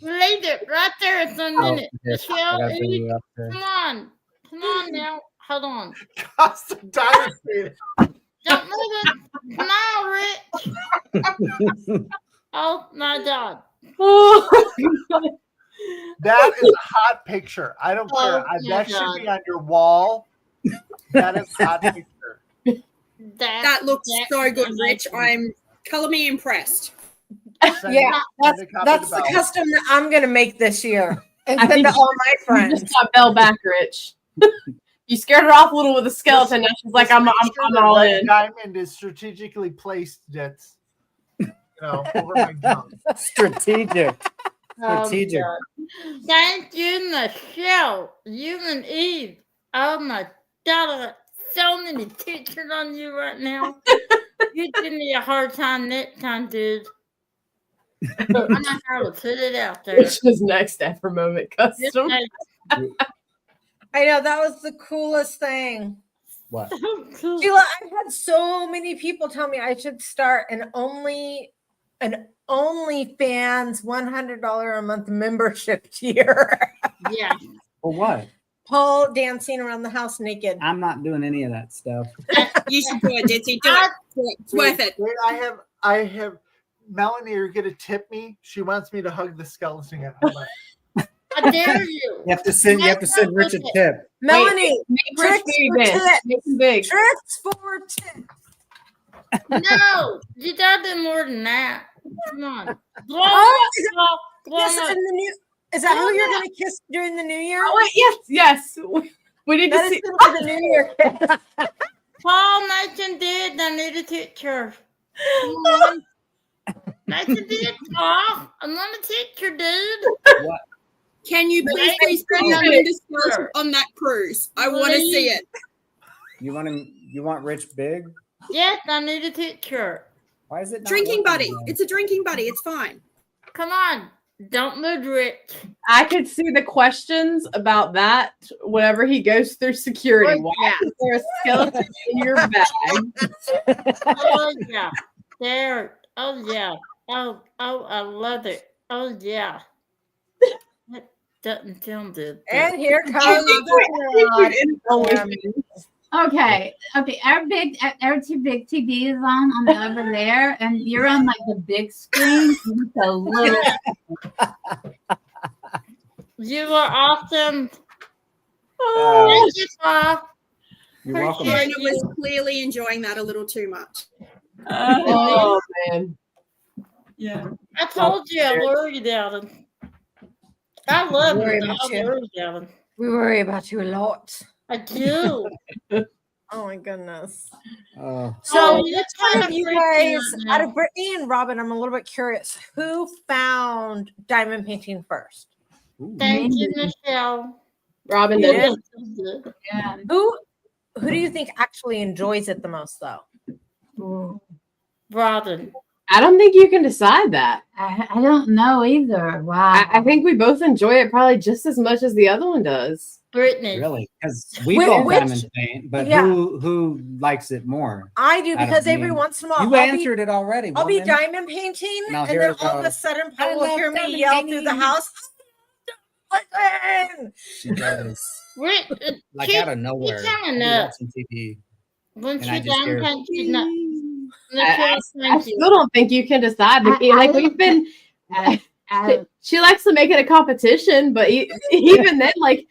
Leave it right there. It's a Oh, minute. yes, I Michelle, gotta bring Eve, you up there. come on. Come on now. Hold on. Custom dynasty. Don't move it. Come on, Rich. Oh my God. That is a hot picture. I don't Oh, care. my That should God. be on your wall. That is a hot picture. That looks so good, Rich. I'm color me impressed. Yeah, that's send a copy that's to the Belle. custom that I'm gonna make this year and I send think to all my You friends. just got Belle back, Rich. You scared her off a little with the skeleton. Now she's like, Just I'm make sure the all red in. diamond is strategically placed that's over my tongue. Strategic. Oh, Strategic. God. Thank you, Michelle. You and Eve. Oh my God, I got so many pictures on you right now. You give me a hard time next time, dude. I'm not how to put it out there. Which is next after moment Just custom. like, I know that was the coolest thing. What? so cool. Sheila, I've had so many people tell me I should start an OnlyFans $100 a month membership tier. Yeah. For what? Paul dancing around the house naked. I'm not doing any of that stuff. You should do it, Ditzy. Do it. It's worth it. Wait, I have Melanie, you're gonna tip me. She wants me to hug the skeleton again. Hold on. How dare you? You have to send Rich a tip. Melanie, Make Rich tricks big for then. tips. Make him big. Tricks for tips. No, you gotta do more than that. Come on. Blow Oh, is up, blow Yes, up. in the new. Is that who you're gonna kiss during the new year? Oh, wait, yes. We need to That is see. gonna be the new year kiss. Paul Nathan did. I need a picture. Come on. Nathan did, Paul. I want a picture, dude. Can you please put Oh, your okay. Linda skeleton on that cruise? I want to see it. You want him? You want Rich big? Yes, I need a picture. Why is it not Drinking working buddy. again? It's a drinking buddy. It's fine. Come on. Don't move, Rich. I could see the questions about that whenever he goes through security. Why is there a skeleton in your bag? Oh, yeah. There. Oh, yeah. Oh, I love it. Oh, yeah. That doesn't sound good. And here comes And the Okay, our two big TVs on the over there, and you're on like the big screen. And it's a little. You are awesome. Oh, Thank you, Paul. you're welcome. Appreciate Fiona was clearly enjoying that a little too much. Oh, man. Yeah. I told you I worry about him. I love Worry him. about I you. worry about him. We worry about you a lot. I do. Oh my goodness. Oh, So, Oh, which that's one kind of of you freaky guys, right out now. of Brittany and Robin, I'm a little bit curious. Who found diamond painting first? ooh. Thank you, Michelle. Robin Yeah. did it. Yeah. Who do you think actually enjoys it the most, though? Robin. I don't think you can decide that. I don't know either. Wow. I think we both enjoy it probably just as much as the other one does. Brittany. Really? Because we Which- both which- diamond paint, but yeah. who likes it more? I do Out of because me every and- once in a while You I'll answered it already. I'll be woman. diamond painting, Now and here then it all of a goes. sudden I Paul will love hear me diamond yell through the painting. house. "Listen!" She does. Like She- out of nowhere. telling I'll be us. watching TV. When And she I just hear- done paint, she's not. I Thank you. still don't think you can decide. Like, I- we've been. I- She likes to make it a competition, but even then, like,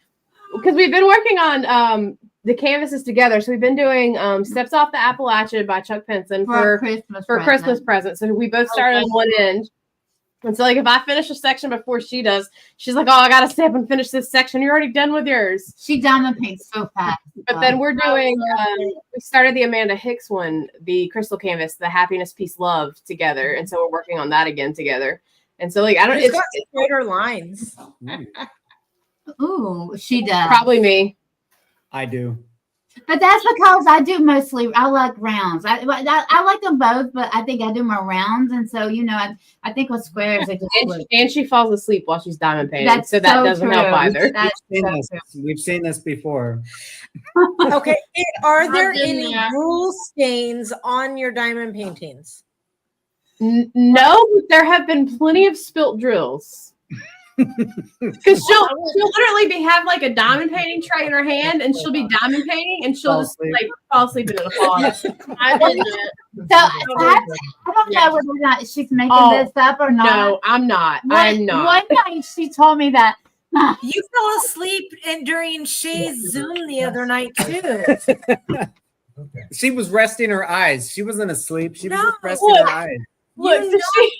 because we've been working on the canvases together, so we've been doing Steps Off the Appalachia by Chuck Pinson for for Christmas. Christmas presents. So we both started on one end. And so, like, if I finish a section before she does, she's like, "Oh, I gotta stay up and finish this section. You're already done with yours." She diamond paints so fast. But then we're doing. We started the Amanda Hicks one, the crystal canvas, the Happiness, Peace, Love together, and so we're working on that again together. And so, like, I don't. She's It's got straighter lines. Ooh, Ooh, she does. probably me. I do. But that's because I do mostly. I like rounds. I like them both, but I think I do more rounds, and so I think with squares they just flip. And she falls asleep while she's diamond painting, That's so that so doesn't help true. either. That's We've so seen this. true. We've seen this before. Okay, are there I've been any there. rule stains on your diamond paintings? No, but there have been plenty of spilt drills. Because she'll literally have like a diamond painting tray in her hand, and she'll be diamond painting, and she'll Fall just asleep. like fall asleep and it'll fall out. I did that. So I don't know whether or not she's making Oh, this up or not. No, I'm not. I'm not. One night she told me that. You fell asleep during Shay's Zoom the other night too. She was resting her eyes. She wasn't asleep. She was No. just resting her eyes. Look, You so know she,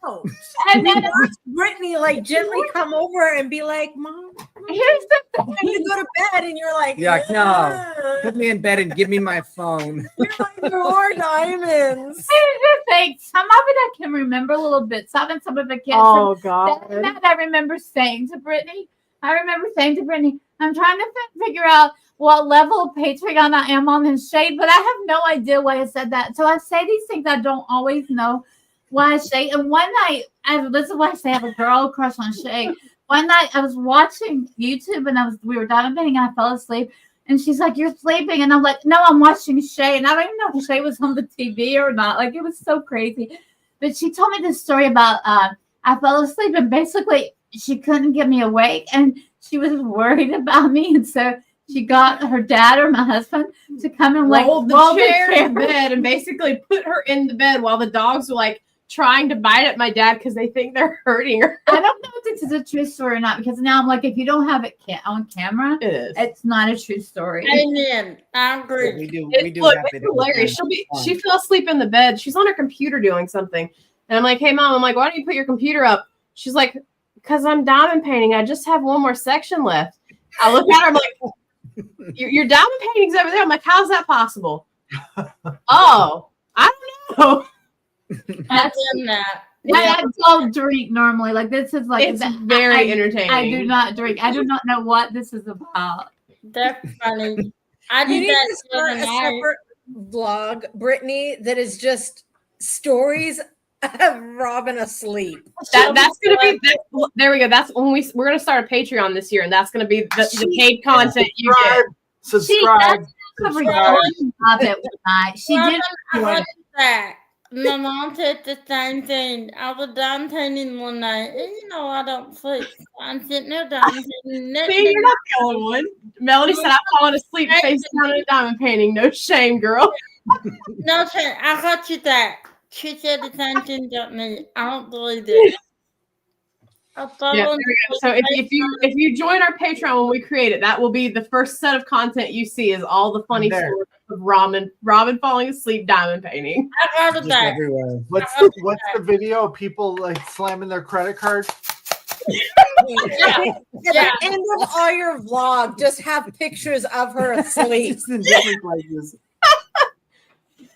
out. And then Watch Brittany like gently come over and be like, "Mom, here's the I'm going to go to bed," and you're like, Yeah, no. "Ugh." Put me in bed and give me my phone. You're like, "More diamonds." Here's the thing. Some of it I can remember a little bit. Some of it I can't. Oh That I remember saying to Brittany. I'm trying to figure out what level of Patreon I am on in Shade, but I have no idea why I said that. So I say these things I don't always know why I say. And one night, this is why I say I have a girl crush on Shade. One night I was watching YouTube and we were diamond and I fell asleep. And she's like, "You're sleeping," and I'm like, "No, I'm watching Shay." And I don't even know if Shay was on the TV or not. Like, it was so crazy. But she told me this story about I fell asleep and basically she couldn't get me awake and she was worried about me. And so she got her dad or my husband to come and like roll the chair in bed and basically put her in the bed while the dogs were like trying to bite at my dad because they think they're hurting her. I don't know if this is a true story or not, because now I'm like, if you don't have it on camera, It is. it's not a true story. Amen. I agree. We do Look, have it's it. hilarious. She fell asleep in the bed. She's on her computer doing something. And I'm like, "Hey mom," I'm like, "why don't you put your computer up?" She's like, "Because I'm diamond painting. I just have one more section left." I look at her, I'm like, your diamond painting's over there. I'm like, "How's that possible?" Oh, I don't know. I've done that. I don't drink normally. Like, this is like It's very entertaining. I do not drink. I do not know what this is about. That's funny. I You did need that to the start other a night. separate vlog, Brittany, that is just stories of Robin asleep. That's gonna be there we go. That's when we're gonna start a Patreon this year, and that's gonna be the paid content you get. Subscribe. A recording of it one night. She did. I heard that. My mom said the same thing. I was down painting one night, and I don't sleep. I'm sitting there down painting. See, you're not the only one. Melody said I'm falling asleep face down in a diamond painting. No shame, girl. No, I got you that. She said the same thing to me. I don't believe it. Yeah, there we go. So if you join our Patreon when we create it, that will be the first set of content you see is all the funny stories of Robin falling asleep diamond painting. I got that. Everywhere. What's the video of people like slamming their credit card? At the end of all your vlog, just have pictures of her asleep. Just in different places.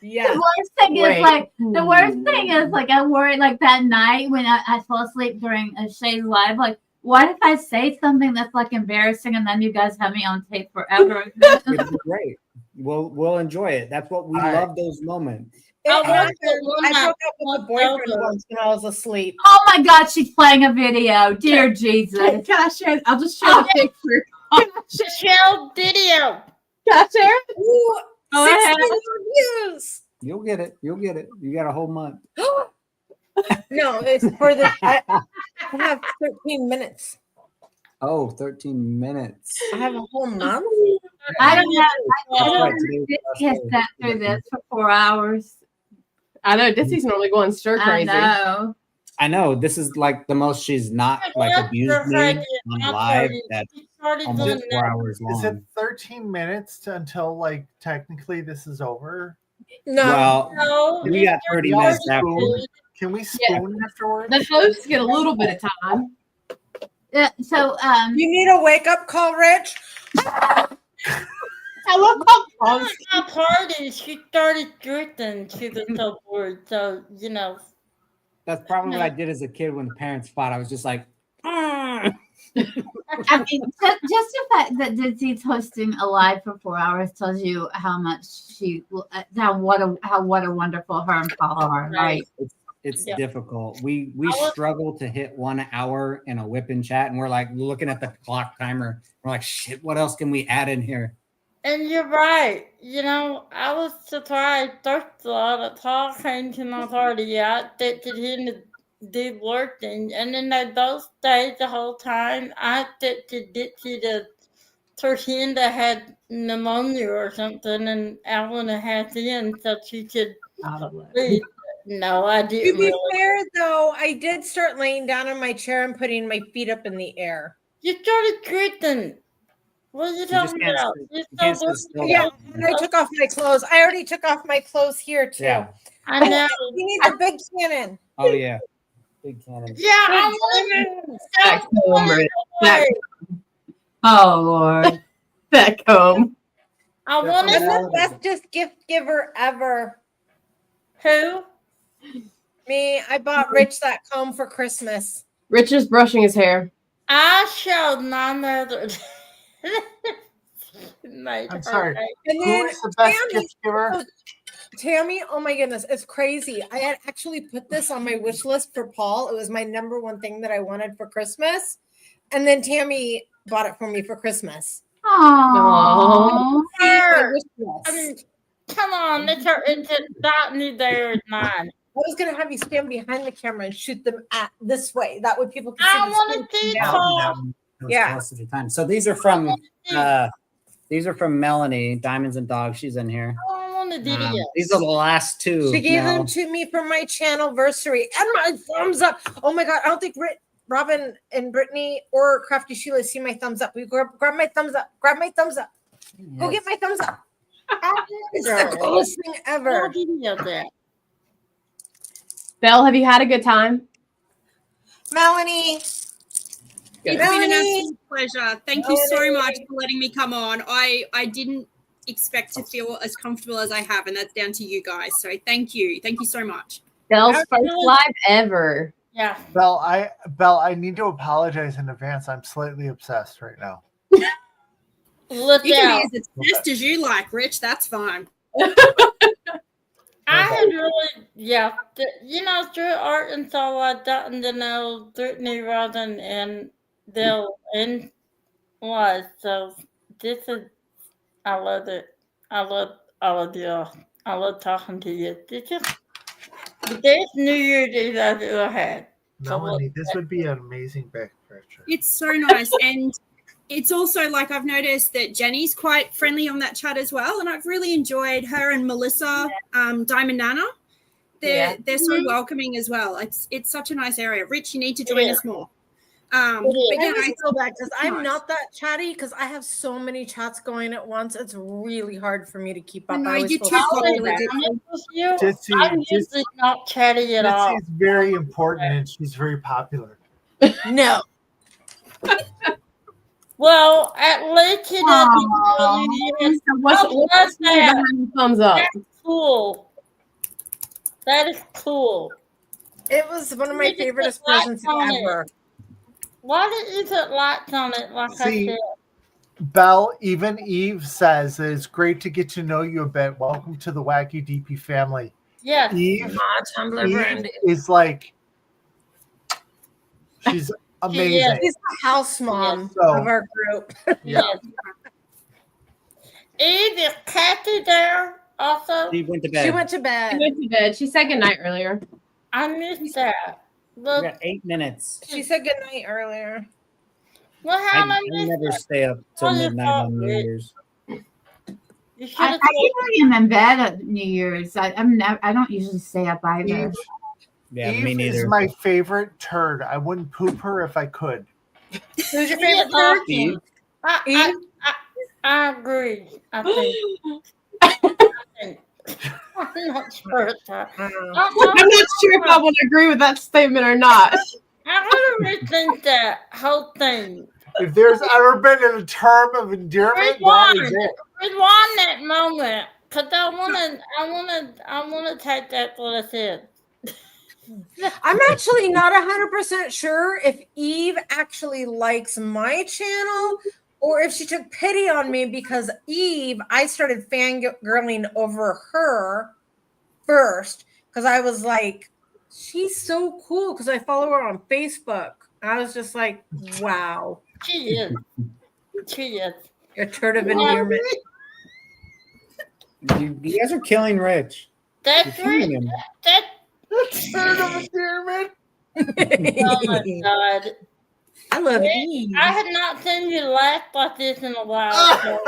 Yeah. The worst thing is like I worried like that night when I fell asleep during a Shade live, like, what if I say something that's like embarrassing and then you guys have me on tape forever? It'd be great. We'll enjoy it. That's what we love, those moments. I broke up with a boyfriend once when I was asleep. Oh my God, she's playing a video. Dear Jesus. Can I share? I'll just share the picture. Shell video. Can I share it? Ooh, Oh, 16 reviews. You'll get it. You got a whole month. No, it's for the. I have 13 minutes. Oh, 13 minutes. I have a whole month. I don't know. I don't Right, know. today's This the last has day. sat through this for 4 hours. I know Disney's normally going stir I crazy. know. I know this is like the most she's not like abused me on live. That's almost 4 hours Is it long. 13 minutes until like technically this is over? No. Well, No. we got 30 minutes afterwards. Can we spoon afterwards? The hosts get a little bit of time. So You need a wake up call, Rich. I love At my party, she started drinking. She was so bored. So, That's probably what I did as a kid when the parents fought. I was just like, I mean, just the fact that Dizzy's hosting a live for 4 hours tells you how much what a wonderful her and Paula are. Right. it's Yeah. difficult. We struggle to hit 1 hour in a whipping chat, and we're like looking at the clock timer. We're like, shit, what else can we add in here? And you're right. I was surprised. First of all, the talk came to my party. I expected him to do working. And then they both stayed the whole time. I expected Dixie to pretend to had pneumonia or something an hour and a half in so she could leave. No, I To didn't. be Really. fair, though, I did start laying down in my chair and putting my feet up in the air. You started drinking. What are you just talking can't about? sit- You're you can't so sit still. good. Yeah, and I took off my clothes. I already took off my clothes here too. Yeah. I know. You need the big cannon. Oh yeah. Big cannon. Yeah, I want Back home, to. Rich. Back. Oh Lord, back home. I want I'm to. the bestest gift giver ever. Who? Me, I bought Rich that comb for Christmas. Rich is brushing his hair. I showed my mother. I'm sorry. And Who then is the best Tammy, gift giver? Tammy, oh my goodness, it's crazy. I had actually put this on my wish list for Paul. It was my number one thing that I wanted for Christmas. And then Tammy bought it for me for Christmas. Aww. My Her. wish I list. mean, come on, let's her into that neither is mine. I was gonna have you stand behind the camera and shoot them at this way. That way people can see. I the want screen to see down. I'll do that Paul. one. Those Yeah. close to the time. So these are from Melanie, Diamonds and Dogs. She's in here. I want to video. These are the last two. She gave Mel. them to me for my channelversary and my thumbs up. Oh my god! I don't think Robin and Brittany or Crafty Sheila see my thumbs up. We grab my thumbs up. Grab my thumbs up. Go get my thumbs up. It's the coolest thing ever. I'll video that. Belle, have you had a good time? Melanie. It's been an Melanie. absolute pleasure. Thank you so much for letting me come on. I didn't expect to feel as comfortable as I have, and that's down to you guys. So thank you. Thank you so much. Belle's That first was- live ever. Yeah. Belle, I need to apologize in advance. I'm slightly obsessed right now. Look You can out. be as obsessed as you like, Rich. That's fine. I had really, yeah. Through art and so I've gotten to know Brittany, Robin, and Bill, and was. So this is, I love it. I love all of you. I love talking to you. This is the best New Year's Eve I've ever had. Melanie, this would be an amazing back picture. It's so nice. And it's also like I've noticed that Jenny's quite friendly on that chat as well. And I've really enjoyed her and Melissa, Diamond Nana. They're so welcoming as well. It's such a nice area. Rich, you need to join us more. But I yeah, always feel bad because I'm nice. not that chatty because I have so many chats going at once. It's really hard for me to keep up. I know, I always you're feel too so popular. bad. Jitsi, I'm usually not chatty at all. Jitsi's very important and she's very popular. No. Well, at least he doesn't tell you. So what's the What's story that? behind the thumbs up? That's cool. That is cool. It was one of my You just favorite put lights presents on it. ever. Why did you put lights on it like See, I said? Belle, even Eve says that it's great to get to know you a bit. Welcome to the Wacky DP family. Yes. Eve, My Tumblr brand. Eve is like, she's amazing. She's the house mom So- of our group. Yeah. Yes. Eve, is Kathy there also? She went to bed. She went to She bed. went to bed. She said goodnight earlier. I missed that. We Look, got 8 minutes. She said goodnight earlier. well, how did I I miss never that? stay up till Oh, you midnight on New probably- Year's. You should I have usually am in bed at New Year's. I don't usually stay up either. Eve, Yeah, Eve me neither. is my favorite turd. I wouldn't poop her if I could. Who's your told. favorite turd? Eve? I agree. I think. I'm not sure. It's that. I'm not sure if I want to agree with that statement or not. I want to rethink that whole thing. If there's ever been a term of endearment, that is it. Rewind that moment, cause I wanna take that what I said. I'm actually not 100% sure if Eve actually likes my channel or if she took pity on me because Eve, I started fangirling over her first because I was like, she's so cool because I follow her on Facebook. I was just like, wow, She is. She is. a turd of endearment. You guys are killing Rich. You're That's killing right. him. That. Turd of endearment. Oh my god! I love Eve. I had not seen you laugh like this in a while. So.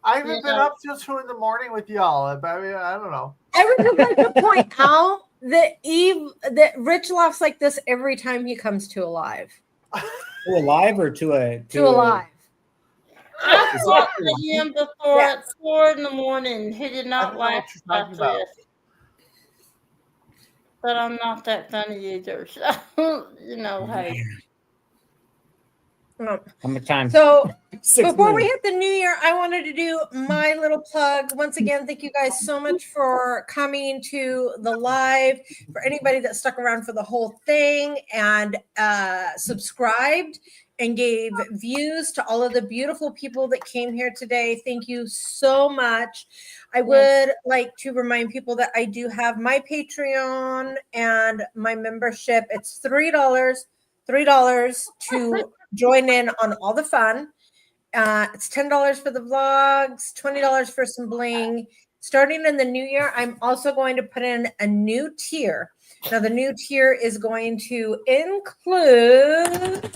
I haven't been Yeah. up till 2 in the morning with y'all. I mean, I don't know. I would just like to point out that Rich laughs like this every time he comes to Alive. To a live or to a To Alive. I talked to him before at 4 in the morning. He did I not don't know what laugh you're like talking about. this. but I'm not that funny either. So, hey. Oh. How much time? So 6 before we minutes. hit the new year, I wanted to do my little plug. Once again, thank you guys so much for coming to the live. For anybody that stuck around for the whole thing and subscribed and gave views to all of the beautiful people that came here today. Thank you so much. I would like to remind people that I do have my Patreon and my membership. It's $3 to join in on all the fun. It's $10 for the vlogs, $20 for some bling. Starting in the new year, I'm also going to put in a new tier. Now, the new tier is going to include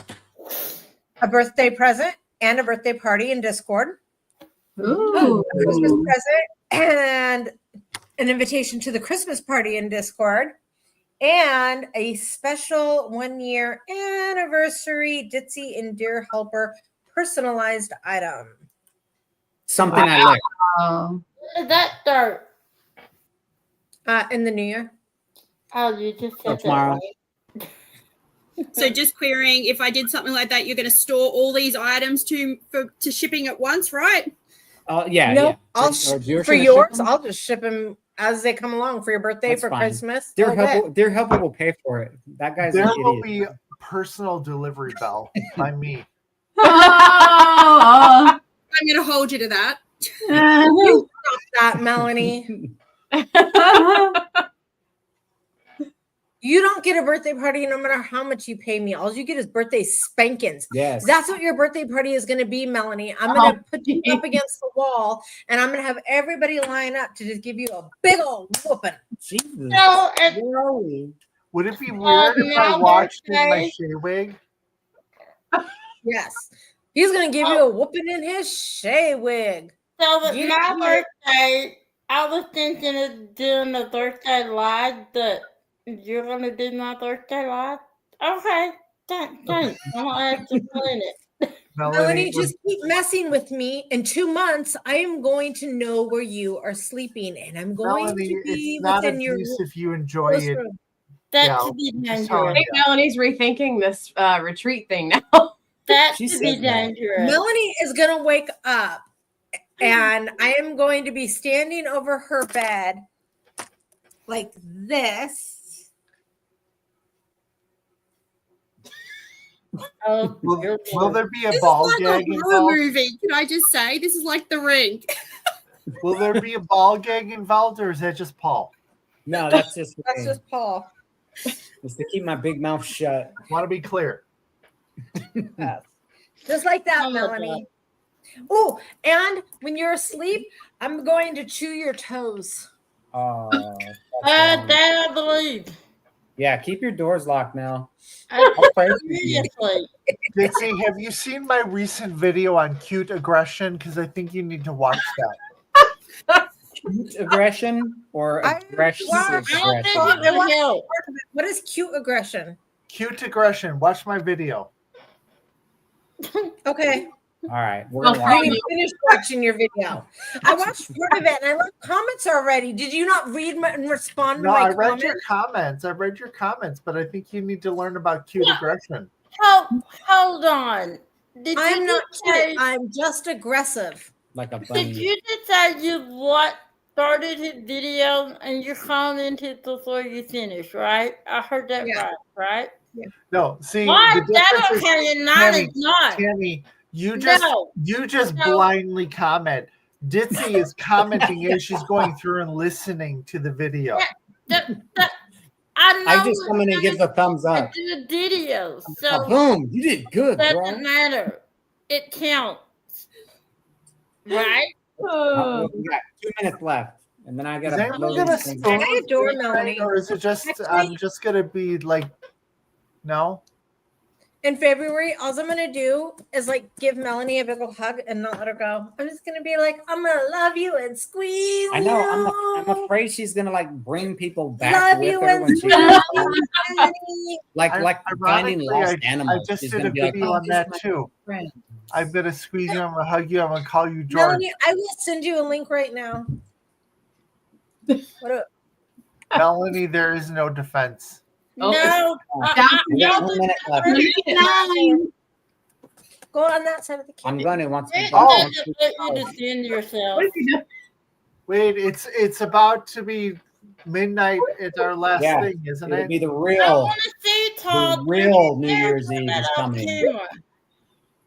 a birthday present and a birthday party in Discord, Ooh. a Christmas present, and an invitation to the Christmas party in Discord, and a special 1-year anniversary Ditzy and Dear Helper personalized item. Something I like. Oh. When did that start? In the new year. Oh, you just So said that. tomorrow. Right? So just querying, if I did something like that, you're going to store all these items to shipping at once, right? Yeah. No, yeah. I'll You're for gonna ship yours. them? I'll just ship them as they come along for your birthday, That's for fine. Christmas. Dear Okay. Helper will pay for it. That guy's There an will idiot. be personal delivery bell by me. Oh. I'm going to hold you to that. You stop that, Melanie. You don't get a birthday party no matter how much you pay me. All you get is birthday spankings. Yes. That's what your birthday party is going to be, Melanie. I'm going to put you up against the wall, and I'm going to have everybody line up to just give you a big old whooping. Jesus. No, it's Where are we? Would it be weird if I now watched in my birthday. shea wig? Yes. He's going to give you a whooping in his shea wig. So with Get my it. birthday, I was thinking of doing a birthday live, but you're gonna do my birthday live? Okay, thanks. I'm gonna have to plan it. Melanie, just keep messing with me. In 2 months, I am going to know where you are sleeping, and I'm going Melanie, to be it's not within your abuse if you enjoy close it. room. That Yeah, should be just telling I dangerous. think Melanie's rethinking this retreat thing now. That She should be said that. dangerous. Melanie is going to wake up, and I am going to be standing over her bed like this. Oh, Will there be a This is ball like gag a horror involved? movie. Can I just say, this is like The Ring. Will there be a ball gag involved, or is that just Paul? No, that's just That's just Paul. It's to keep my big mouth shut. Want to be clear? Just like that, Oh, Melanie. Oh, and when you're asleep, I'm going to chew your toes. Oh, that I believe. Yeah, keep your doors locked now. I I'll pray for you. seriously. Dixie, have you seen my recent video on cute aggression? Because I think you need to watch that. Cute aggression or aggressive Wow. I don't think aggression? it would help. What is cute aggression? Cute aggression. Watch my video. Okay. All right, we're I'll gonna I watch didn't it. finish watching your video. I watched part of it and I left comments already. Did you not read and respond No, to my I read comments? your comments. I read your comments, but I think you need to learn about cute aggression. Hold on. Did I'm you not just cute. say, I'm just aggressive. like a did bunny. you just say you what started his video and you commented before you finished, right? I heard that Yeah. right? No, see, Why? the That difference is, okay and not Tammy, is not. Tammy, you No. just No. blindly comment. Ditzy is commenting as she's going through and listening to the video. That, I know I just come in and give the thumbs I up. do a video, Oh, so boom! You did good, it bro. doesn't matter. It counts. Right? We got 2 minutes left, and then I Is gotta anyone load gonna these things. spoon I adore feed Melanie. tonight, or is it just Actually- I'm just gonna be like, no? In February, all I'm gonna do is like give Melanie a big old hug and not let her go. I'm just gonna be like, I'm gonna love you and squeeze I know. you. I'm afraid she's gonna like bring people back Love with you her and when she squeeze goes you, home. Melanie. Like finding Ironically, lost I animals. just She's did gonna a be like, video "Oh, on this is that my too. friend." I'm gonna squeeze you. I'm gonna hug you. I'm gonna call you George. Melanie, I will send you a link right now. What up? Melanie, there is no defense. Oh. No. We got 1 minute left. Go on that side of the I'm camera. going to once we Oh. Let you defend yourself. Wait, it's about to be midnight. It's our last Yeah. thing, isn't It'll it? be the I real, want to see Todd. New Year's Eve is coming.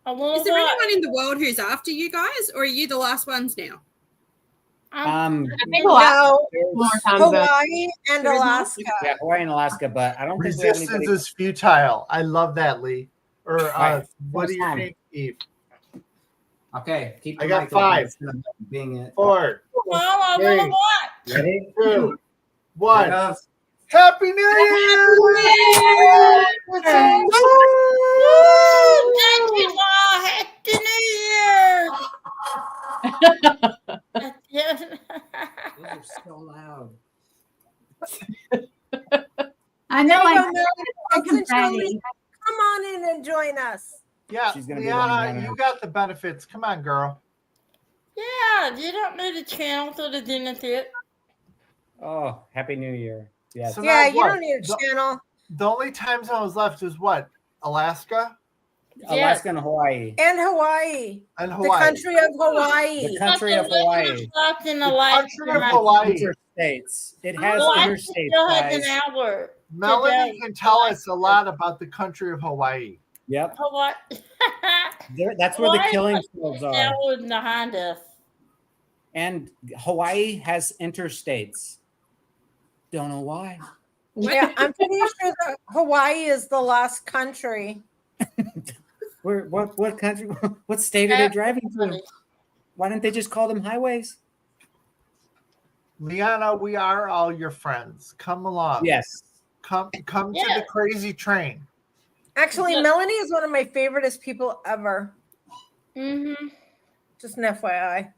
I want Is there anyone in the world who's after you guys, or are you the last ones now? I think Alaska No, more times though. Hawaii and There is not? Alaska. Yeah, Hawaii and Alaska, but I don't think we have Resistance anybody. is futile. I love that, Lee. Or Right. what do you First think, Eve? Okay, keep I the got mic open 5. instead of being it. 4, Well, I want to 3, watch. Ready? 2, Here 1. it goes. Happy New Year! Woo! Thank you, Law. Happy New Year. Those are so loud. I know. There you I go, Melanie. I'm Essentially, ready. come on in and join us. Yeah, She's gonna be running Liana, down you her- got the benefits. Come on, girl. Yeah, you don't need a channel to the dinner tip. Oh, Happy New Year. Yes. So Yeah, now you what? don't need a channel. The only time zone was left is what? Alaska Alaska and Hawaii. And Hawaii. and The Hawaii. country of Hawaii. The country of Hawaii. In The Alaska. country of Hawaii. Interstates. It has Alaska interstates, still has an guys. hour. Melanie today. can tell us a lot about the country of Hawaii. Yep. Hawaii. That's where the Hawaii killing was fields an are. hour behind us. And Hawaii has interstates. Don't know why. Yeah, I'm pretty sure that Hawaii is the last country. What country? What state are they driving through? Why didn't they just call them highways? Liana, we are all your friends. Come along. Yes. Come to the crazy train. Actually, Yeah. Melanie is one of my favoriteest people ever. Mm-hmm. Just an FYI.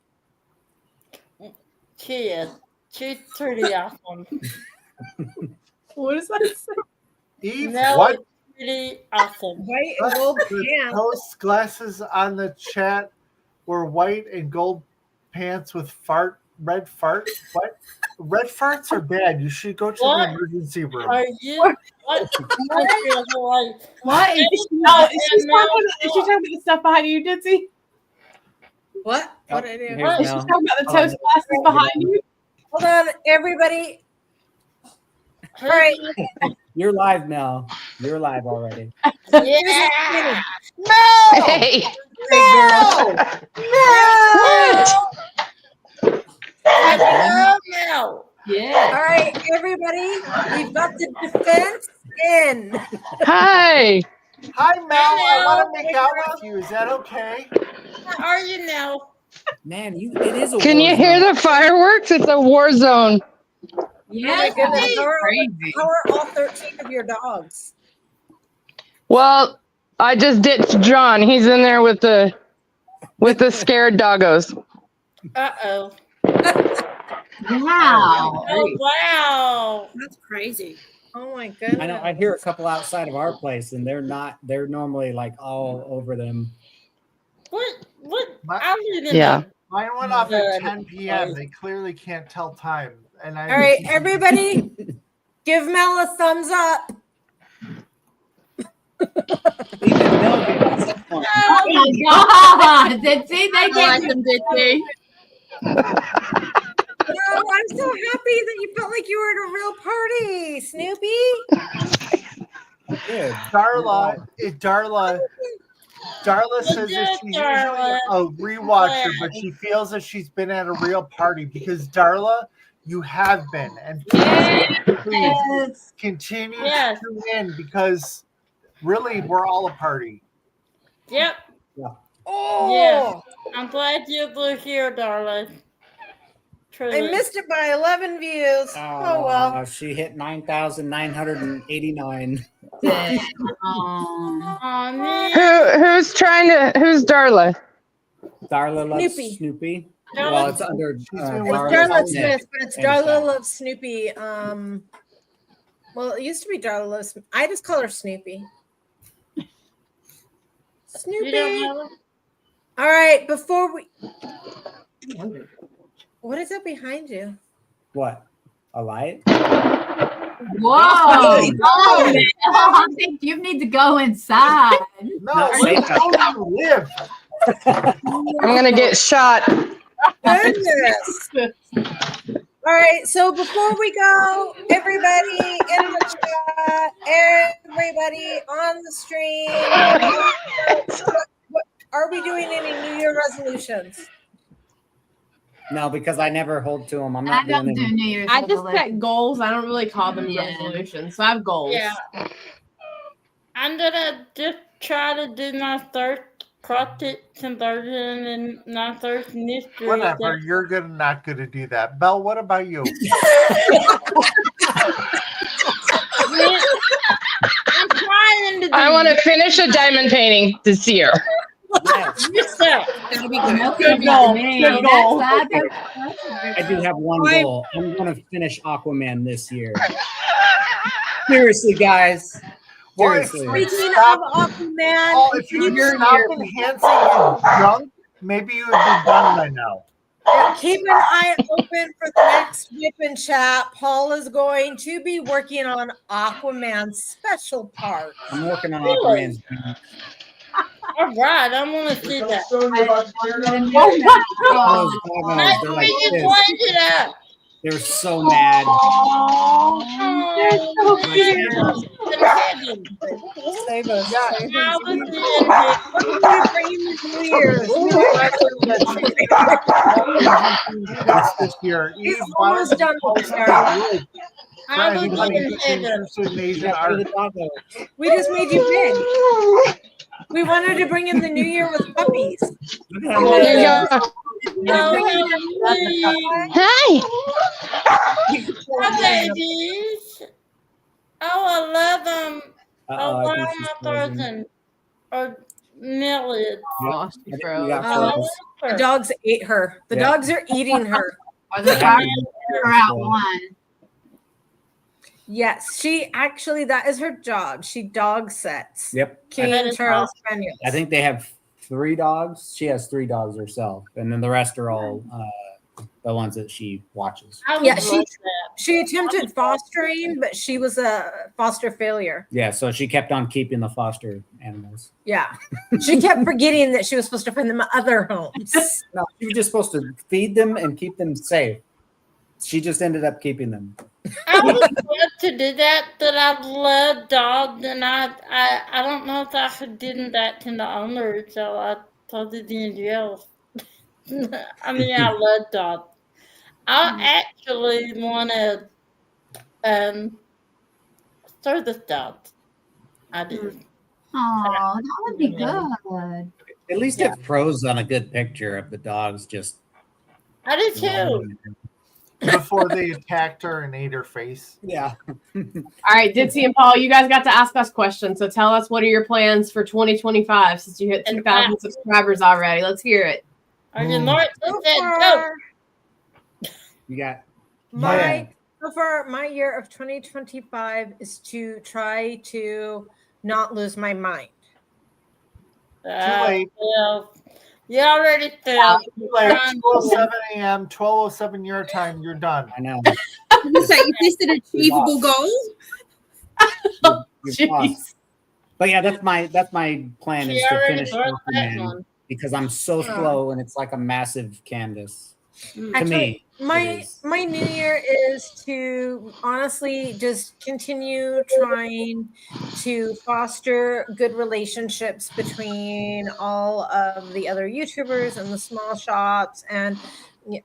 She is. She's pretty awesome. What does that say? Eve, Mel what? is pretty awesome. White and gold The pants. toast glasses on the chat were white and gold pants with red fart. What? Red farts are bad. You should go to What? the emergency room. Are you? What? Country of Hawaii? What? Is she talking about the stuff behind you, Ditzy? What? Oh, What I do? here's Is she Mel. talking about the Hold on. toast glasses behind you? Hold on, everybody. All right. You're live, Mel. You're live already. Yeah. Hey, No! Hello, Mel. Yeah. All right, everybody. We've got the defense in. hi. Hi, Mel. I want to Hello. make out with you. Is that okay? How are you now? Man, it is a Can war you hear zone. the fireworks? It's a war zone. Oh Yeah. my goodness. Crazy. How are all 13 of your dogs? Well, I just ditched John. He's in there with the scared doggos. Uh-oh. Wow. Oh, wow. That's crazy. Oh my goodness. I know. I hear a couple outside of our place, and they're not. They're normally like all over them. What? My- I live in Yeah. Mine went off at Good. 10 p.m. They clearly can't tell time. And I All right, everybody, give Mel a thumbs up. Even Mel gave us a point. Oh my God. Did see they I like get them, Ditzy. Oh, I'm so happy that you felt like you were at a real party, Snoopy. Good. Darla says that she's usually a rewatcher, but she feels that she's been at a real party because Darla, you have been, and please continue Yes. to tune in because really we're all a party. Yep. Oh, Yeah. I'm glad you were here, darling. Truly. I missed it by 11 views. Oh, well. She hit 9,989. Aw, man. Who's Darla? Darla loves Snoopy. Snoopy. Darla- Well, it's under It's Darla Darla Smith. Smith, but it's And Darla Snoopy. Loves Snoopy. Well, it used to be Darla Loves. I just call her Snoopy. You Snoopy. don't know? All right, before we. What is that behind you? What? A light? Whoa! Oh, man. I think you need to go inside. No, say where do you live? I'm gonna get shot. Goodness. All right, so before we go, everybody in the chat, everybody on the stream, are we doing any New Year resolutions? No, because I never hold to them. I'm I not don't doing do it. New Year's I just resolutions. set goals. I don't really call them Yeah. resolutions. So I have goals. Yeah. I'm gonna just try to do my third Coptic conversion and my first mystery. Whatever, you're not gonna do that. Belle, what about you? I'm trying to do I want to finish a diamond painting this year. Yes. yourself. That'll be good. Good goal. Good goal. I do have one goal. I'm going to finish Aquaman this year. Seriously, guys. Seriously. Speaking of Well, Aquaman, if you stop enhancing his junk, maybe you would be done by now. keep an eye open for the next Whip and Chat. Paul is going to be working on Aquaman's special part. I'm working on Really? Aquaman's. All right, I want to see that. Those Oh, doggos, Nice they're to like meet you, this. Angela. They're so mad. Oh, Save us. Save I us. was in here. We're bringing the New Year's. This year, He's Eve, why almost don't done you with post Sarah. that link? I was Anybody in who's heaven. interested in Asian Yeah, art. the doggos. We just made you big. We wanted to bring in the New Year with puppies. Look at how There you mad go. Hi, Hi. babies. Oh, I love them. Uh-oh, Oh, I why think am she's I frozen. frozen? Or millions. Oh, she I think froze. we got I froze. The love dogs ate her. The Yeah. dogs are eating her. or the Yeah. fire out one. Yes, she actually, that is her job. She dog sets. Yep. King That is Charles Spaniels. I think they have 3 dogs. She has 3 dogs herself, and then the rest are all the ones that she watches. I would Yeah, love she- that. She attempted fostering, but she was a foster failure. Yeah, so she kept on keeping the foster animals. Yeah. She kept forgetting that she was supposed to find them other homes. No, she was just supposed to feed them and keep them safe. She just ended up keeping them. I would love to do that, but I love dogs, and I don't know if I could do that to the owner, so I told it in jail. I mean, I love dogs. I actually want to service dogs. I do. Oh, that would be good. At least it froze on a good picture of the dogs just. I do too. Before they attacked her and ate her face. Yeah. All right, Ditzy and Paul, you guys got to ask us questions. So tell us, what are your plans for 2025 since you hit 2,000 subscribers already? Let's hear it. Are you not So that far, You got so far, my year of 2025 is to try to not lose my mind. joke? late. Well, you already failed. Like 12:07 a.m., 12:07 your time, you're done. I know. So is this an achievable goal? You've lost. But yeah, that's my plan She is to already finish broke that Aquaman one. because I'm so slow and it's like a massive canvas to Actually, me. it My is. my new year is to honestly just continue trying to foster good relationships between all of the other YouTubers and the small shops, and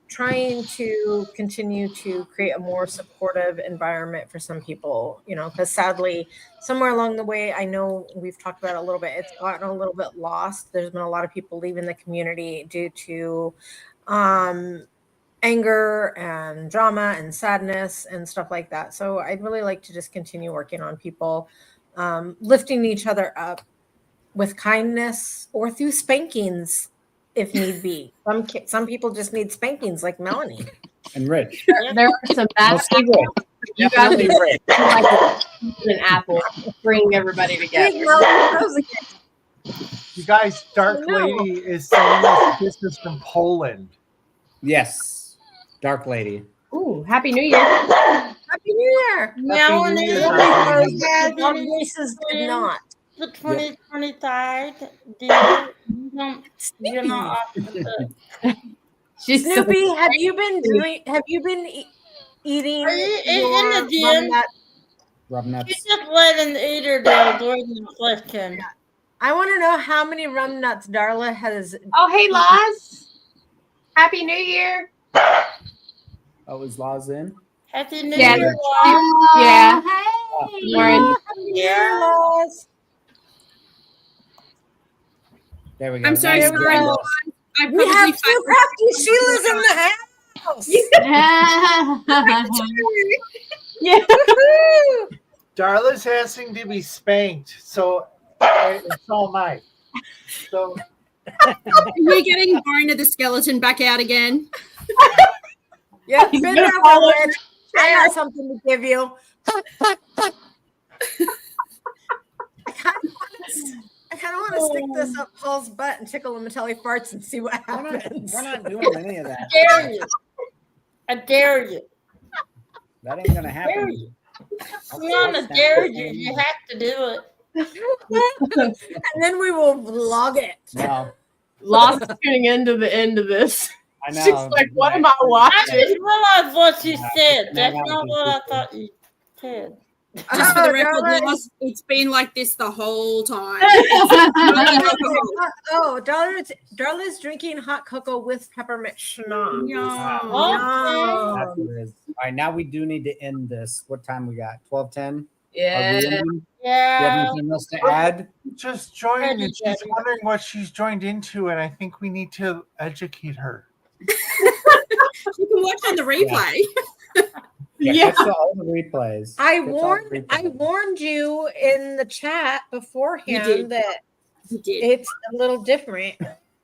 trying to continue to create a more supportive environment for some people, because sadly somewhere along the way, I know we've talked about it a little bit, it's gotten a little bit lost. There's been a lot of people leaving the community due to anger and drama and sadness and stuff like that. So I'd really like to just continue working on people, lifting each other up with kindness or through spankings if need be. Some people just need spankings, like Melanie. And Rich. There are some bad Mostly Rich. you guys Definitely Rich. like an apple, bring everybody Big together. Melanie Rose again. You guys, Dark No. Lady is sending us kisses from Poland. Yes. Dark Lady. Ooh, Happy New Year. Happy New Year. Now and New Year. then, Dog races did not. the 2025 you're not off the She's so Snoopy, have you been eating Are you in your the gym? rum nut? Rub You nuts. just let an eater down during the question. I want to know how many rum nuts Darla has. Oh, hey, Laz. Happy New Year. Oh, is Laws in? Happy New Yeah. Year, Yeah. Hey. Lauren. Yeah. Laws. There we go. I'm so Now you sorry, can- Laura. I We have probably two crafty Sheilas in the house. Yeah. Woohoo! Darla's asking to be spanked, so it's all mine. So You're getting Boner the skeleton back out again. Yeah, He's been gonna there fall for Rich. I got something to give you. I kind of want to stick this up Paul's butt and tickle him until he farts and see what happens. We're not doing any of that. I dare you. I dare you. That ain't gonna Dare happen. you. I'm gonna dare you. You have to do it. And then we will vlog it. No, Lost tuning into the end of this. I know. She's like, what am I I watching? just realized what you Yeah. said. Yeah, That's that not was what I good. thought you said. Just for the Oh, record, Darla. Lost, it's been like this the whole time. Oh, Darla's drinking hot cocoa with peppermint schnapps. Yeah. Oh, That's what it is. All right, now we do need to end this. What time we got? 12:10. Yeah. Do you have yeah. anything else to add? just joined and she's Ready. wondering what she's joined into, and I think we need to educate her. You can watch on the replay. Yeah, catch all the replays. I Catch all the replays. warned you in the chat You beforehand did. that You did. it's a little different.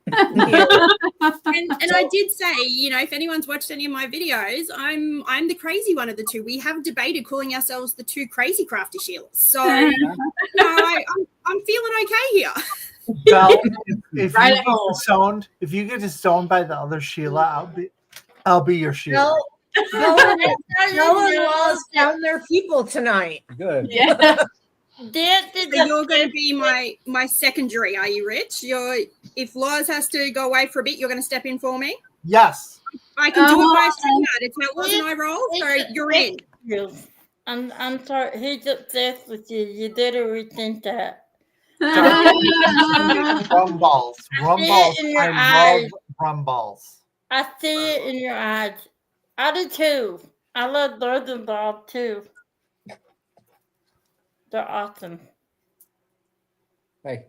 And I did say, you know, if anyone's watched any of my videos, I'm the crazy one of the two. We have debated calling ourselves the two crazy crafty Sheilas. So no, I'm feeling okay here. Belle, if Right you at get home. disowned, if you get disowned by the other Sheila, I'll be your Sheila. No one lost down their people tonight. Good. Yeah. So you're going to be my secondary, are you, Rich? If Loz has to go away for a bit, you're going to step in for me. Yes. I can do it by StreamYard. It's how Loz and I roll, so you're in. I'm sorry. He's obsessed with you. You better rethink that. Rum balls. Rum see it balls. in your I eyes. love rum balls. I see it in your eyes. I do too. I love Northern Ball too. They're awesome. Hey.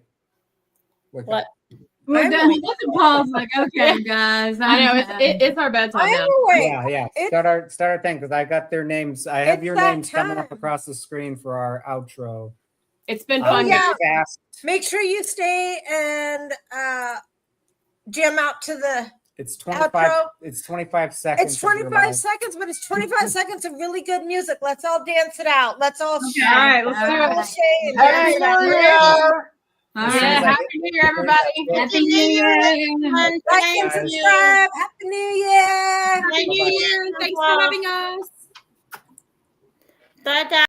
Wake What? up. We're done. Look at Paul's like, okay, guys. I know it's our bedtime now. I'm awake. Yeah. It's- Start our thing because I got their names. I have It's your that names coming up time. across the screen for our outro. It's been Oh, fun. yeah. Fast. Make sure you stay and jam out to the It's 25. outro. It's 25 seconds. It's of your 25 life. seconds, but it's 25 seconds of really good music. Let's all dance it out. Let's all All right, let's do it. shake and Happy dance New it out. Year! All As Yeah, soon as I right. Happy New Year, everybody. Happy New Year. And Like thank and you. subscribe. Happy New Year. Happy New Year. Thanks for having us. Bye-bye.